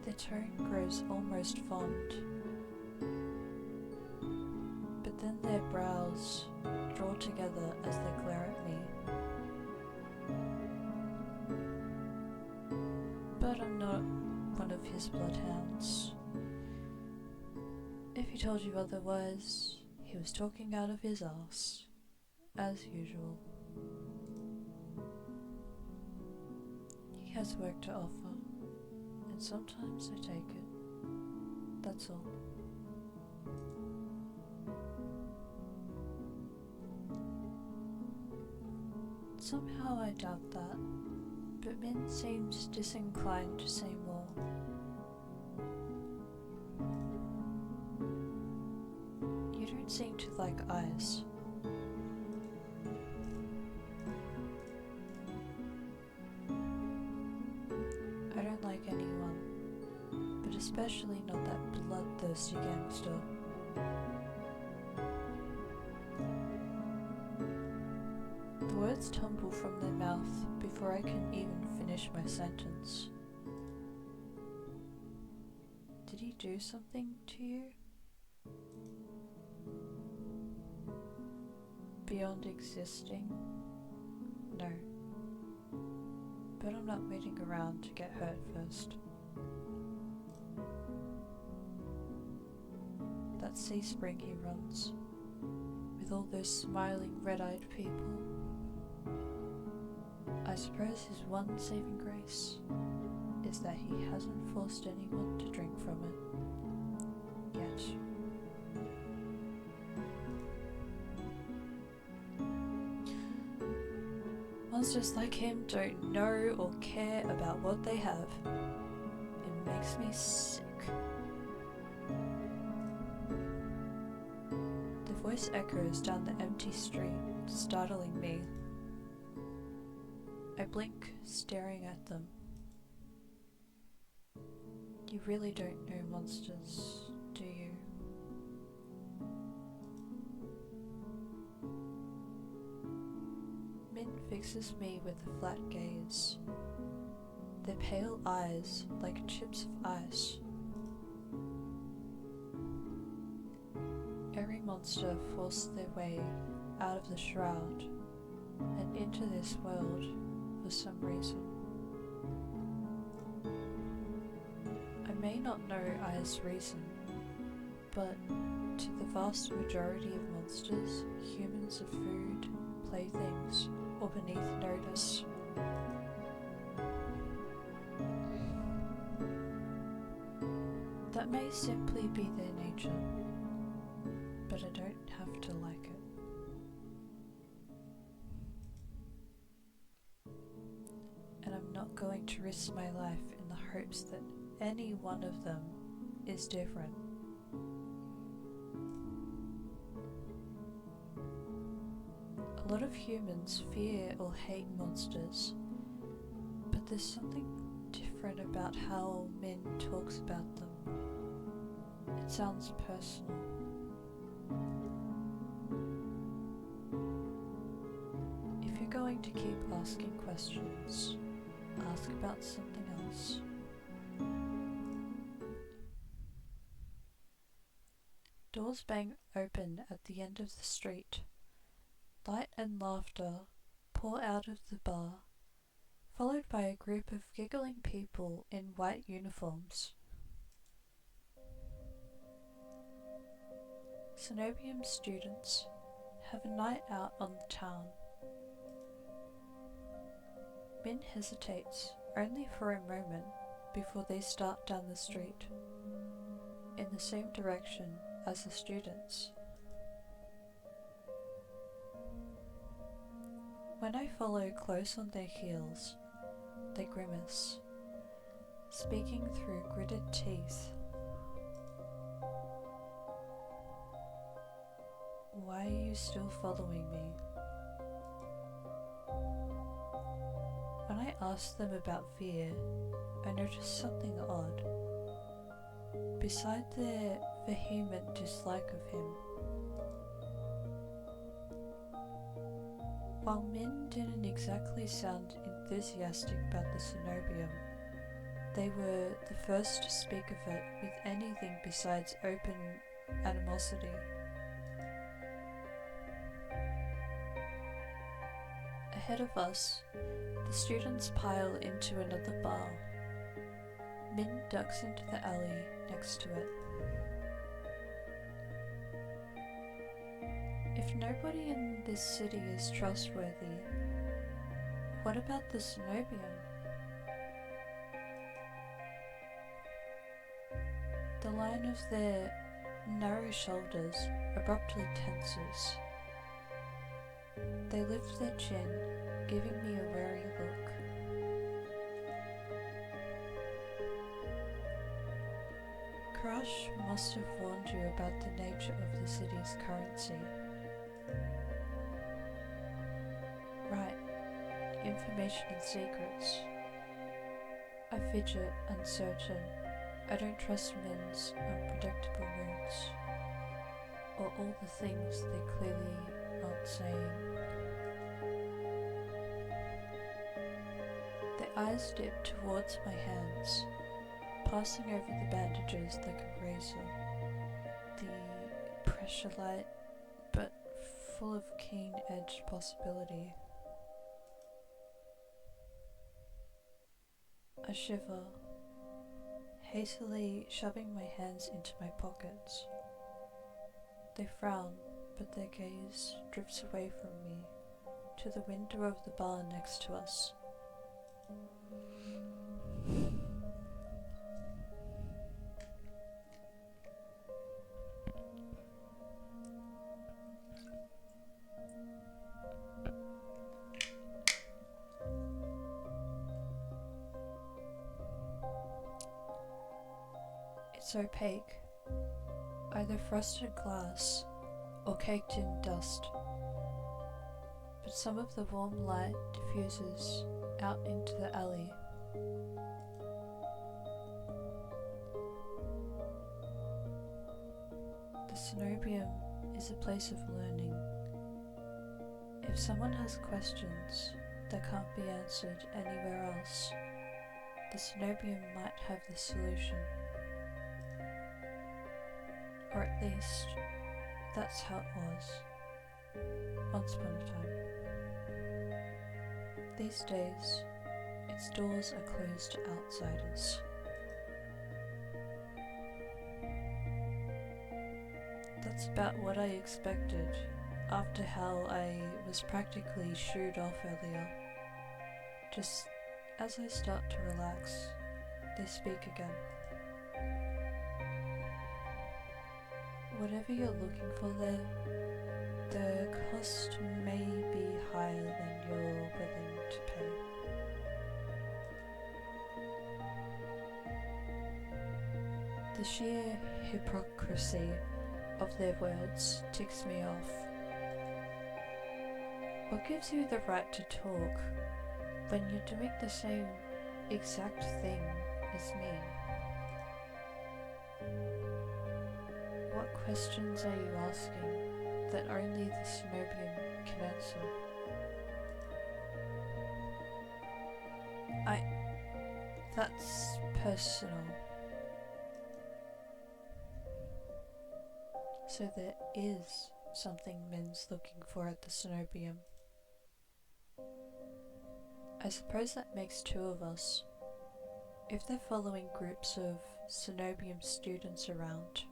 Their tone grows almost fond, but then their brows draw together as they glare at me. But I'm not one of his bloodhounds. If he told you otherwise, he was talking out of his arse, as usual. He has work to offer, and sometimes I take it. That's all. Somehow I doubt that, but Min seems disinclined to say more. You don't seem to like eyes. I don't like anyone, but especially not that bloodthirsty gangster. The words tumble from their mouth before I can even finish my sentence. Did he do something to you? Beyond existing? No. But I'm not waiting around to get hurt first. That sea spring he runs, with all those smiling red-eyed people. I suppose his one saving grace is that he hasn't forced anyone to drink from it. Yet. Monsters like him don't know or care about what they have. It makes me sick. The voice echoes down the empty street, startling me. I blink, staring at them. You really don't know monsters, do you? Min fixes me with a flat gaze, their pale eyes like chips of ice. Every monster forced their way out of the shroud and into this world for some reason. I may not know Aya's reason, but to the vast majority of monsters, humans are food, playthings, or beneath notice. That may simply be their nature, but I don't have to like it. And I'm not going to risk my life in the hopes that any one of them is different. A lot of humans fear or hate monsters, but there's something different about how Min talks about them. It sounds personal. If you're going to keep asking questions, ask about something else. Doors bang open at the end of the street. Light and laughter pour out of the bar, followed by a group of giggling people in white uniforms. Cenobium students have a night out on the town. Min hesitates only for a moment before they start down the street, in the same direction as the students. When I follow close on their heels, they grimace, speaking through gritted teeth. Why are you still following me? When I ask them about fear, I notice something odd. Beside their vehement dislike of him, while Min didn't exactly sound enthusiastic about the cenobium, they were the first to speak of it with anything besides open animosity. Ahead of us, the students pile into another bar. Min ducks into the alley next to it. If nobody in this city is trustworthy, what about the Cenobium? The line of their narrow shoulders abruptly tenses. They lift their chin, giving me a wary look. Crush must have warned you about the nature of the city's currency. Right, information and secrets. I fidget, uncertain. I don't trust men's unpredictable moods, or all the things they're clearly not saying. Their eyes dip towards my hands, passing over the bandages like a razor. The pressure light, but full of keen-edged possibility. I shiver, hastily shoving my hands into my pockets. They frown, but their gaze drifts away from me to the window of the bar next to us. It's opaque, either frosted glass or caked in dust, but some of the warm light diffuses out into the alley. The Cenobium is a place of learning. If someone has questions that can't be answered anywhere else, the Cenobium might have the solution. Or at least, that's how it was, once upon a time. These days, its doors are closed to outsiders. That's about what I expected, after how I was practically shooed off earlier. Just as I start to relax, they speak again. Whatever you're looking for there, the cost may be higher than you're willing to pay. The sheer hypocrisy of their words ticks me off. What gives you the right to talk when you're doing the same exact thing as me? What questions are you asking that only the Cenobium can answer? That's personal. So there is something Min's looking for at the Cenobium. I suppose that makes two of us. If they're following groups of Cenobium students around,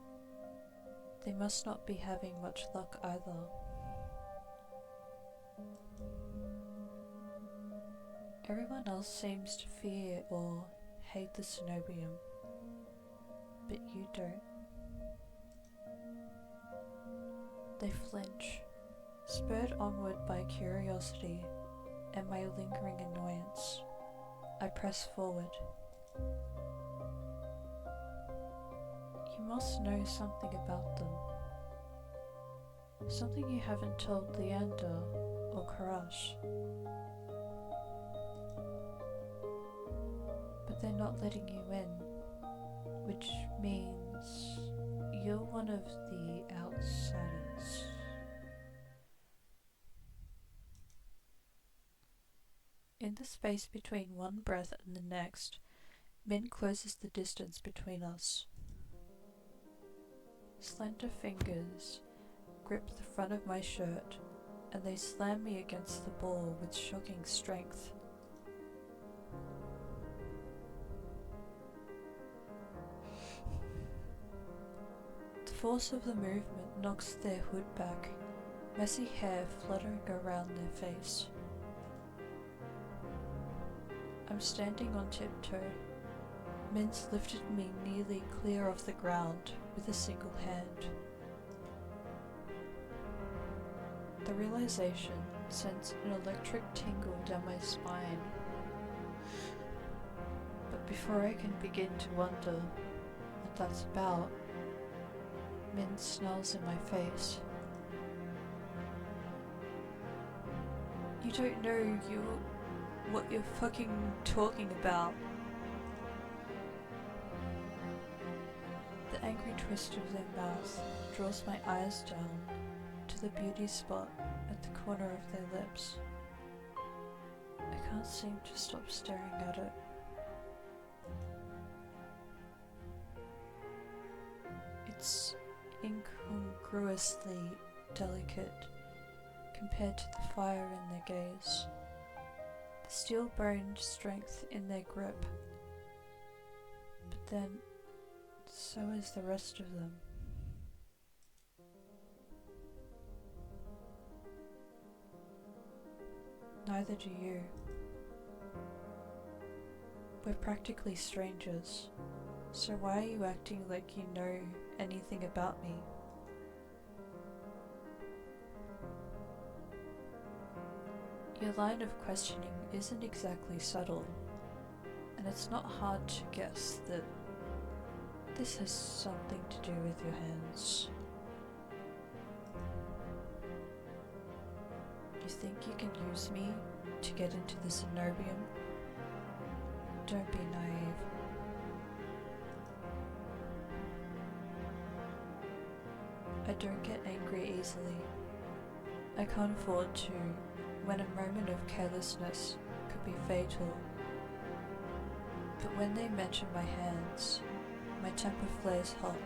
they must not be having much luck either. Everyone else seems to fear or hate the Cenobium, but you don't. They flinch, spurred onward by curiosity and my lingering annoyance. I press forward. You must know something about them. Something you haven't told Leander or Karash. But they're not letting you in, which means you're one of the outsiders. In the space between one breath and the next, Min closes the distance between us. Slender fingers grip the front of my shirt, and they slam me against the ball with shocking strength. The force of the movement knocks their hood back, messy hair fluttering around their face. I'm standing on tiptoe. Min's lifted me nearly clear off the ground with a single hand. The realization sends an electric tingle down my spine. But before I can begin to wonder what that's about, Min snarls in my face. You don't know what you're fucking talking about. The angry twist of their mouth draws my eyes down to the beauty spot at the corner of their lips. I can't seem to stop staring at it. It's incongruously delicate compared to the fire in their gaze, the steel-boned strength in their grip. But then, so is the rest of them. Neither do you. We're practically strangers, so why are you acting like you know anything about me? Your line of questioning isn't exactly subtle, and it's not hard to guess that this has something to do with your hands. You think you can use me to get into the Cenobium? Don't be naive. I don't get angry easily. I can't afford to, when a moment of carelessness could be fatal. But when they mention my hands, my temper flares hot.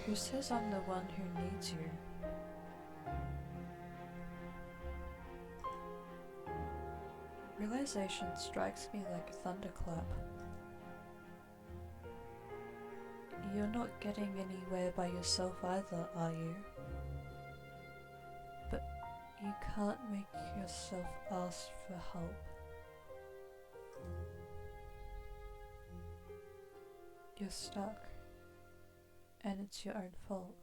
Who says I'm the one who needs you? Realization strikes me like a thunderclap. You're not getting anywhere by yourself either, are you? But you can't make yourself ask for help. You're stuck, and it's your own fault.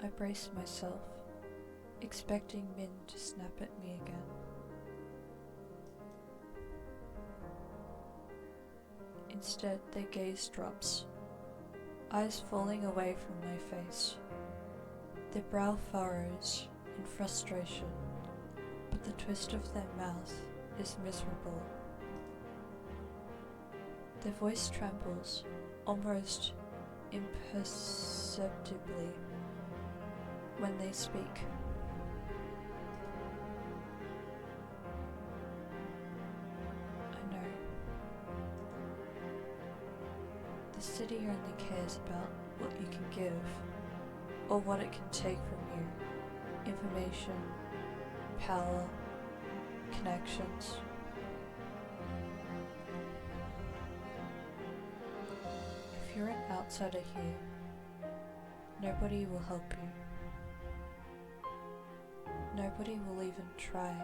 I brace myself, expecting Min to snap at me again. Instead, their gaze drops, eyes falling away from my face. Their brow furrows in frustration, but the twist of their mouth is miserable. Their voice trembles, almost imperceptibly, when they speak. I know. The city only cares about what you can give, or what it can take from you. Information, power, connections. If you're an outsider here, nobody will help you. Nobody will even try.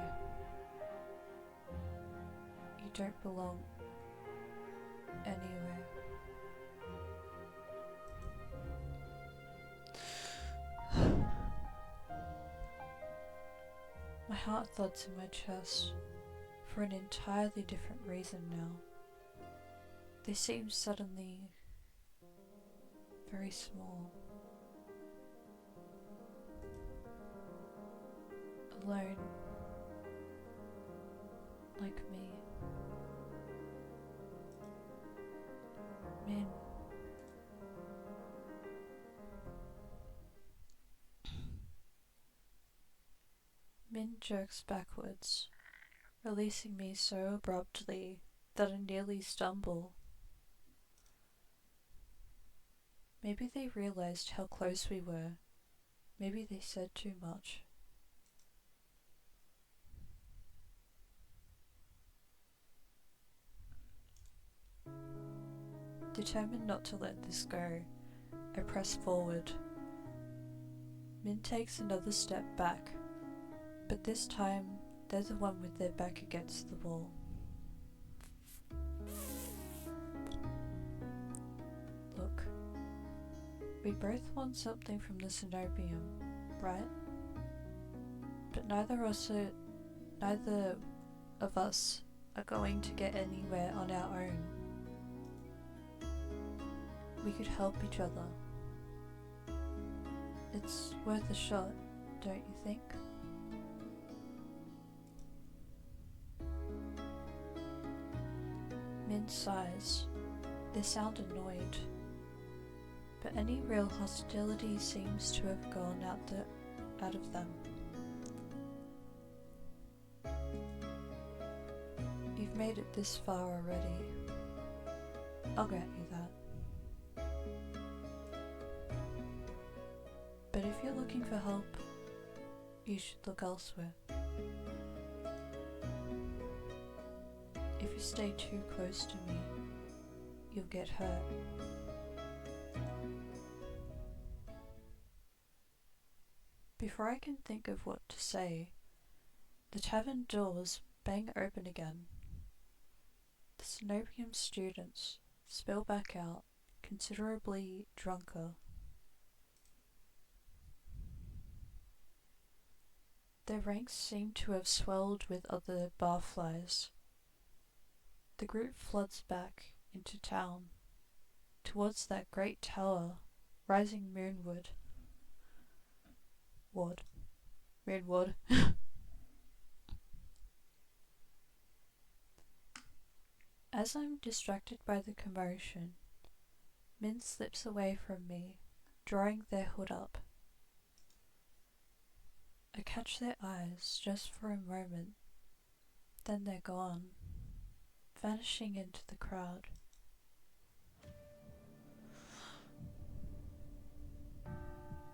You don't belong anywhere. My heart thuds in my chest for an entirely different reason now. They seem suddenly very small. Alone, like me. Min. Min jerks backwards, releasing me so abruptly that I nearly stumble. Maybe they realized how close we were. Maybe they said too much. Determined not to let this go, I press forward. Min takes another step back, but this time they're the one with their back against the wall. Look, we both want something from the Cenobium, right? But neither of us are going to get anywhere on our own. We could help each other. It's worth a shot, don't you think? Min sighs. They sound annoyed, but any real hostility seems to have gone out of them. You've made it this far already. I'll grant you that. But if you're looking for help, you should look elsewhere. If you stay too close to me, you'll get hurt. Before I can think of what to say, the tavern doors bang open again. The Cenobium students spill back out, considerably drunker. Their ranks seem to have swelled with other barflies. The group floods back into town, towards that great tower rising moonward. Moonward. As I'm distracted by the commotion, Min slips away from me, drawing their hood up. I catch their eyes just for a moment, then they're gone, vanishing into the crowd.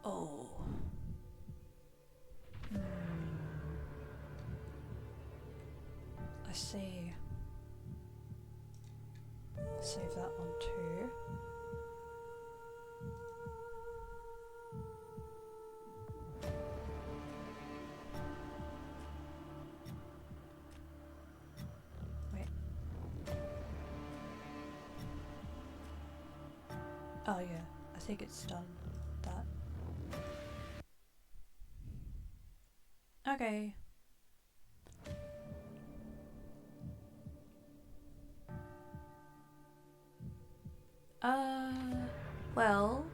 Oh. I see. Save that one too. Wait. Oh yeah, I think it's done. That. Okay. Well,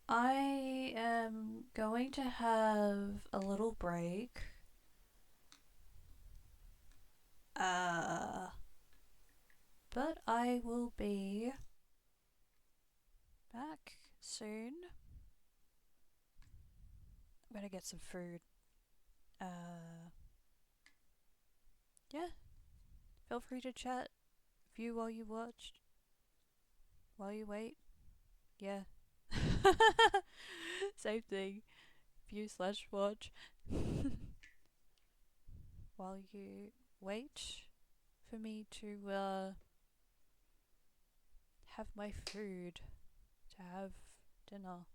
I am going to have a little break. But I will be back soon. I'm gonna get some food. Yeah. Feel free to chat. View while you watched. While you wait. Yeah. Same thing. View/watch. While you wait for me to have my food. To have dinner.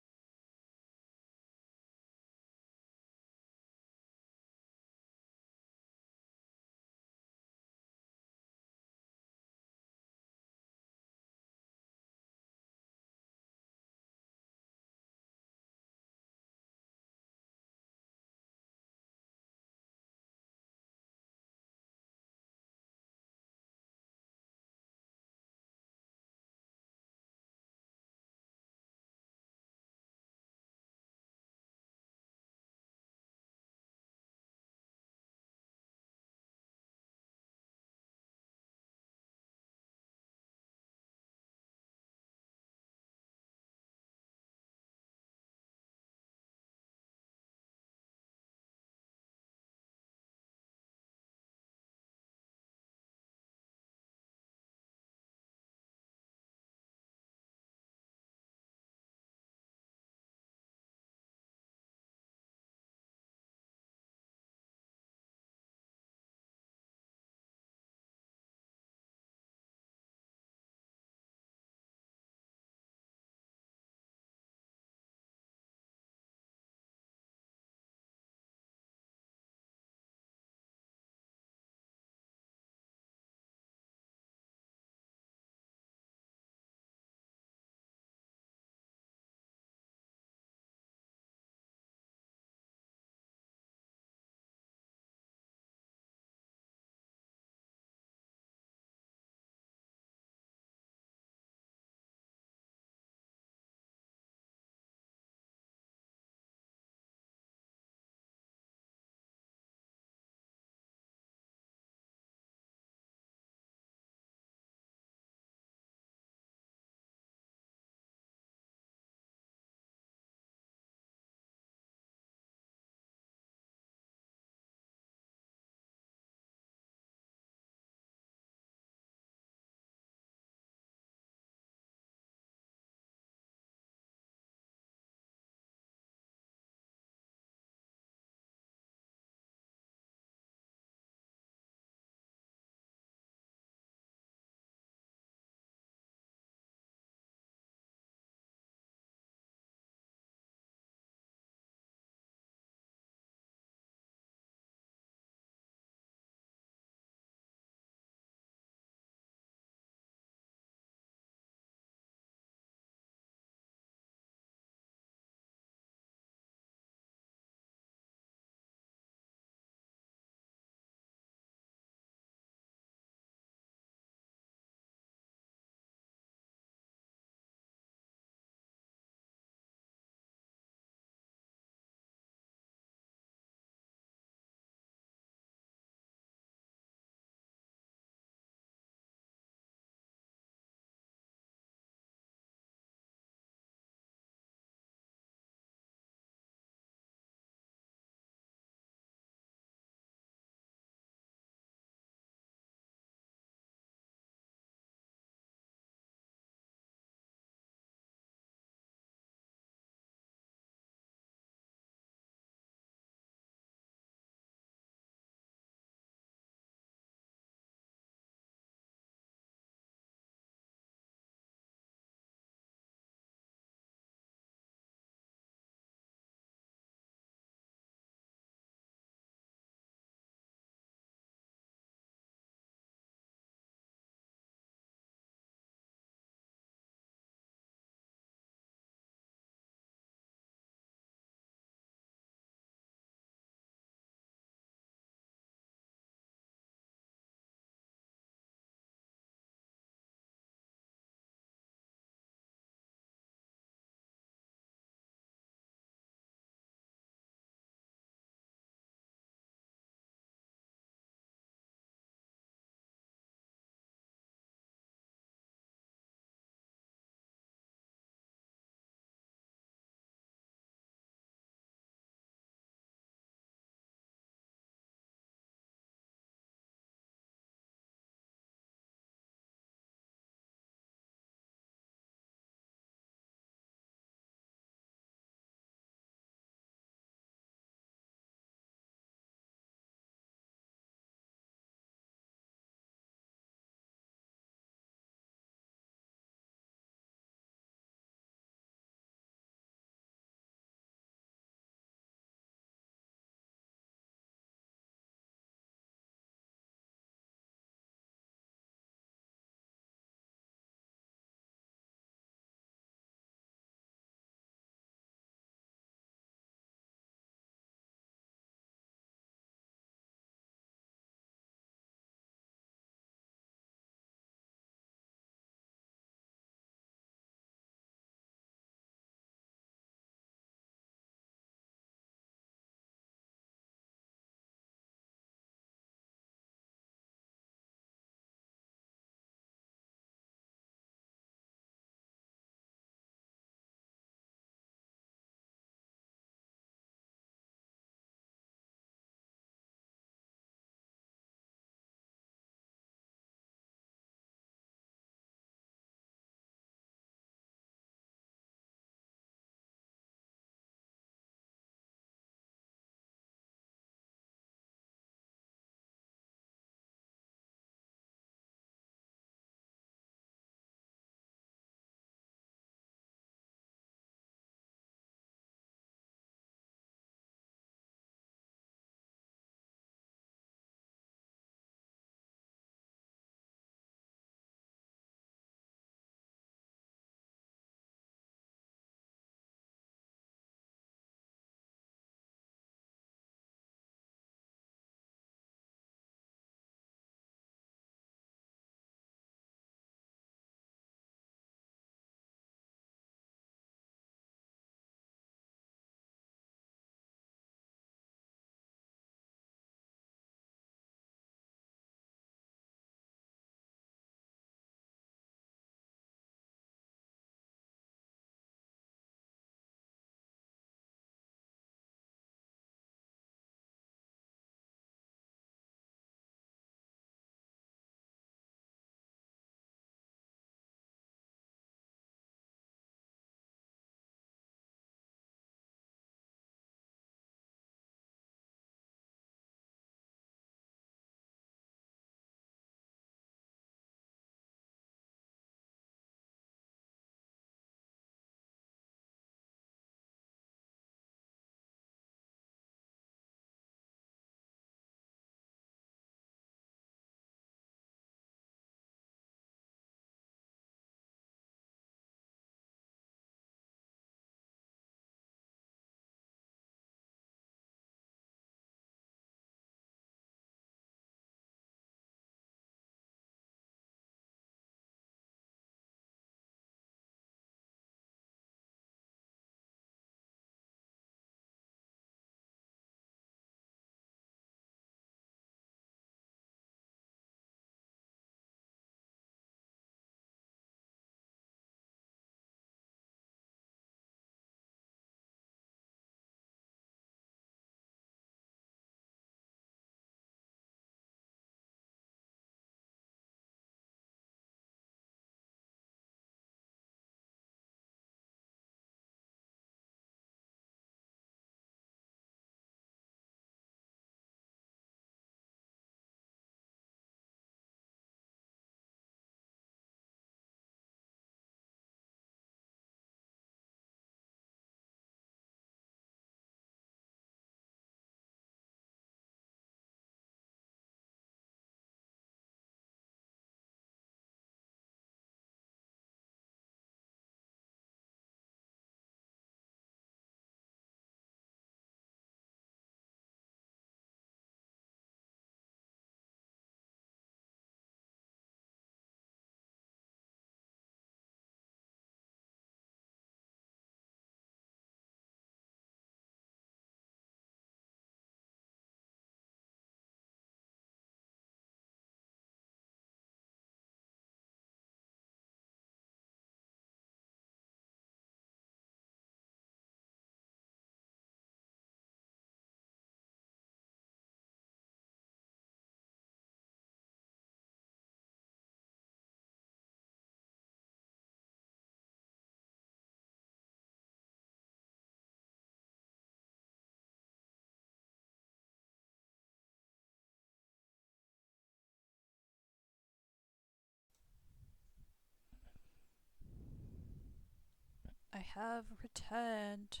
have returned.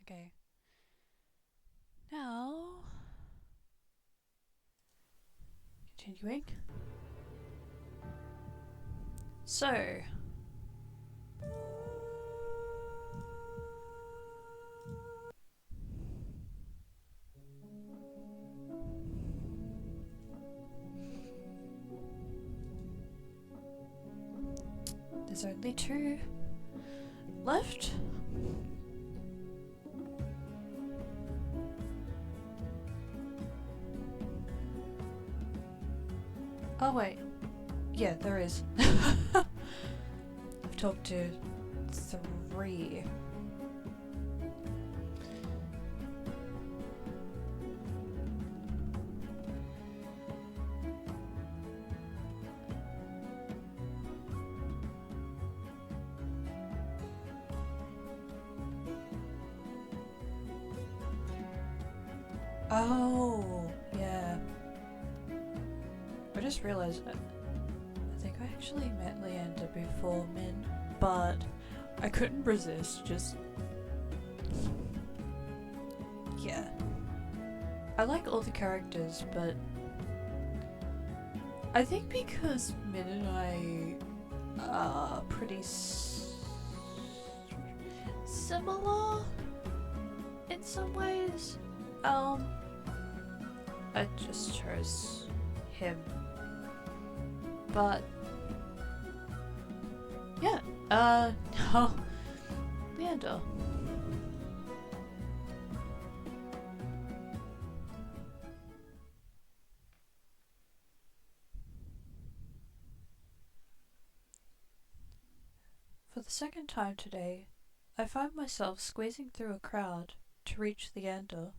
Okay. Now, continuing. So, there's only 2 left. Oh wait, yeah, there is. I've talked to 3. Oh, yeah. I just realised I think I actually met Leander before Min, but I couldn't resist, just... yeah. I like all the characters, but I think because Min and I are pretty similar in some ways, I just chose him. But yeah, no, Leander. For the second time today, I find myself squeezing through a crowd to reach Leander.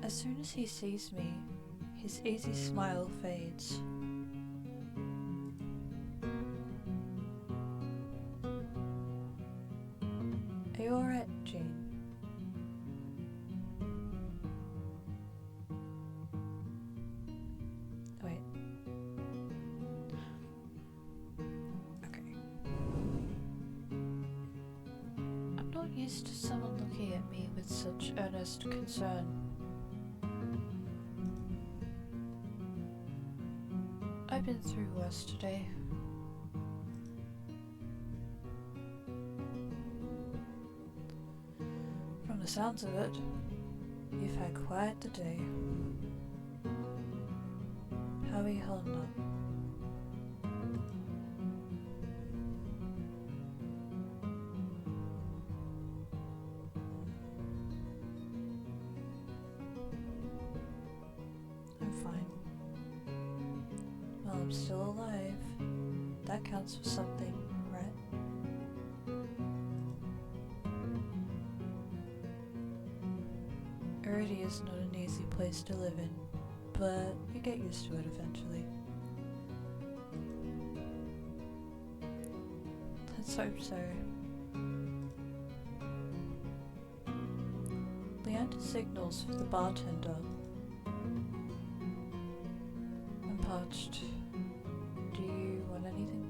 As soon as he sees me, his easy smile fades. Are you alright, Jean? Wait. Okay. I'm not used to someone looking at me with such earnest concern. I've been through worse today. From the sounds of it, you've had quite the day. How are you holding up? I'm fine. Well, I'm still alive. That counts for something, right? Iridi is not an easy place to live in, but you get used to it eventually. Let's hope so. Leander signals for the bartender. I'm parched. Do you want anything?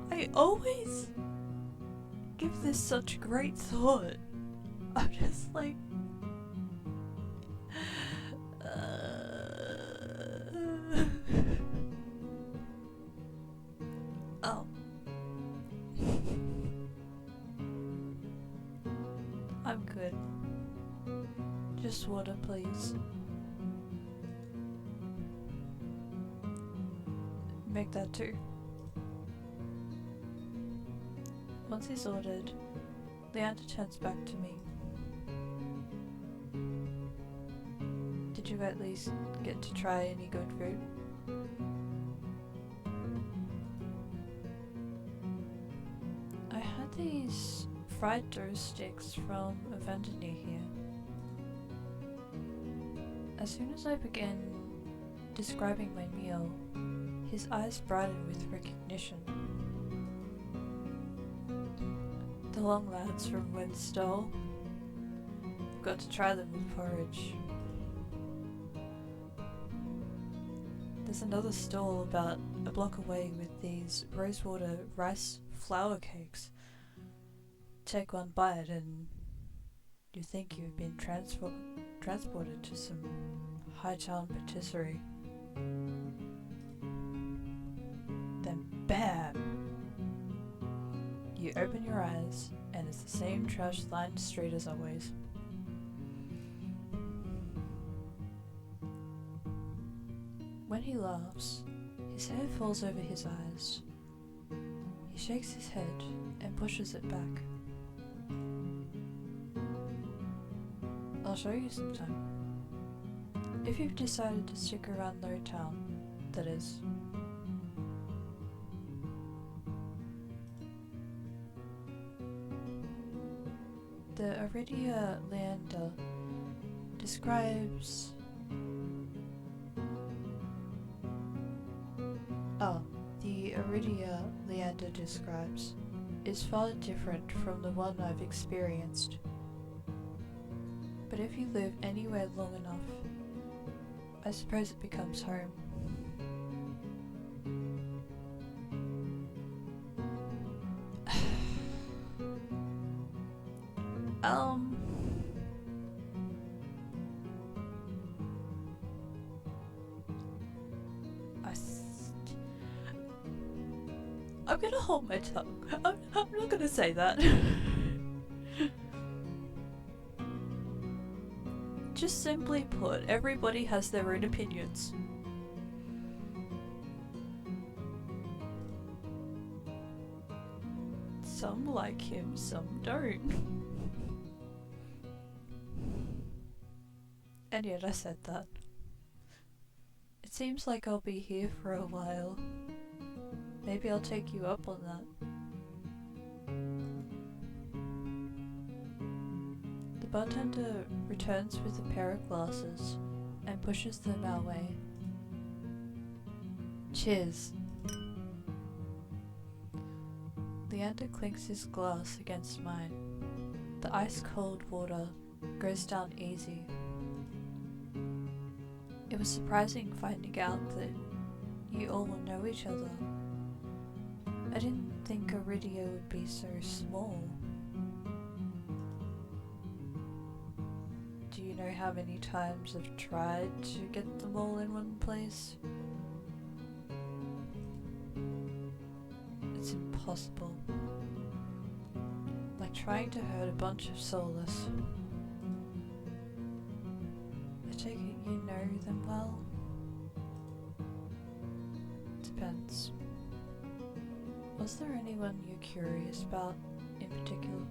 I always give this such great thought. I'm just like... oh. I'm good. Just water, please. Make that too. Once he's ordered, Leander turns back to me. Did you at least get to try any good food? I had these fried dough sticks from a vendor near here. As soon as I began describing my meal, his eyes brightened with recognition. The long lads from Winstall got to try them with porridge. There's another stall about a block away with these rosewater rice flour cakes. Take one bite and you think you've been transported to some high-town patisserie. Then BAM! You open your eyes and it's the same trash-lined street as always. When he laughs, his hair falls over his eyes. He shakes his head and pushes it back. I'll show you sometime. If you've decided to stick around Low Town, that is. The Iridia Leander describes... the Iridia Leander describes is far different from the one I've experienced. But if you live anywhere long enough, I suppose it becomes home. I'm gonna hold my tongue. I'm not gonna say that. Just simply put, everybody has their own opinions. Some like him, some don't. And yet I said that. It seems like I'll be here for a while. Maybe I'll take you up on that. The bartender returns with a pair of glasses and pushes them our way. Cheers. Leander clinks his glass against mine. The ice-cold water goes down easy. It was surprising finding out that you all will know each other. I didn't think Iridia would be so small. Do you know how many times I've tried to get them all in one place? It's impossible. Like trying to herd a bunch of soulless. I take it you know them well? Depends. Was there anyone you're curious about in particular?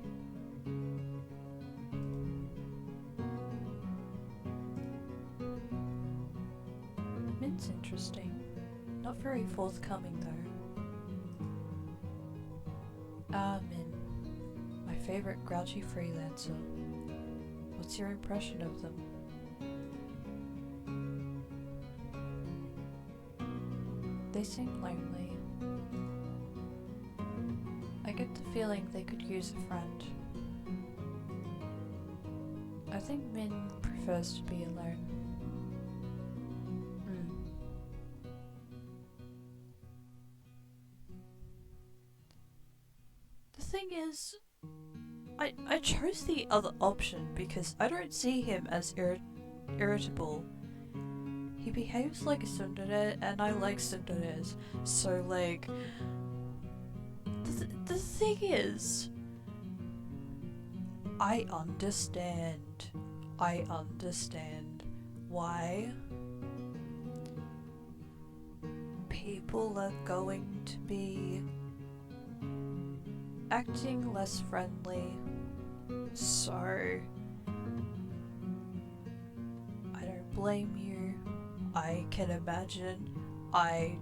Mint's interesting. Not very forthcoming though. Min. My favourite grouchy freelancer. What's your impression of them? They seem lonely. I get the feeling they could use a friend. I think Min prefers to be alone. The thing is, I chose the other option because I don't see him as irritable. He behaves like a tsundere and I like tsunderes, so like... The thing is, I understand why people are going to be acting less friendly. So, I don't blame you. I can imagine. I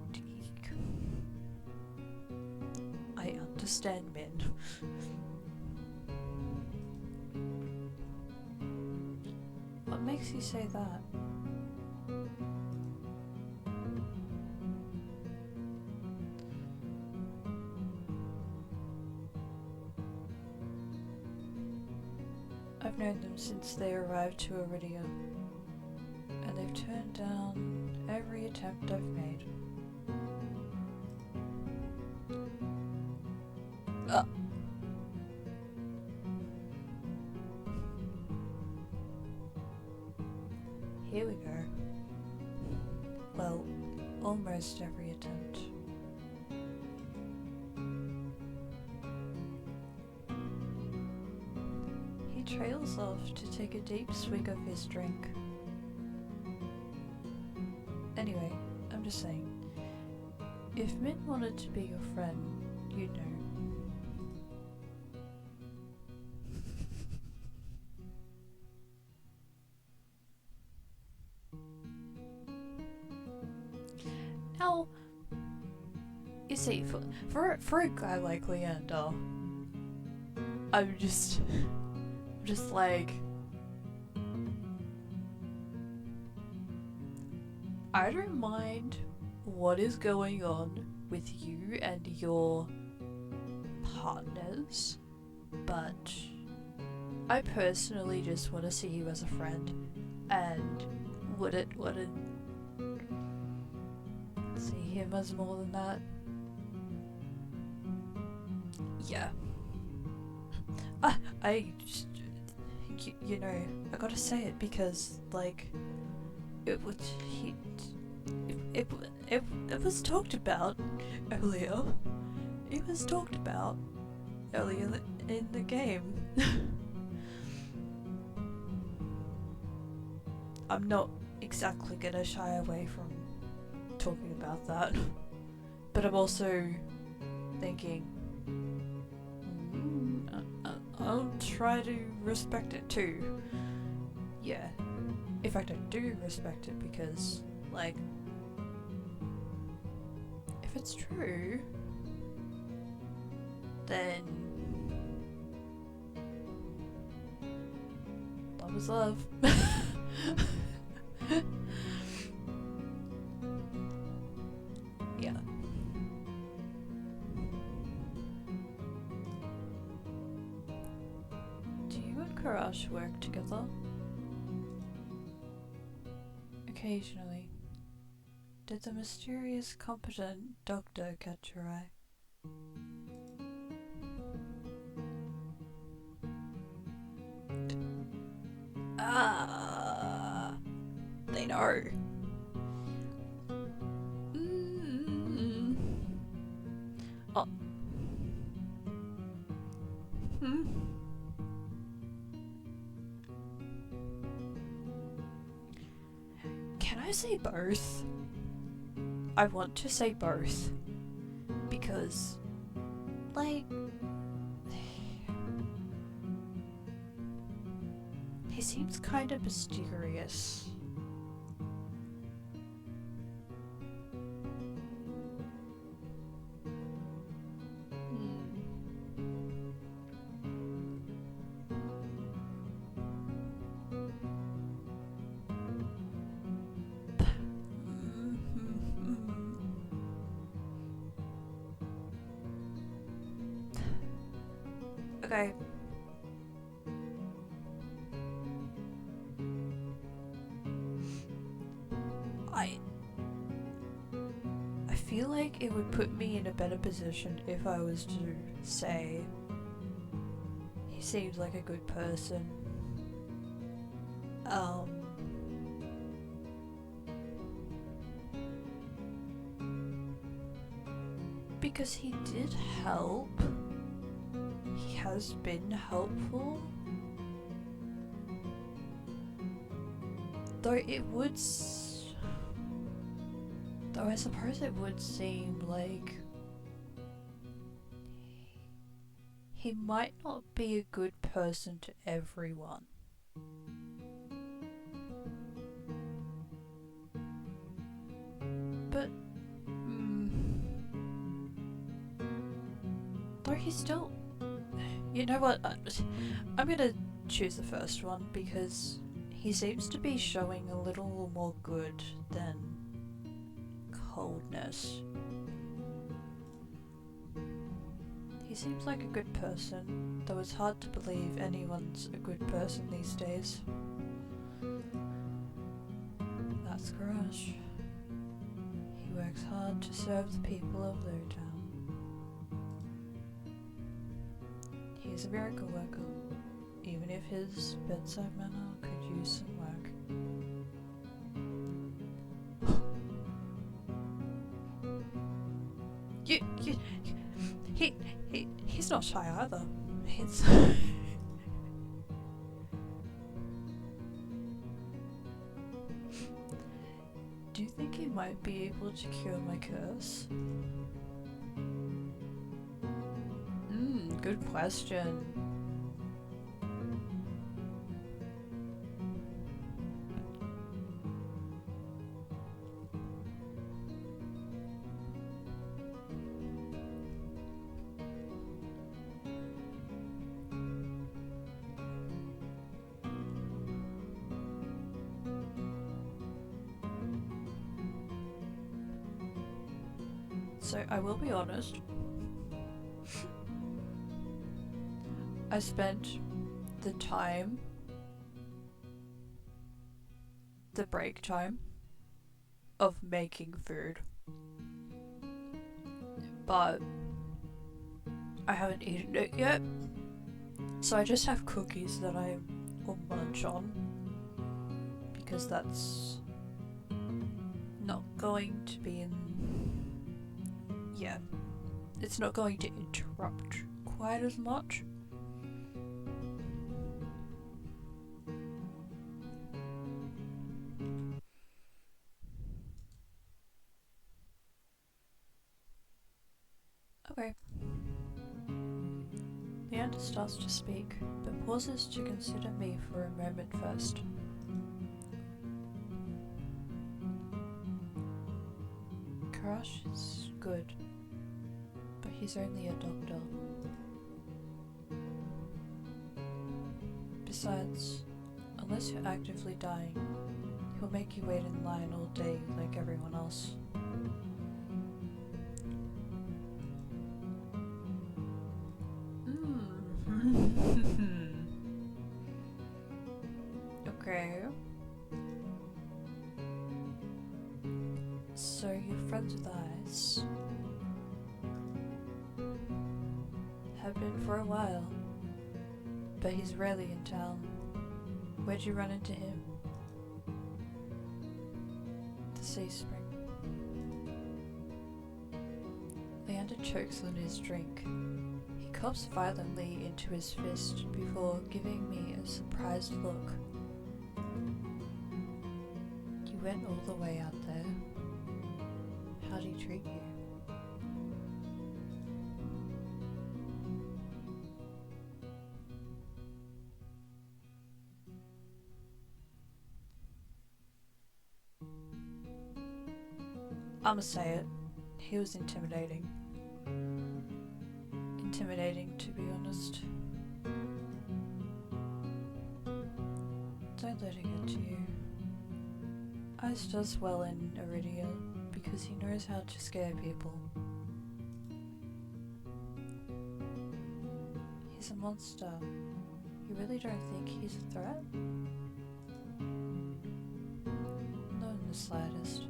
understand men. What makes you say that? I've known them since they arrived to Iridia, and they've turned down every attempt I've made. Here we go. Well, almost every attempt. He trails off to take a deep swig of his drink. Anyway, I'm just saying, if Min wanted to be your friend, you'd know. Now, you see, for a guy like Leander, I'm just like, I don't mind what is going on with you and your partners, but I personally just want to see you as a friend, and wouldn't see him as more than that. Yeah. I just, you know, I gotta say it because, like, it was talked about earlier. It was talked about earlier in the game. I'm not exactly gonna shy away from talking about that, but I'm also thinking, I'll try to respect it too. Yeah. In fact, I do respect it because, like, if it's true, then love is love. Yeah. Do you and Karash work together? Occasionally. Did the mysterious, competent doctor catch your eye? They know. Oh. Can I say both? I want to say both. Because, like, he seems kind of mysterious. Okay. I feel like it would put me in a better position if I was to say he seems like a good person. Because he did help. He has been helpful. Though I suppose it would seem like he might not be a good person to everyone. But, though he's still... You know what? I'm gonna choose the first one because he seems to be showing a little more good than coldness. He seems like a good person, though it's hard to believe anyone's a good person these days. That's Garage. He works hard to serve the people of Lowtown. He's a miracle worker, even if his bedside manner could use some work. He's not shy either. He's... Do you think he might be able to cure my curse? Good question. So I will be honest. I spent the break time of making food, but I haven't eaten it yet, so I just have cookies that I will munch on, because that's not going to be it's not going to interrupt quite as much. Okay. Leander starts to speak, but pauses to consider me for a moment first. Karash is good, but he's only a doctor. Besides, unless you're actively dying, he'll make you wait in line all day like everyone else. Okay. So you're friends with Ice. Have been for a while, but he's rarely in town. Where'd you run into him? The Sea Spring. Leander chokes on his drink. He coughs violently into his fist before giving me a surprised look. You went all the way out there. How'd he treat you? I'ma say it. He was intimidating. Intimidating, to be honest. Don't let it get to you. Ice does well in Iridia because he knows how to scare people. He's a monster. You really don't think he's a threat? Not in the slightest.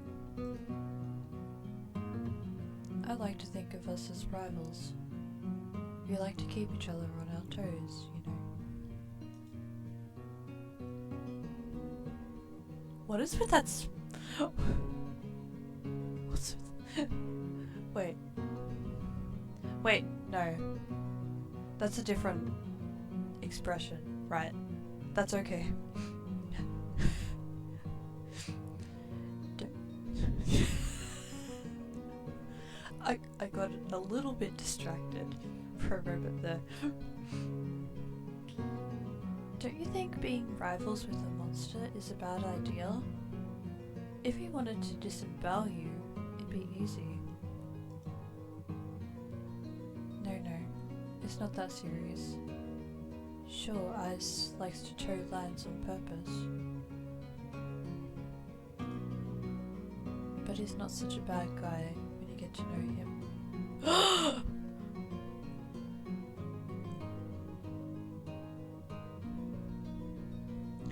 I like to think of us as rivals. We like to keep each other on our toes, you know. What is with that What's with... Wait, no. That's a different expression, right? That's okay. I got a little bit distracted for a moment there. being rivals with a monster is a bad idea. If he wanted to disembowel you, it'd be easy. No, it's not that serious. Sure, Ice likes to toe lines on purpose. But he's not such a bad guy when you get to know him.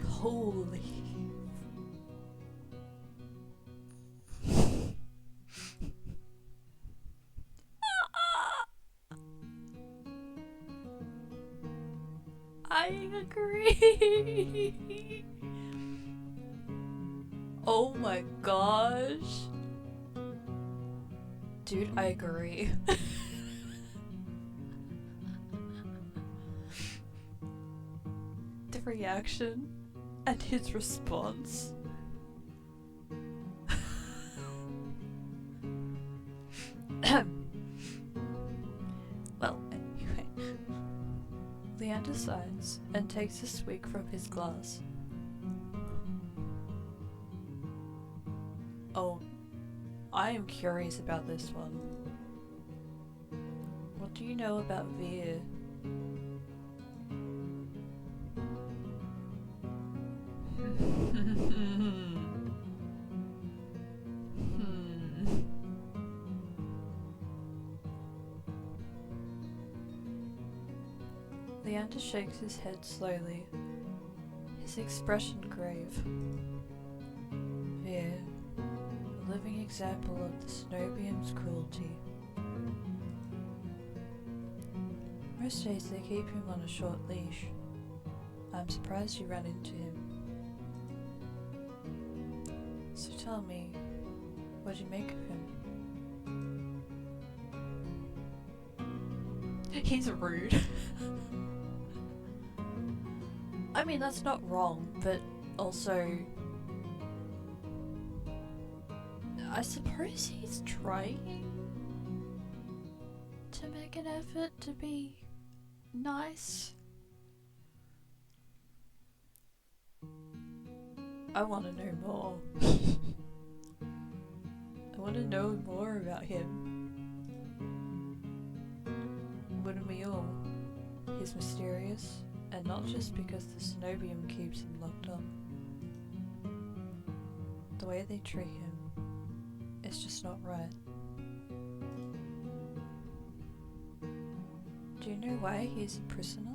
Holy. I agree. Oh my gosh. Dude, I agree. The reaction and his response. Well, anyway. Leander sighs and takes a swig from his glass. Oh, I am curious about this one. What do you know about Veer? Leander shakes his head slowly, his expression grave. Veer, a living example of the Cenobium's cruelty. Most days they keep him on a short leash. I'm surprised you ran into him. So tell me, what do you make of him? He's rude. I mean, that's not wrong, but also, I suppose he's trying to make an effort to be nice. I want to know more. I want to know more about him. Wouldn't we all? He's mysterious, and not just because the Cenobium keeps him locked up. The way they treat him is just not right. Do you know why he's a prisoner?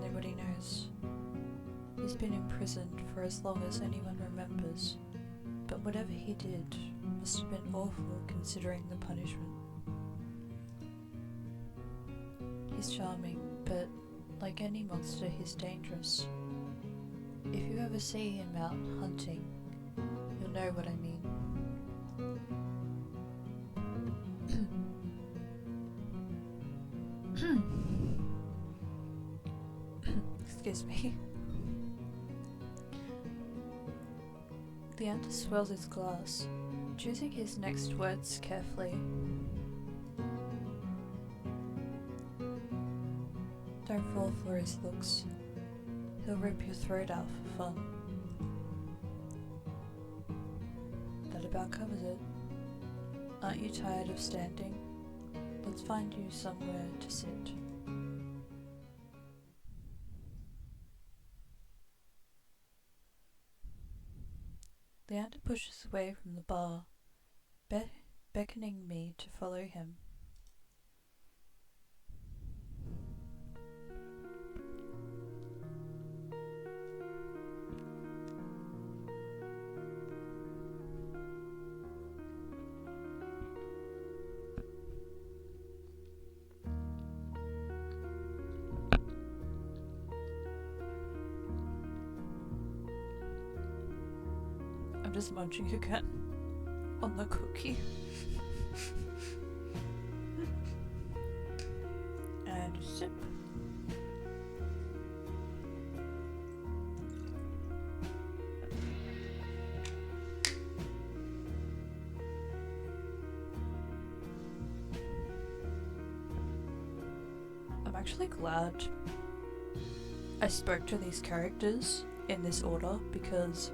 Nobody knows. He's been imprisoned for as long as anyone remembers, but whatever he did must have been awful considering the punishment. He's charming, but like any monster, he's dangerous. If you ever see him out hunting, you'll know what I mean. Excuse me. Leander swirls his glass, choosing his next words carefully. Don't fall for his looks. He'll rip your throat out for fun. That about covers it. Aren't you tired of standing? Let's find you somewhere to sit. Leander pushes away from the bar, beckoning me to follow him. I'm just munching again on the cookie. And a sip. I'm actually glad I spoke to these characters in this order because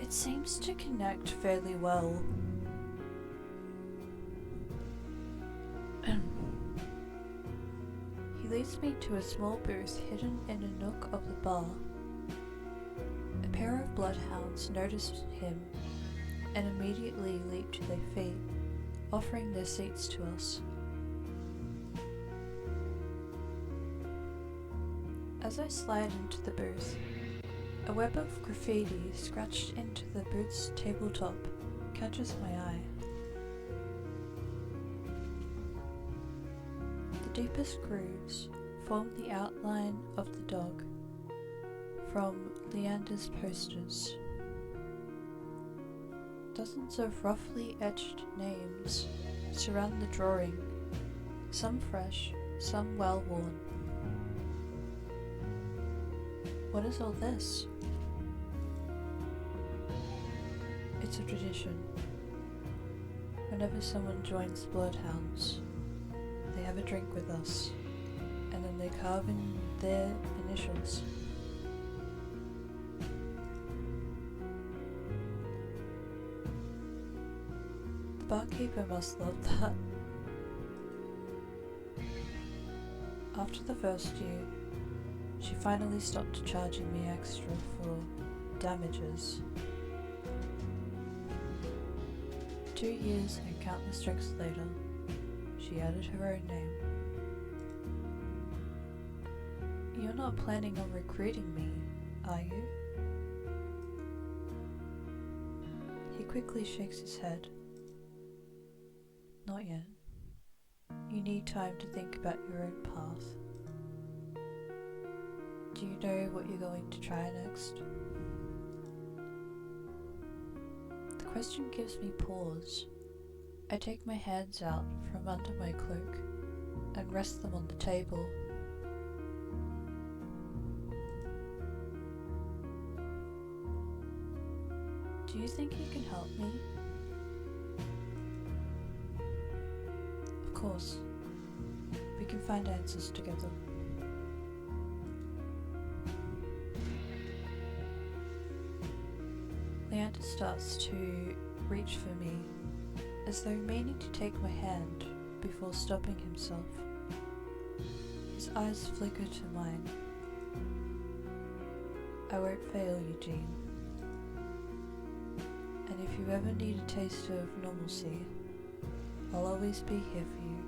it seems to connect fairly well. He leads me to a small booth hidden in a nook of the bar. A pair of bloodhounds noticed him and immediately leaped to their feet, offering their seats to us. As I slide into the booth, a web of graffiti scratched into the booth's tabletop catches my eye. The deepest grooves form the outline of the dog from Leander's posters. Dozens of roughly etched names surround the drawing, some fresh, some well-worn. What is all this? It's a tradition. Whenever someone joins the Bloodhounds, they have a drink with us, and then they carve in their initials. The barkeeper must love that. After the first year, she finally stopped charging me extra for damages. 2 years and countless drinks later, she added her own name. You're not planning on recruiting me, are you? He quickly shakes his head. Not yet. You need time to think about your own path. Do you know what you're going to try next? The question gives me pause. I take my hands out from under my cloak and rest them on the table. Do you think you can help me? Of course. We can find answers together. Leander starts to reach for me, as though meaning to take my hand before stopping himself. His eyes flicker to mine. I won't fail, Eugene. And if you ever need a taste of normalcy, I'll always be here for you.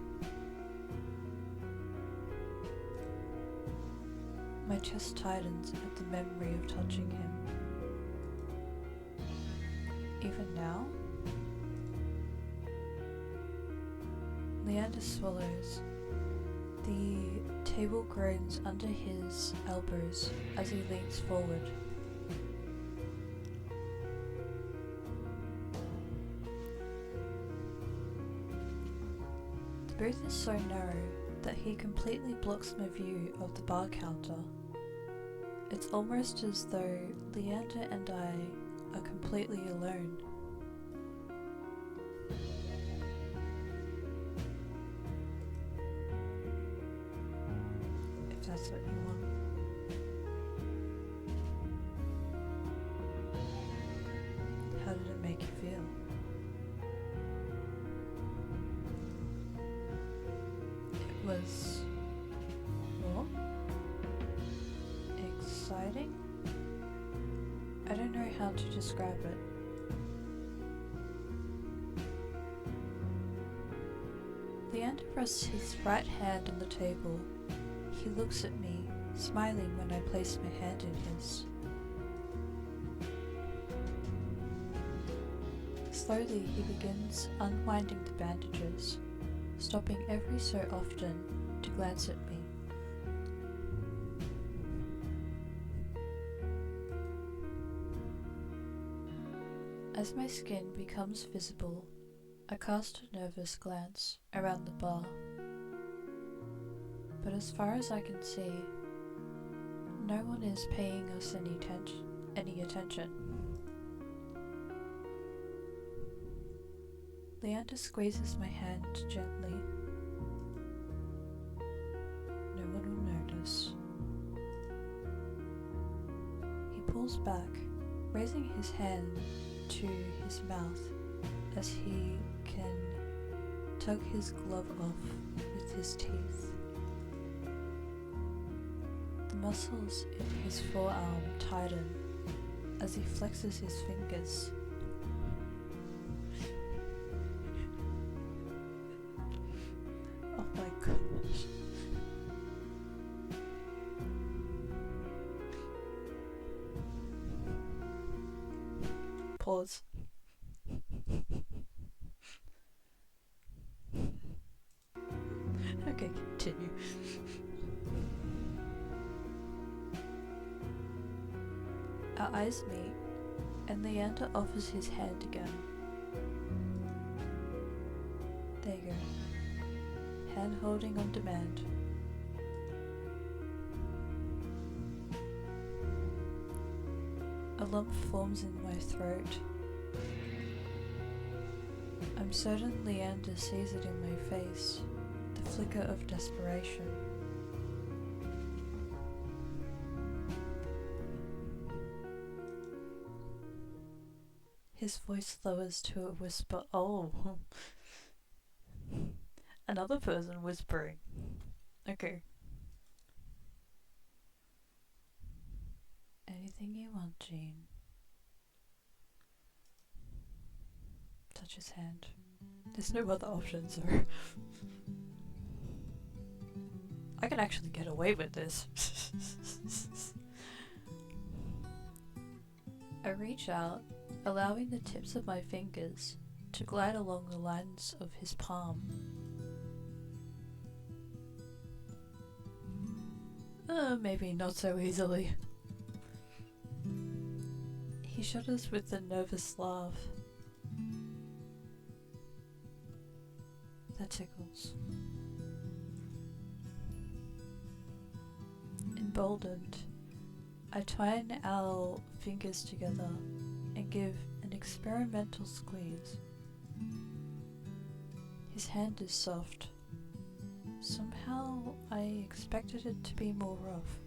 My chest tightens at the memory of touching him. Even now? Leander swallows. The table groans under his elbows as he leans forward. The booth is so narrow that he completely blocks my view of the bar counter. It's almost as though Leander and I are completely alone. If that's what you want. How did it make you feel? It was warm? Exciting? I don't know how to describe it. Leander rests his right hand on the table. He looks at me, smiling when I place my hand in his. Slowly he begins unwinding the bandages, stopping every so often to glance at me. As my skin becomes visible, I cast a nervous glance around the bar. But as far as I can see, no one is paying us any attention. Leander squeezes my hand gently. No one will notice. pulls back, raising his hand to his mouth as he can tug his glove off with his teeth. The muscles in his forearm tighten as he flexes his fingers. Oh my gosh. Pause. Okay, continue. Our eyes meet, and Leander offers his hand again. There you go. Hand holding on demand. A lump forms in my throat. I'm certain Leander sees it in my face, the flicker of desperation. His voice lowers to a whisper. Oh, another person whispering. Okay. Anything you want, Jean. Touch his hand. There's no other option, so I can actually get away with this. I reach out, allowing the tips of my fingers to glide along the lines of his palm. Maybe not so easily. He shudders with a nervous laugh. That tickles. Emboldened, I twine our fingers together and give an experimental squeeze. His hand is soft. Somehow I expected it to be more rough.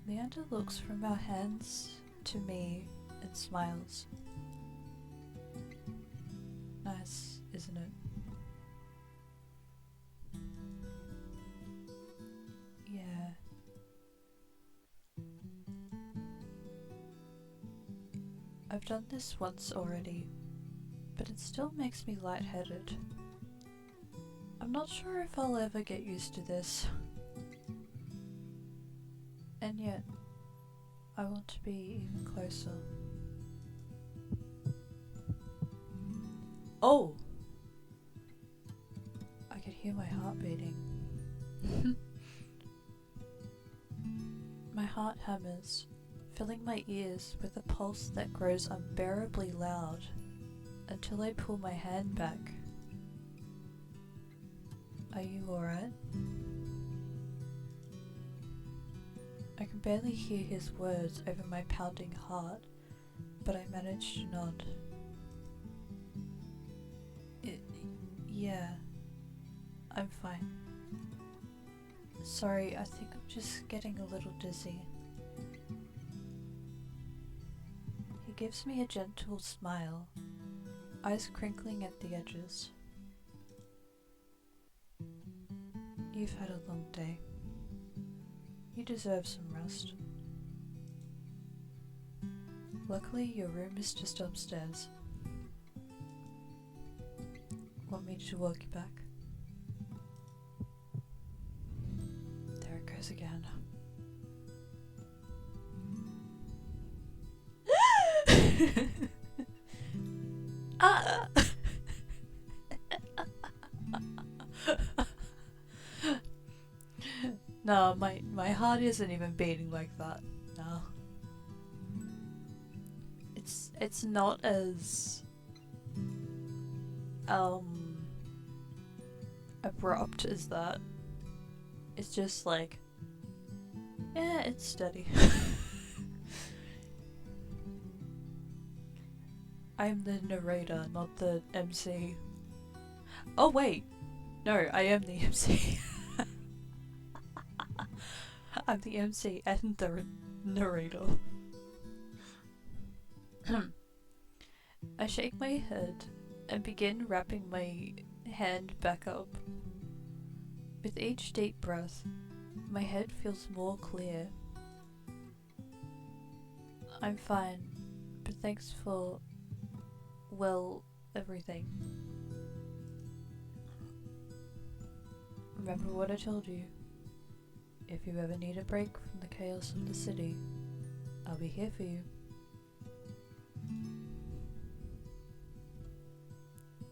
Leander looks from our hands to me and smiles. Nice, isn't it? Yeah. I've done this once already, but it still makes me lightheaded. I'm not sure if I'll ever get used to this. And yet, I want to be even closer. Oh! I could hear my heart beating. My heart hammers, filling my ears with a pulse that grows unbearably loud until I pull my hand back. Are you alright? I can barely hear his words over my pounding heart, but I manage to nod. Yeah, I'm fine. Sorry, I think I'm just getting a little dizzy. He gives me a gentle smile, eyes crinkling at the edges. You've had a long day. You deserve some rest. Luckily, your room is just upstairs. Want me to walk you back? There it goes again. Ah! No, my heart isn't even beating like that. No. It's not as abrupt as that. It's just like, yeah, it's steady. I'm the narrator, not the MC. Oh wait, no, I am the MC. I'm the MC and the Narrator. I shake my head and begin wrapping my hand back up. With each deep breath, my head feels more clear. I'm fine, but thanks for, well, everything. Remember what I told you. If you ever need a break from the chaos of the city, I'll be here for you.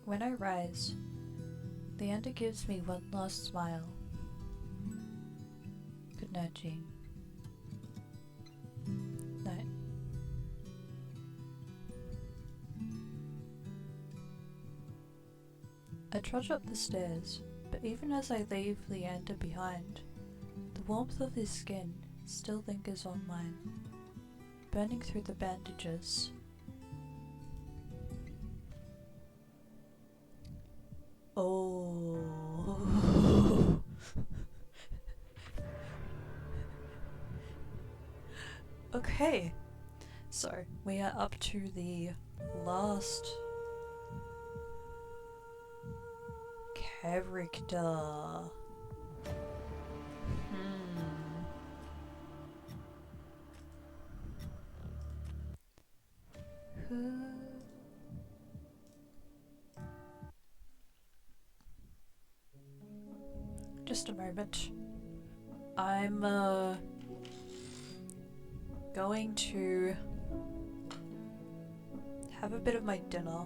When I rise, Leander gives me one last smile. Good night, Jean. Night. I trudge up the stairs, but even as I leave Leander behind, the warmth of his skin still lingers on mine, burning through the bandages. Oh. Okay, so we are up to the last character. Who? Just a moment. I'm going to have a bit of my dinner.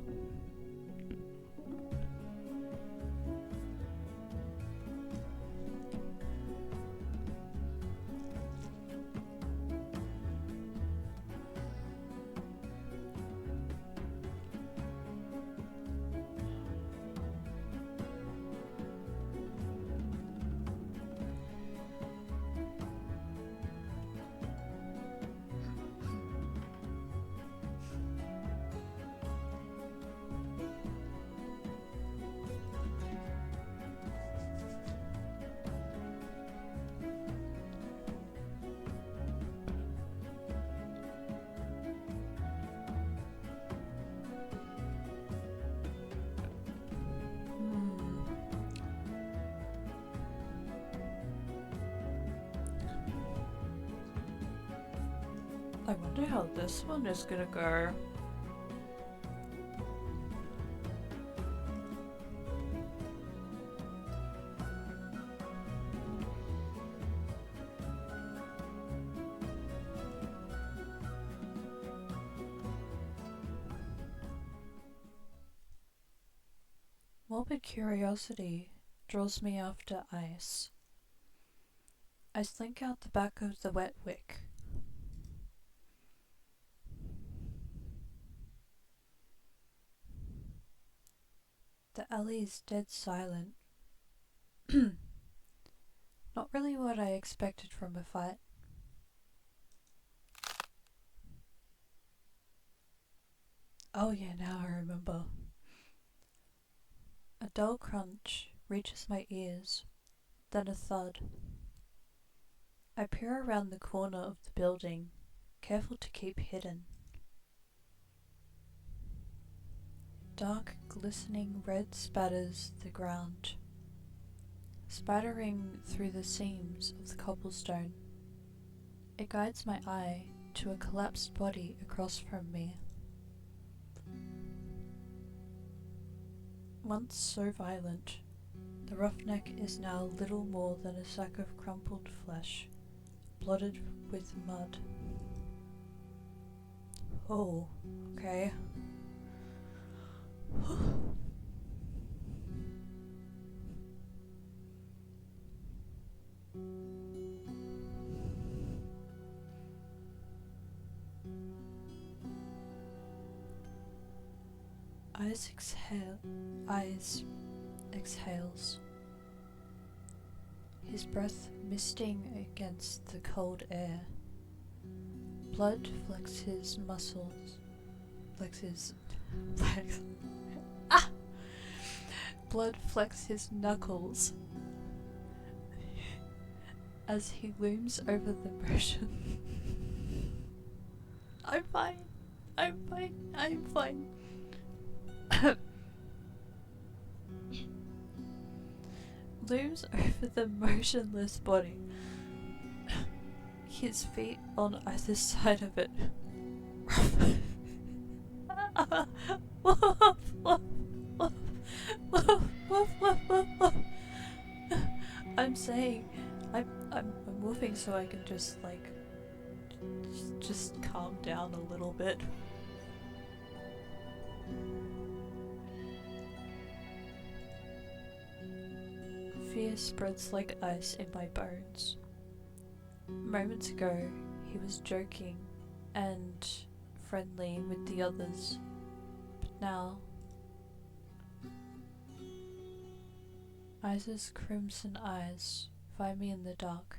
I wonder how this one is gonna go. Morbid curiosity draws me after ice. I slink out the back of the wet wick. The alley is dead silent. Not really what I expected from a fight. Oh yeah, now I remember. A dull crunch reaches my ears, then a thud. I peer around the corner of the building, careful to keep hidden. Dark, glistening red spatters the ground, spattering through the seams of the cobblestone. It guides my eye to a collapsed body across from me. Once so violent, the roughneck is now little more than a sack of crumpled flesh, blotted with mud. Oh, okay. Eyes exhales. His breath misting against the cold air. Blood flexes muscles. Blood flecks his knuckles as he looms over the motion. I'm fine. I'm fine. I'm fine. Looms over the motionless body, his feet on either side of it. I'm saying, I'm moving so I can just just calm down a little bit. Fear spreads like ice in my bones. Moments ago, he was joking and friendly with the others, but now Isa's crimson eyes find me in the dark.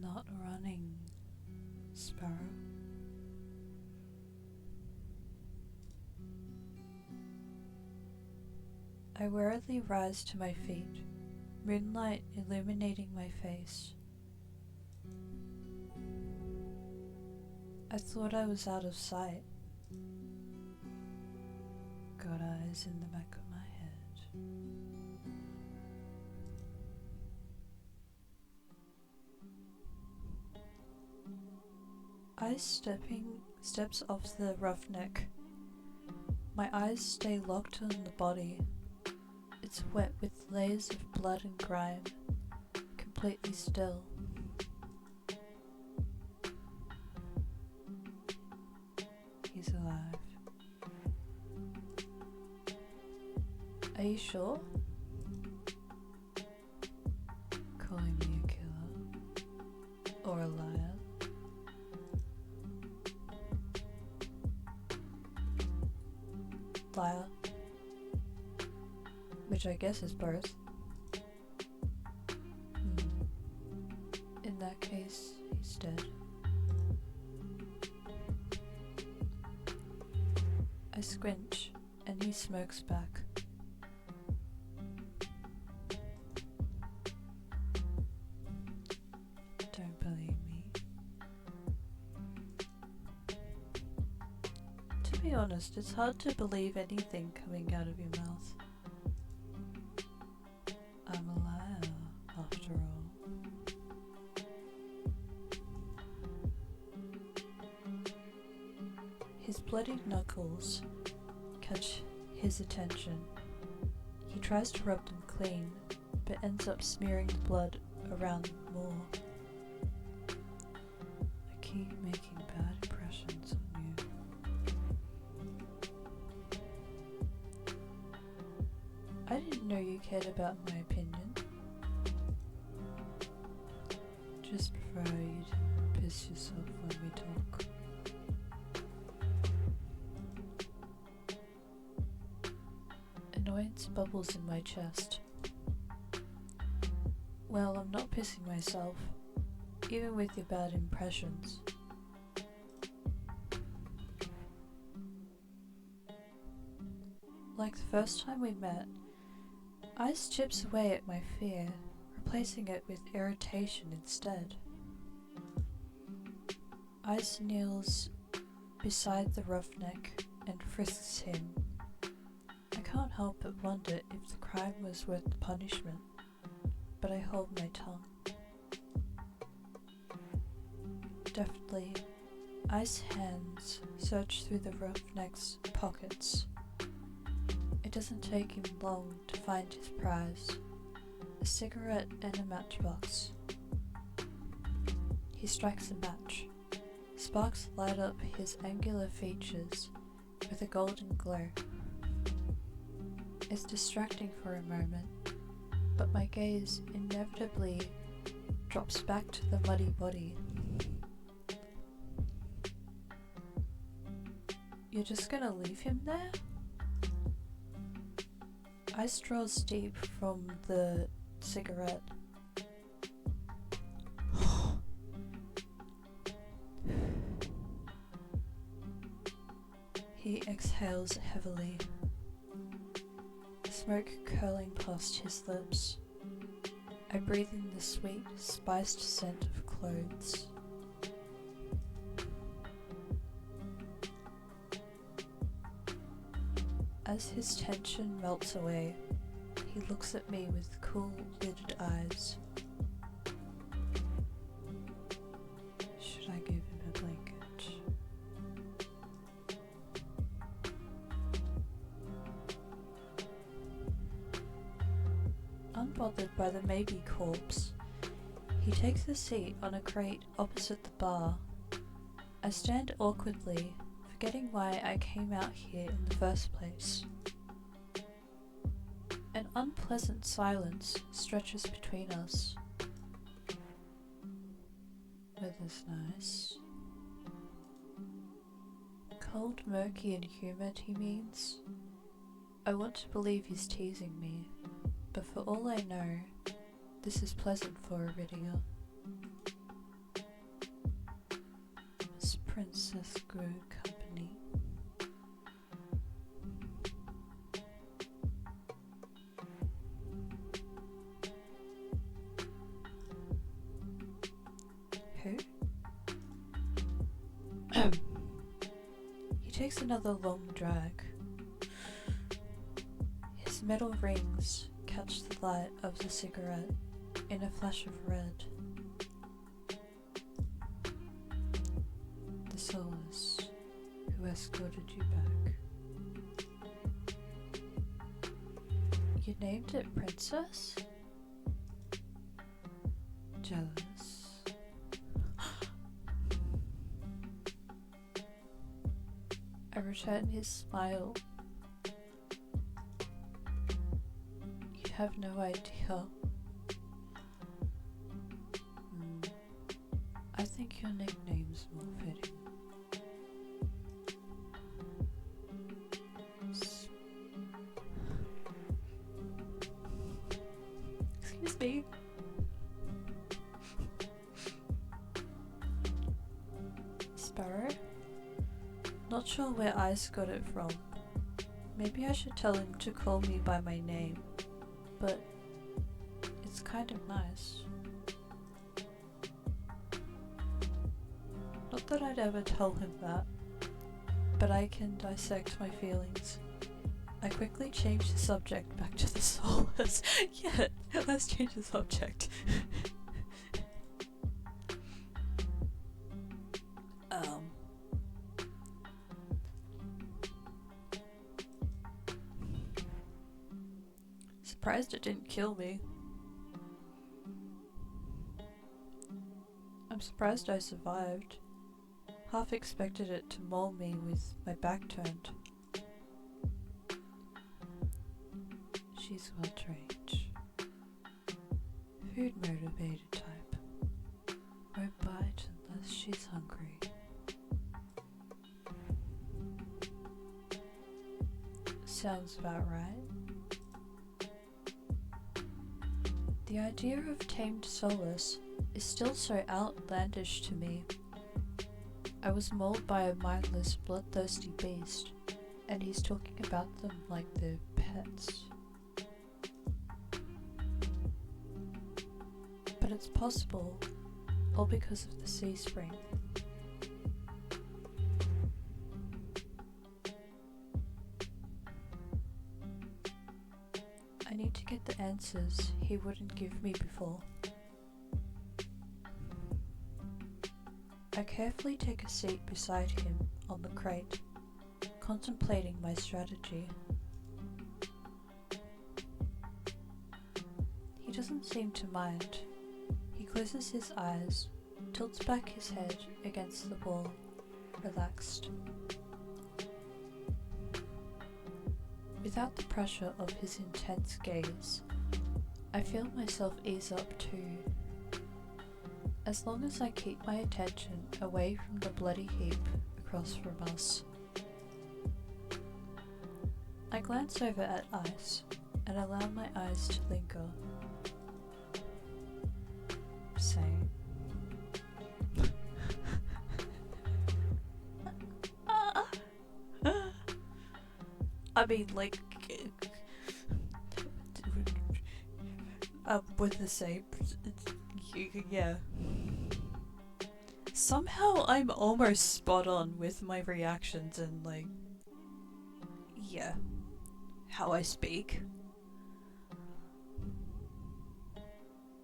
Not running, Sparrow. I warily rise to my feet, moonlight illuminating my face. I thought I was out of sight. Got eyes in the back of my head. Ice steps off the roughneck. My eyes stay locked on the body. It's wet with layers of blood and grime, completely still. He's alive. Are you sure? Calling me a killer? Or a liar? Liar. Which I guess is both. In that case, he's dead. I squinch, and he smokes back. Don't believe me. To be honest, it's hard to believe anything coming out of your mouth. I'm a liar, after all. His bloodied knuckles catch his attention. He tries to rub them clean, but ends up smearing the blood around more. I keep making bad impressions on you. I didn't know you cared about my opinion. Just prefer you to piss yourself when we talk. Annoyance bubbles in my chest. Well, I'm not pissing myself, even with your bad impressions. Like the first time we met, Ice chips away at my fear, replacing it with irritation instead. Ice kneels beside the roughneck and frisks him. I can't help but wonder if the crime was worth the punishment, but I hold my tongue. Deftly, Ice's hands search through the roughneck's pockets. It doesn't take him long to find his prize, a cigarette and a matchbox. He strikes a match. Sparks light up his angular features with a golden glow. It's distracting for a moment, but my gaze inevitably drops back to the muddy body. You're just gonna leave him there? Ice draws deep from the cigarette. He exhales heavily, smoke curling past his lips. I breathe in the sweet, spiced scent of clothes. As his tension melts away, he looks at me with cool, lidded eyes. Should I give him a blanket? Unbothered by the maybe corpse, he takes a seat on a crate opposite the bar. I stand awkwardly, forgetting why I came out here in the first place. An unpleasant silence stretches between us. Weather's nice. Cold, murky and humid, he means. I want to believe he's teasing me, but for all I know, this is pleasant for Iridia. Miss Princess Grew company. Who? He takes another long drag. His metal rings catch the light of the cigarette in a flash of red. The Solace who escorted you back. You named it Princess? Jealous. I return his smile. You have no idea. I think your nickname's more fitting. Excuse me. Sparrow? Not sure where Ice got it from. Maybe I should tell him to call me by my name, but it's kind of nice. Not that I'd ever tell him that, but I can dissect my feelings. I quickly change the subject back to the Solace. Yeah, let's change the subject. Surprised it didn't kill me. I'm surprised I survived. Half expected it to maul me with my back turned. She's well trained. Food motivated type. Won't bite unless she's hungry. Sounds about right. The idea of tamed Solace is still so outlandish to me. I was mauled by a mindless, bloodthirsty beast, and he's talking about them like they're pets. But it's possible, all because of the sea spring. I need to get the answers he wouldn't give me before. I carefully take a seat beside him on the crate, contemplating my strategy. He doesn't seem to mind. He closes his eyes, tilts back his head against the wall, relaxed. Without the pressure of his intense gaze, I feel myself ease up too. As long as I keep my attention away from the bloody heap across from us. I glance over at Ice and allow my eyes to linger. Same. I mean, like, with the same. Yeah. Somehow I'm almost spot on with my reactions and, like, yeah, how I speak.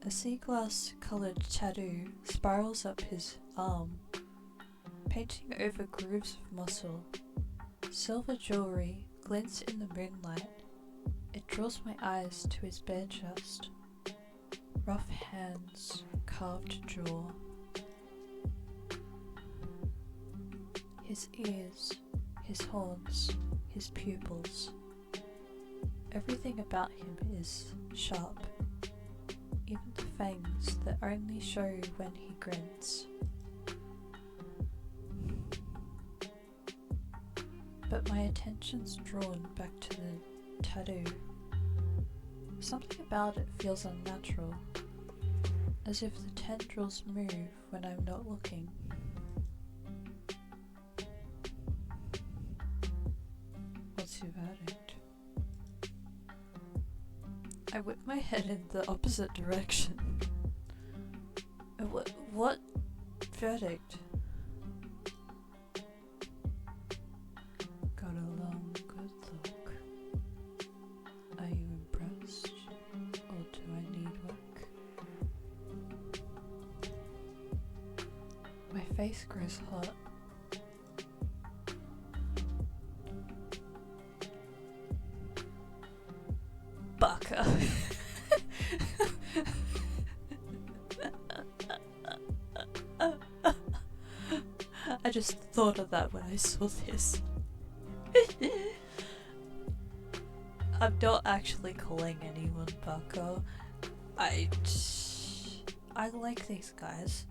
A sea glass coloured tattoo spirals up his arm, painting over grooves of muscle. Silver jewellery glints in the moonlight. It draws my eyes to his bare chest. Rough hands, carved jaw. His ears, his horns, his pupils. Everything about him is sharp. Even the fangs that only show when he grins. But my attention's drawn back to the tattoo. Something about it feels unnatural, as if the tendrils move when I'm not looking. What's your verdict? I whip my head in the opposite direction. What verdict? Got a long, good look. Are you impressed? Or do I need work? My face grows hot. Baka. I just thought of that when I saw this. I'm not actually calling anyone Baka. I like these guys.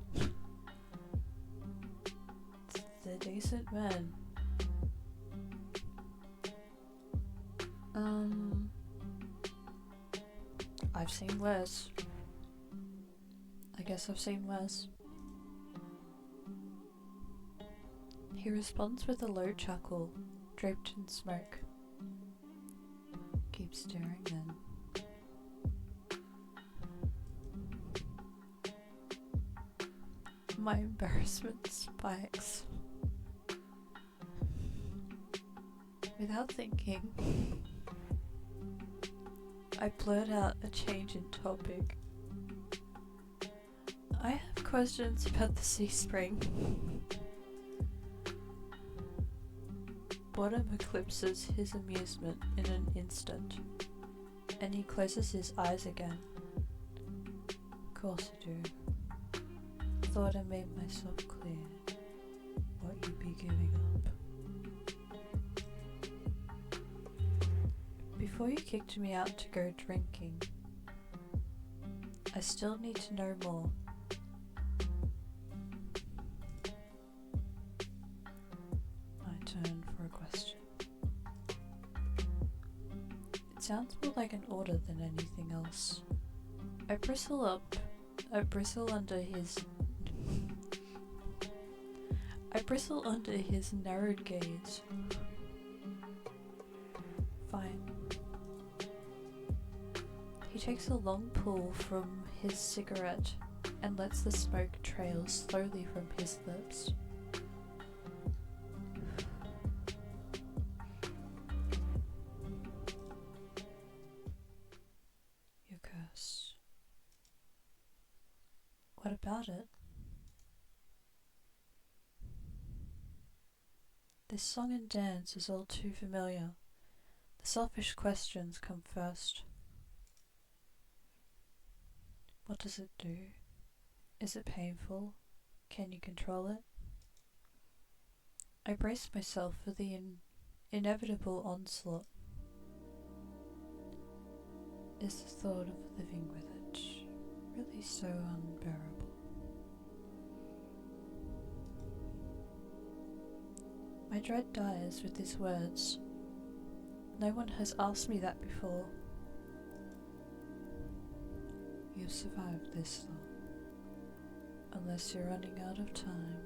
They're decent men. I've seen worse. I guess I've seen worse. He responds with a low chuckle, draped in smoke. Keep staring then. My embarrassment spikes. Without thinking, I blurt out a change in topic. I have questions about the sea spring. Boredom eclipses his amusement in an instant, and he closes his eyes again. Of course I do. Thought I made myself clear what you'd be giving up. Before you kicked me out to go drinking, I still need to know more. My turn for a question. It sounds more like an order than anything else. I bristle under his narrowed gaze. Fine. He takes a long pull from his cigarette and lets the smoke trail slowly from his lips. Your curse. What about it? This song and dance is all too familiar. The selfish questions come first. What does it do? Is it painful? Can you control it? I brace myself for the inevitable onslaught. Is the thought of living with it really so unbearable? My dread dies with these words. No one has asked me that before. You've survived this long. Unless you're running out of time,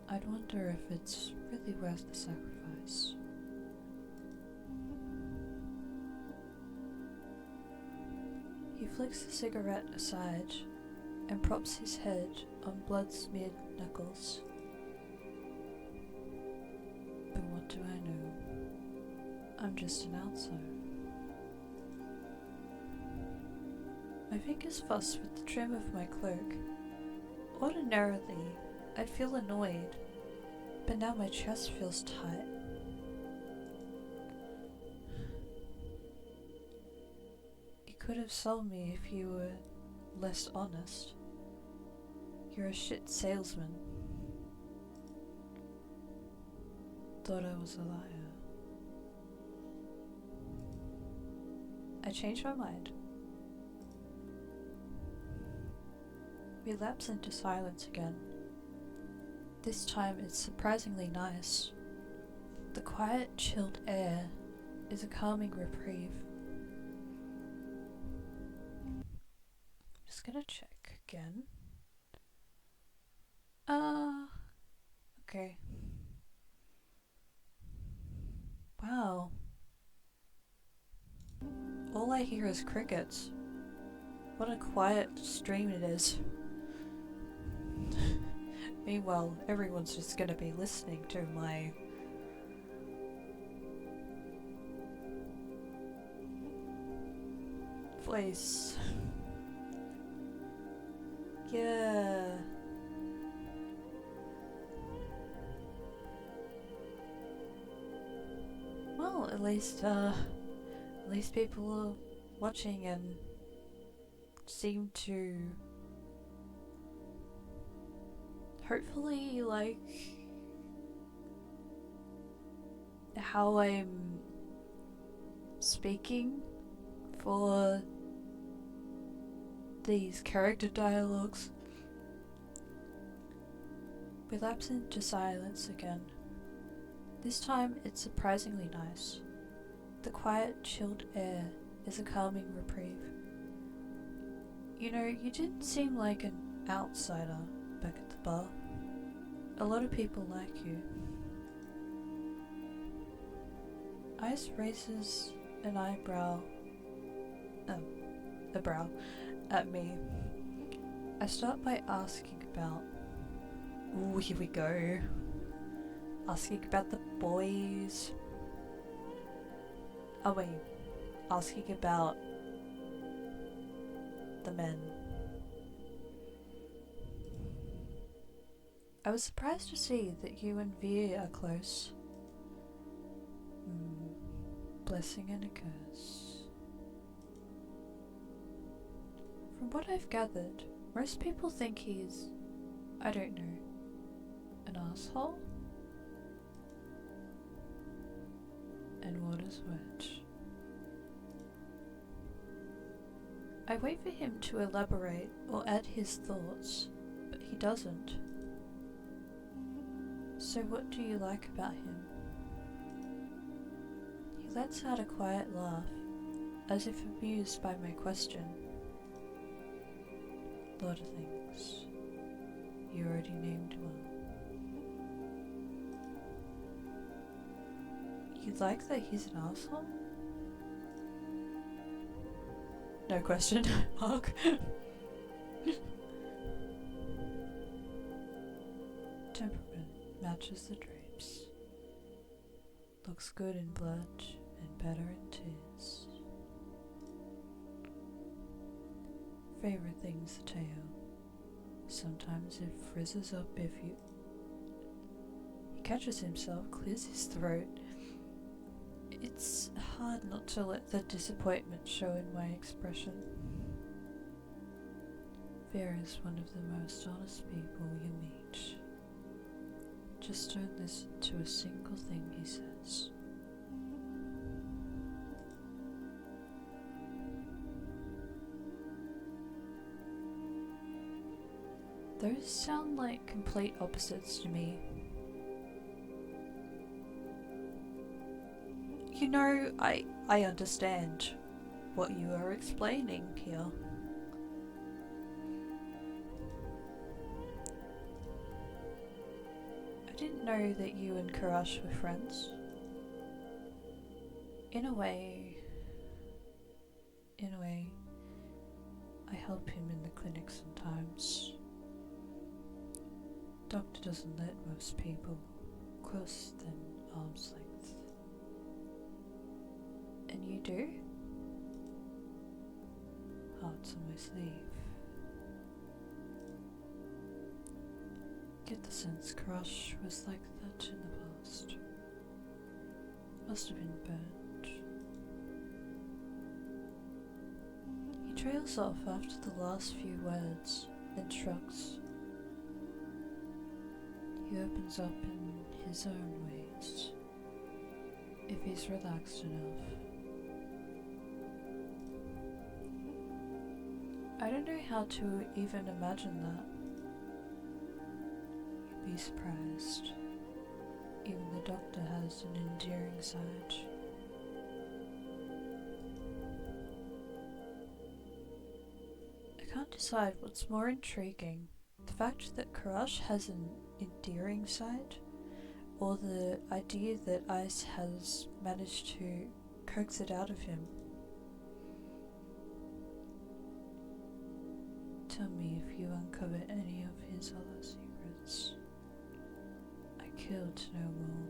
I'd wonder if it's really worth the sacrifice. He flicks the cigarette aside and props his head on blood-smeared knuckles. But what do I know? I'm just an outsider. My fingers fuss with the trim of my cloak. Ordinarily, I'd feel annoyed, but now my chest feels tight. You could have sold me if you were less honest. You're a shit salesman. Thought I was a liar. I changed my mind. We lapse into silence again. This time it's surprisingly nice. The quiet, chilled air is a calming reprieve. Just gonna check again. Okay. Wow. All I hear is crickets. What a quiet stream it is. Meanwhile, everyone's just gonna be listening to my voice. Yeah. Well, at least people are watching and seem to hopefully like how I'm speaking for these character dialogues. We lapse into silence again. This time it's surprisingly nice. The quiet, chilled air is a calming reprieve. You know, you didn't seem like an outsider back at the bar. A lot of people like you. Ice raises an eyebrow, a brow, at me. I start by asking about, ooh, here we go. Asking about the boys. Oh wait, asking about the men. I was surprised to see that you and Veer are close. Blessing and a curse. From what I've gathered, most people think he's, I don't know, an asshole? And what is which? I wait for him to elaborate or add his thoughts, but he doesn't. So what do you like about him? He lets out a quiet laugh, as if amused by my question. Lot of things. You already named one. You like that he's an asshole? No question mark. Temperament matches the drapes. Looks good in blood and better in tears. Favorite thing's the tail. Sometimes it frizzes up if you... He catches himself, clears his throat. It's hard not to let the disappointment show in my expression. Vera is one of the most honest people you meet. Just don't listen to a single thing he says. Those sound like complete opposites to me. You know, I understand what you are explaining here. I didn't know that you and Karash were friends. In a way, I help him in the clinic sometimes. Doctor doesn't let most people close than arm's length. And you do? Hearts on my sleeve. Get the sense Crush was like that in the past. Must have been burnt. He trails off after the last few words, then shrugs. He opens up in his own ways, if he's relaxed enough. I don't know how to even imagine that. You'd be surprised. Even the doctor has an endearing side. I can't decide what's more intriguing, the fact that Karash has an endearing side, or the idea that Ice has managed to coax it out of him. Tell me if you uncover any of his other secrets. I killed to know more.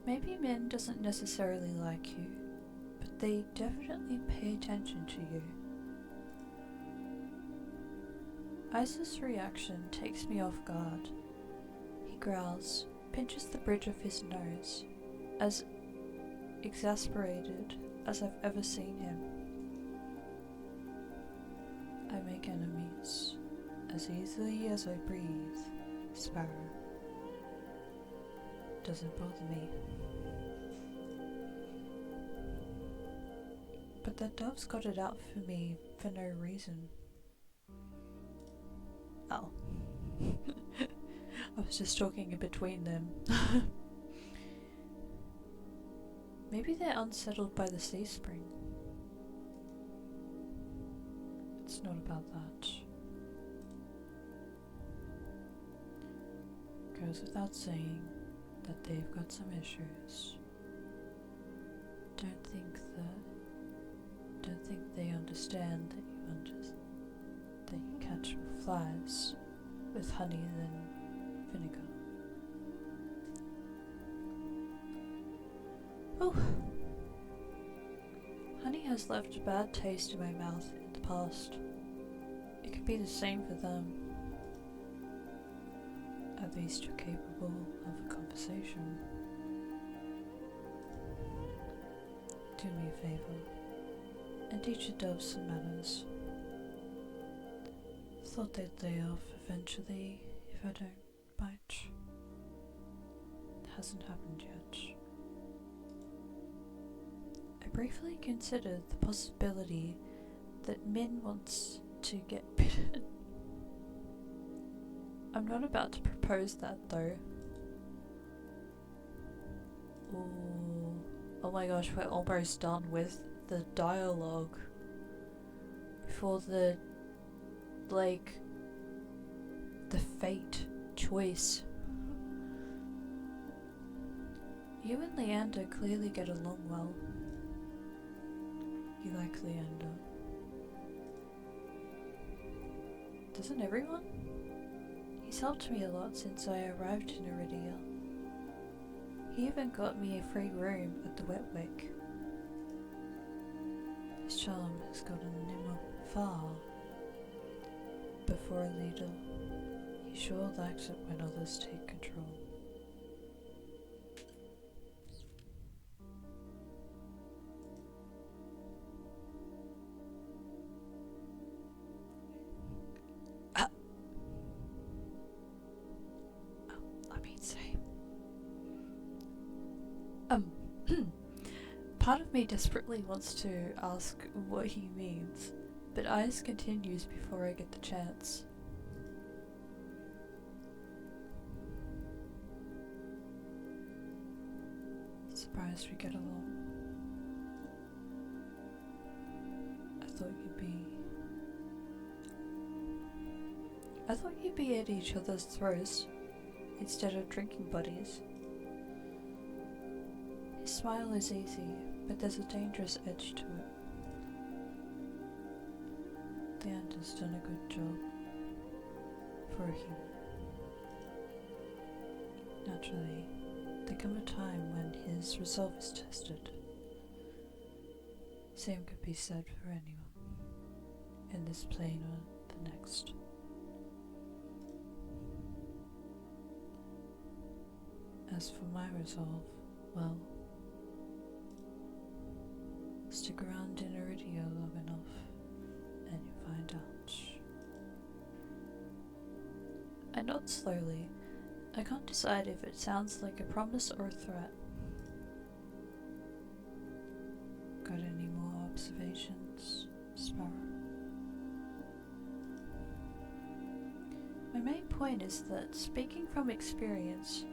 Maybe Min doesn't necessarily like you, but they definitely pay attention to you. Ice's reaction takes me off guard. He growls, pinches the bridge of his nose, as exasperated as I've ever seen him. I make enemies as easily as I breathe, Sparrow. Doesn't bother me. But that dove's got it out for me for no reason. Oh. I was just talking in between them. Maybe they're unsettled by the sea spring. It's not about that. Goes without saying that they've got some issues. Don't think they understand that you catch flies with honey than vinegar. Oh, honey has left a bad taste in my mouth in the past. It could be the same for them. At least you're capable of a conversation. Do me a favor and teach your doves some manners. Thought they'd lay off eventually if I don't bite. It hasn't happened yet. I briefly considered the possibility that Min wants to get bitten. I'm not about to propose that though. Ooh. Oh my gosh, we're almost done with the dialogue. Before the fate choice. You and Leander clearly get along well. You like Leander. Doesn't everyone? He's helped me a lot since I arrived in Iridia. He even got me a free room at the Wetwick. His charm has gotten him far. Before a leader, he sure likes it when others take control. Part of me desperately wants to ask what he means, but Ice continues before I get the chance. Surprised we get along. I thought you'd be at each other's throats instead of drinking buddies. His smile is easy, but there's a dangerous edge to it. Leander's done a good job for a human. Naturally, there come a time when his resolve is tested. Same could be said for anyone, in this plane or the next. As for my resolve, well, stick around in Iridio long enough and you find out. I nod slowly. I can't decide if it sounds like a promise or a threat. Got any more observations, Sparrow? My main point is that, speaking from experience,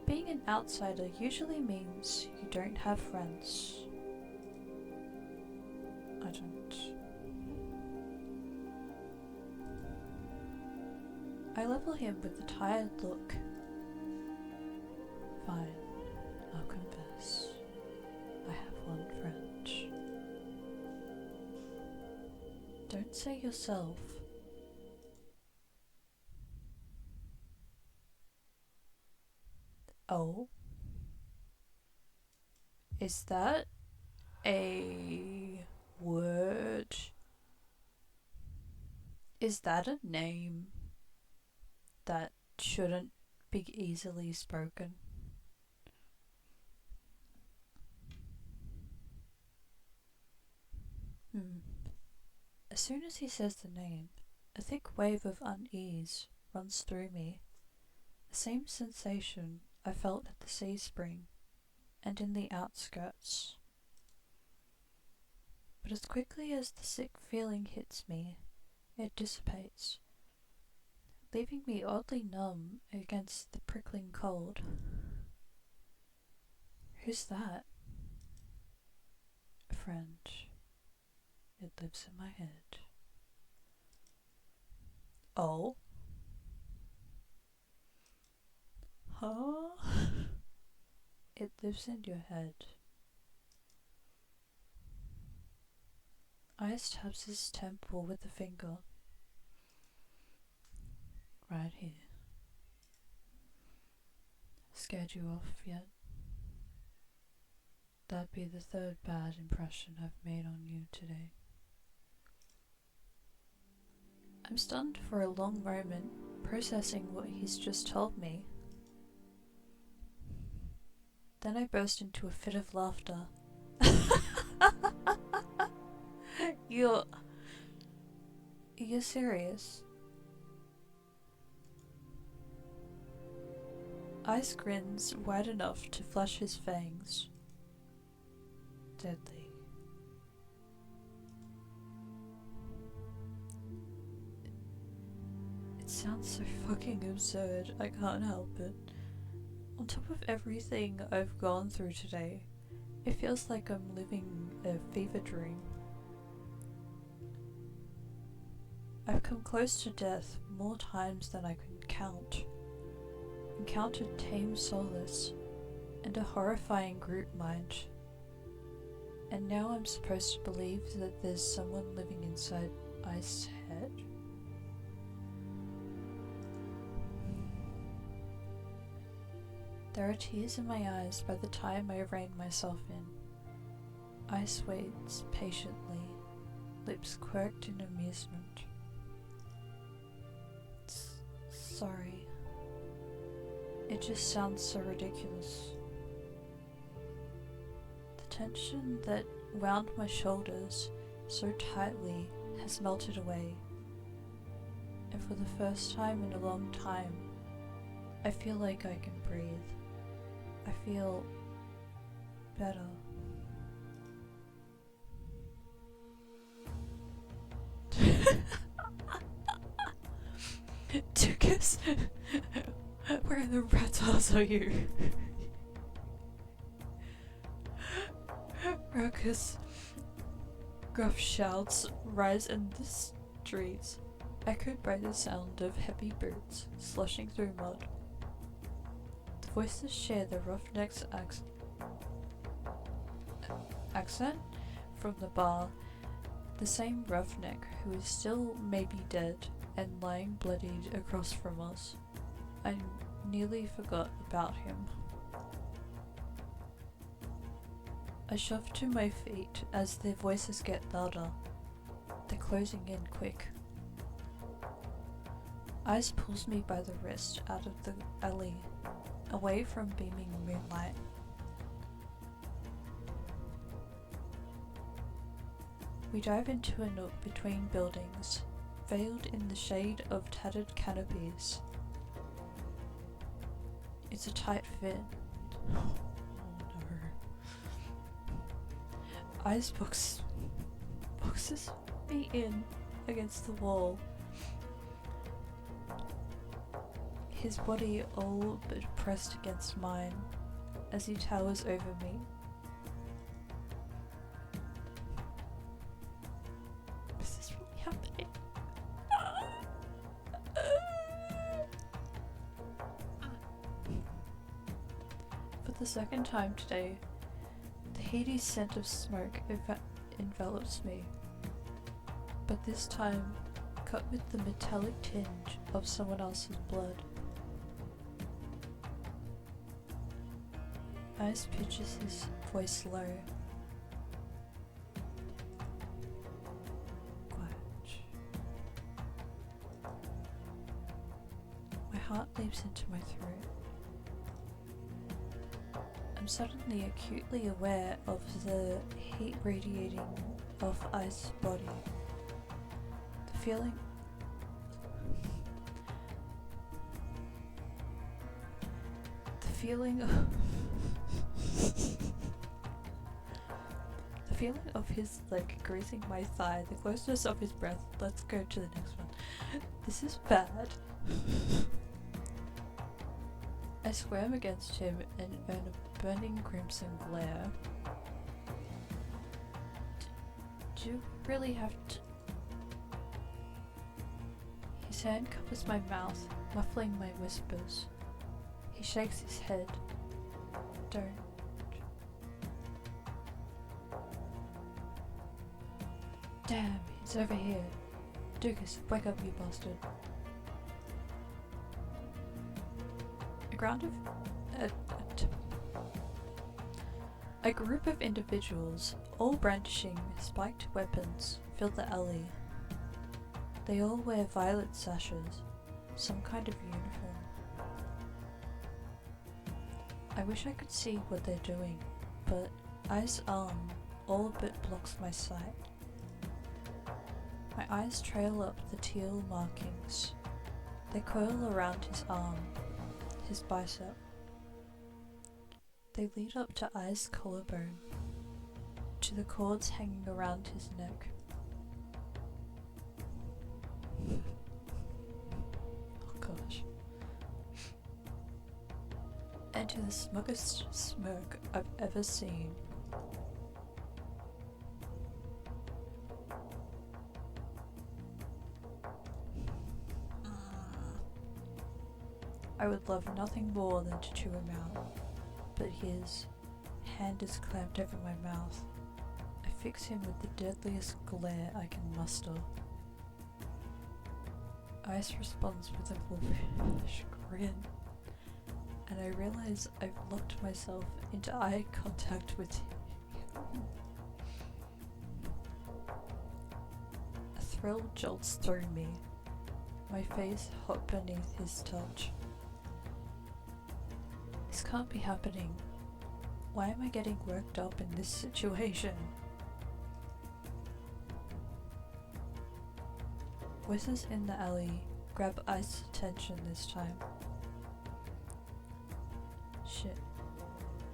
being an outsider usually means you don't have friends. I don't. I level him with a tired look. Fine, I'll confess. I have one friend. Don't say yourself. Oh? Is that a word? Is that a name that shouldn't be easily spoken? As soon as he says the name, a thick wave of unease runs through me. The same sensation I felt at the sea spring and in the outskirts. But as quickly as the sick feeling hits me, it dissipates, leaving me oddly numb against the prickling cold. Who's that? A friend. It lives in my head. Oh? Huh? It lives in your head. Ice taps his temple with a finger. Right here. Scared you off yet? That'd be the third bad impression I've made on you today. I'm stunned for a long moment, processing what he's just told me. Then I burst into a fit of laughter. You're serious? Ice grins wide enough to flash his fangs. Deadly. It sounds so fucking absurd, I can't help it. On top of everything I've gone through today, it feels like I'm living a fever dream. I've come close to death more times than I can count. Encountered tame solace and a horrifying group mind. And now I'm supposed to believe that there's someone living inside Ice's head? There are tears in my eyes by the time I rein myself in. Ice waits patiently, lips quirked in amusement. Sorry. It just sounds so ridiculous. The tension that wound my shoulders so tightly has melted away, and for the first time in a long time, I feel like I can breathe. I feel better. Tukas, where the rat's ass are you? Raucous, gruff shouts rise in the streets, echoed by the sound of heavy boots sloshing through mud. The voices share the roughneck's accent. accent from the bar, the same roughneck who is still maybe dead and lying bloodied across from us. I nearly forgot about him. I shove to my feet as their voices get louder. They're closing in quick. Ice pulls me by the wrist out of the alley, away from beaming moonlight. We dive into a nook between buildings, veiled in the shade of tattered canopies. It's a tight fit. Oh no. Ice boxes me in against the wall. His body all but pressed against mine as he towers over me. Is this really happening? For the second time today, the heady scent of smoke envelops me, but this time cut with the metallic tinge of someone else's blood. Ice pitches his voice low. Quiet. My heart leaps into my throat. I'm suddenly acutely aware of the heat radiating off Ice's body. The feeling of his leg grazing my thigh, the closeness of his breath. Let's go to the next one. This is bad. I squirm against him and earn a burning crimson glare. Do you really have to? His hand covers my mouth, muffling my whispers. He shakes his head. Don't. Damn, it's over here. Dukas, wake up, you bastard. A group of individuals, all brandishing spiked weapons, fill the alley. They all wear violet sashes, some kind of uniform. I wish I could see what they're doing, but Ice's arm all but blocks my sight. My eyes trail up the teal markings. They coil around his arm, his bicep. They lead up to Ice's collarbone, to the cords hanging around his neck. Oh gosh. And to the smuggest smirk I've ever seen. I would love nothing more than to chew him out, but his hand is clamped over my mouth. I fix him with the deadliest glare I can muster. Ice responds with a wolfish grin, and I realize I've locked myself into eye contact with him. A thrill jolts through me, my face hot beneath his touch. This can't be happening. Why am I getting worked up in this situation? Voices in the alley grab Ice's attention this time. Shit.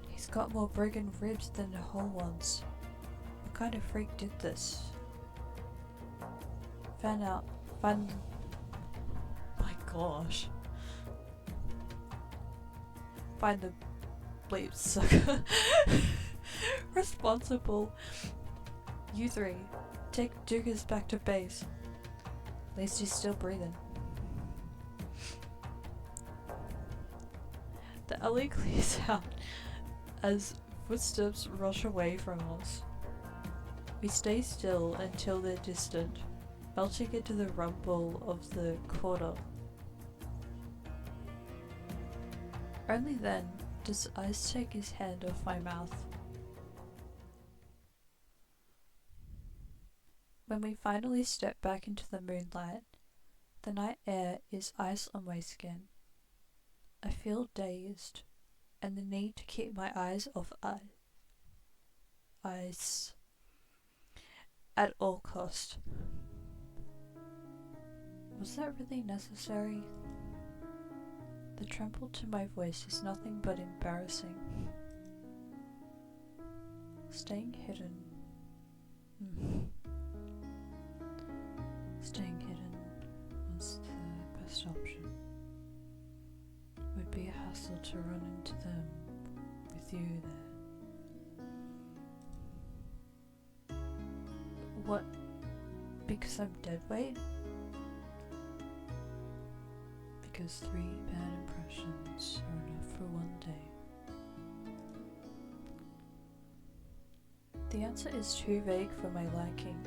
He's got more broken ribs than whole ones. What kind of freak did this? My gosh. Find the bleep sucker responsible. You three, take Dugas back to base. At least he's still breathing. The alley clears out as footsteps rush away from us. We stay still until they're distant, melting into the rumble of the quarter. Only then does Ice take his hand off my mouth. When we finally step back into the moonlight, the night air is ice on my skin. I feel dazed, and the need to keep my eyes off ice at all cost. Was that really necessary? The tremble to my voice is nothing but embarrassing. Staying hidden. Staying hidden was the best option. It would be a hassle to run into them with you there. What? Because I'm dead weight? Because 3 bad impressions are enough for one day. The answer is too vague for my liking,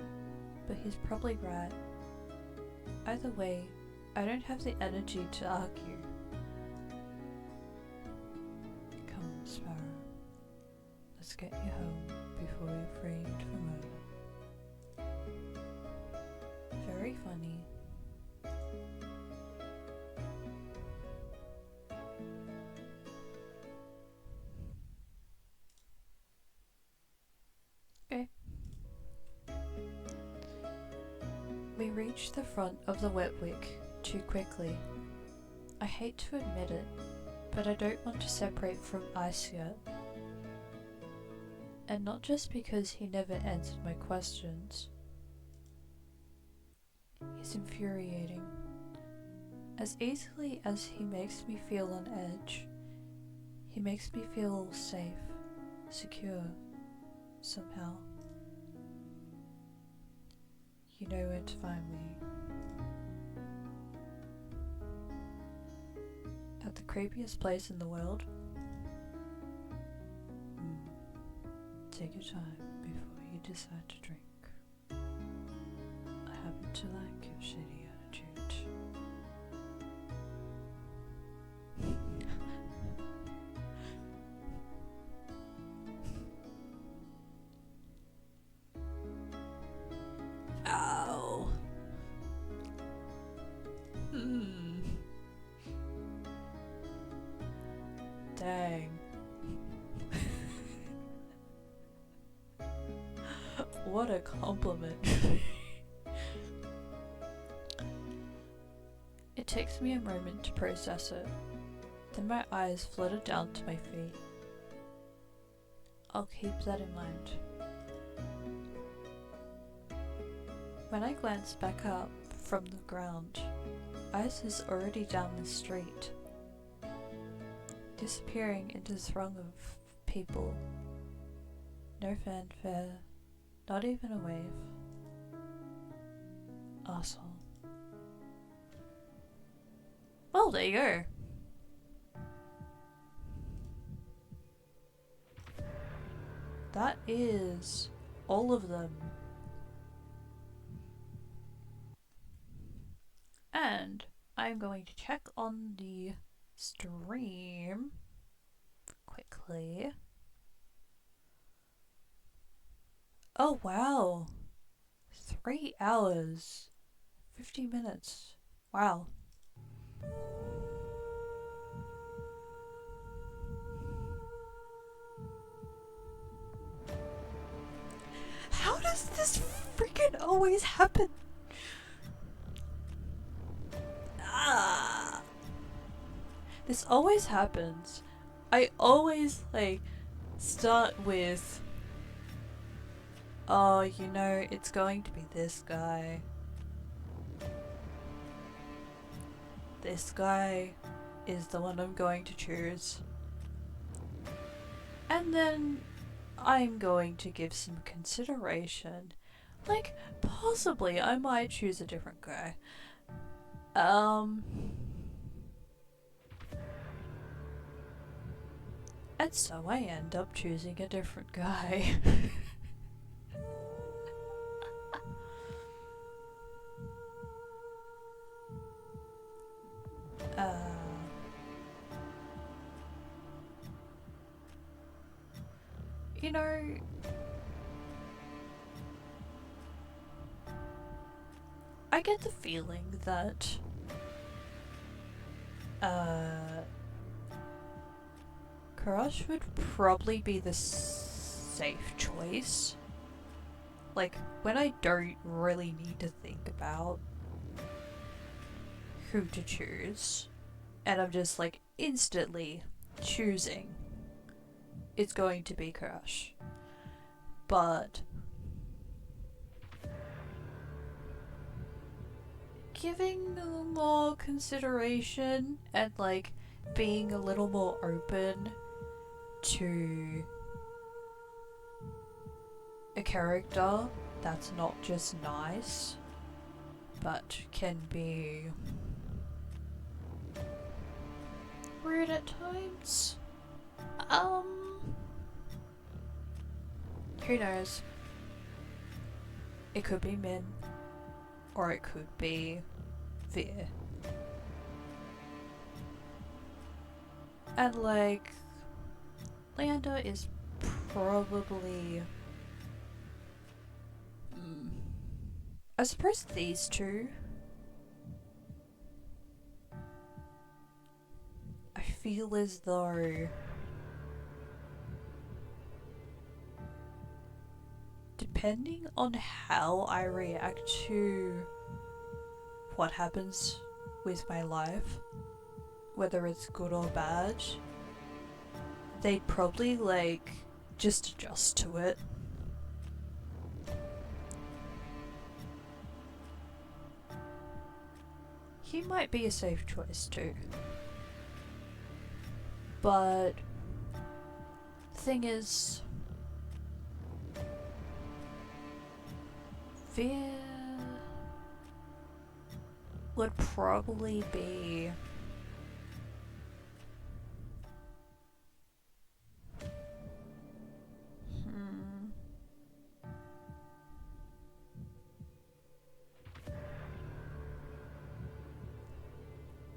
but he's probably right. Either way, I don't have the energy to argue. Come, Sparrow. Let's get you home before you're framed for murder. Very funny. We reach the front of the Wetwick too quickly. I hate to admit it, but I don't want to separate from Ice yet. And not just because he never answered my questions. He's infuriating. As easily as he makes me feel on edge, he makes me feel safe, secure, somehow. You know where to find me. At the creepiest place in the world? Take your time before you decide to drink. I happen to like your shitty attitude. Ow. Dang. What a compliment. It takes me a moment to process it. Then my eyes flutter down to my feet. I'll keep that in mind. When I glance back up from the ground, Ice is already down the street, disappearing into the throng of people. No fanfare, not even a wave. Arsehole. Well, there you go. That is all of them. And I'm going to check on the stream quickly. Oh wow, 3 hours, 50 minutes. Wow. How does this freaking always happen? This always happens. I always start with, oh, you know, it's going to be this guy. This guy is the one I'm going to choose. And then I'm going to give some consideration. Like, possibly I might choose a different guy. And so I end up choosing a different guy. you know, I get the feeling that Crush would probably be the safe choice. Like, when I don't really need to think about who to choose, and I'm just like instantly choosing, it's going to be Crush. But giving a little more consideration and like being a little more open to a character that's not just nice but can be weird at times. Who knows? It could be Min, or it could be Veer. And like, Leander is probably... I suppose these two. I feel as though depending on how I react to what happens with my life, whether it's good or bad, they'd probably like just adjust to it. He might be a safe choice too. But the thing is, Veer would probably be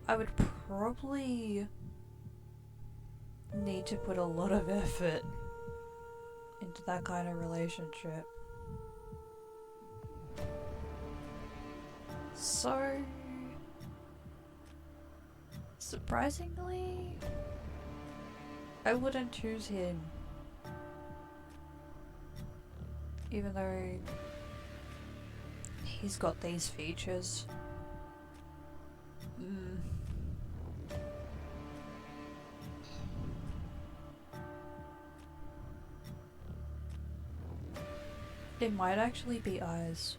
I would probably need to put a lot of effort into that kind of relationship. So, surprisingly, I wouldn't choose him. Even though he's got these features. It might actually be eyes.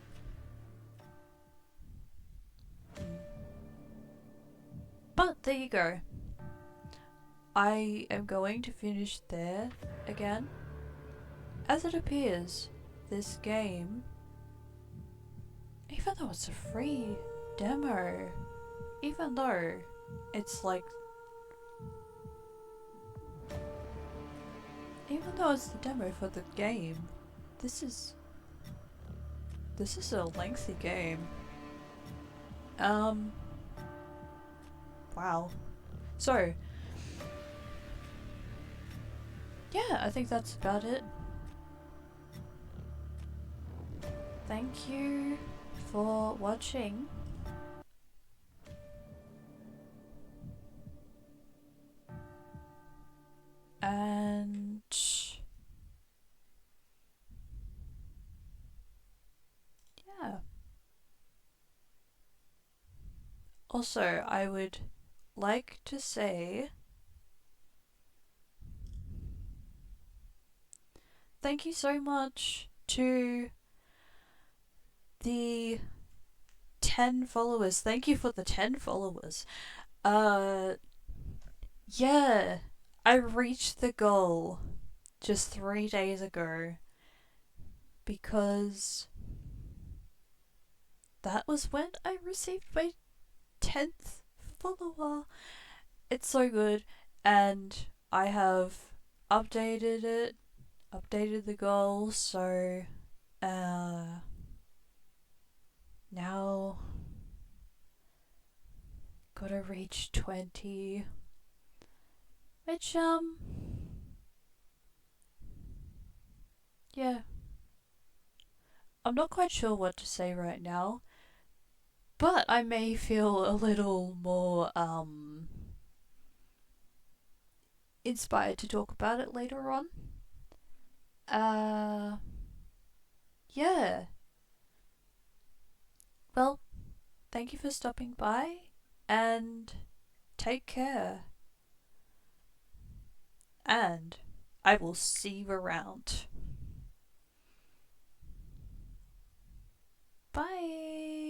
But there you go. I am going to finish there again. As it appears, this game, even though it's a free demo, even though it's like, even though it's the demo for the game, this is a lengthy game. Wow. So, yeah, I think that's about it. Thank you for watching. And yeah. Also, I would like to say thank you so much to the 10 followers. Thank you for the 10 followers. Yeah, I reached the goal just 3 days ago because that was when I received my 10th follower. It's so good, and I have updated the goal, so now gotta reach 20, which Yeah, I'm not quite sure what to say right now, but I may feel a little more inspired to talk about it later on. Uh, yeah. Well, thank you for stopping by, and take care. And I will see you around. Bye.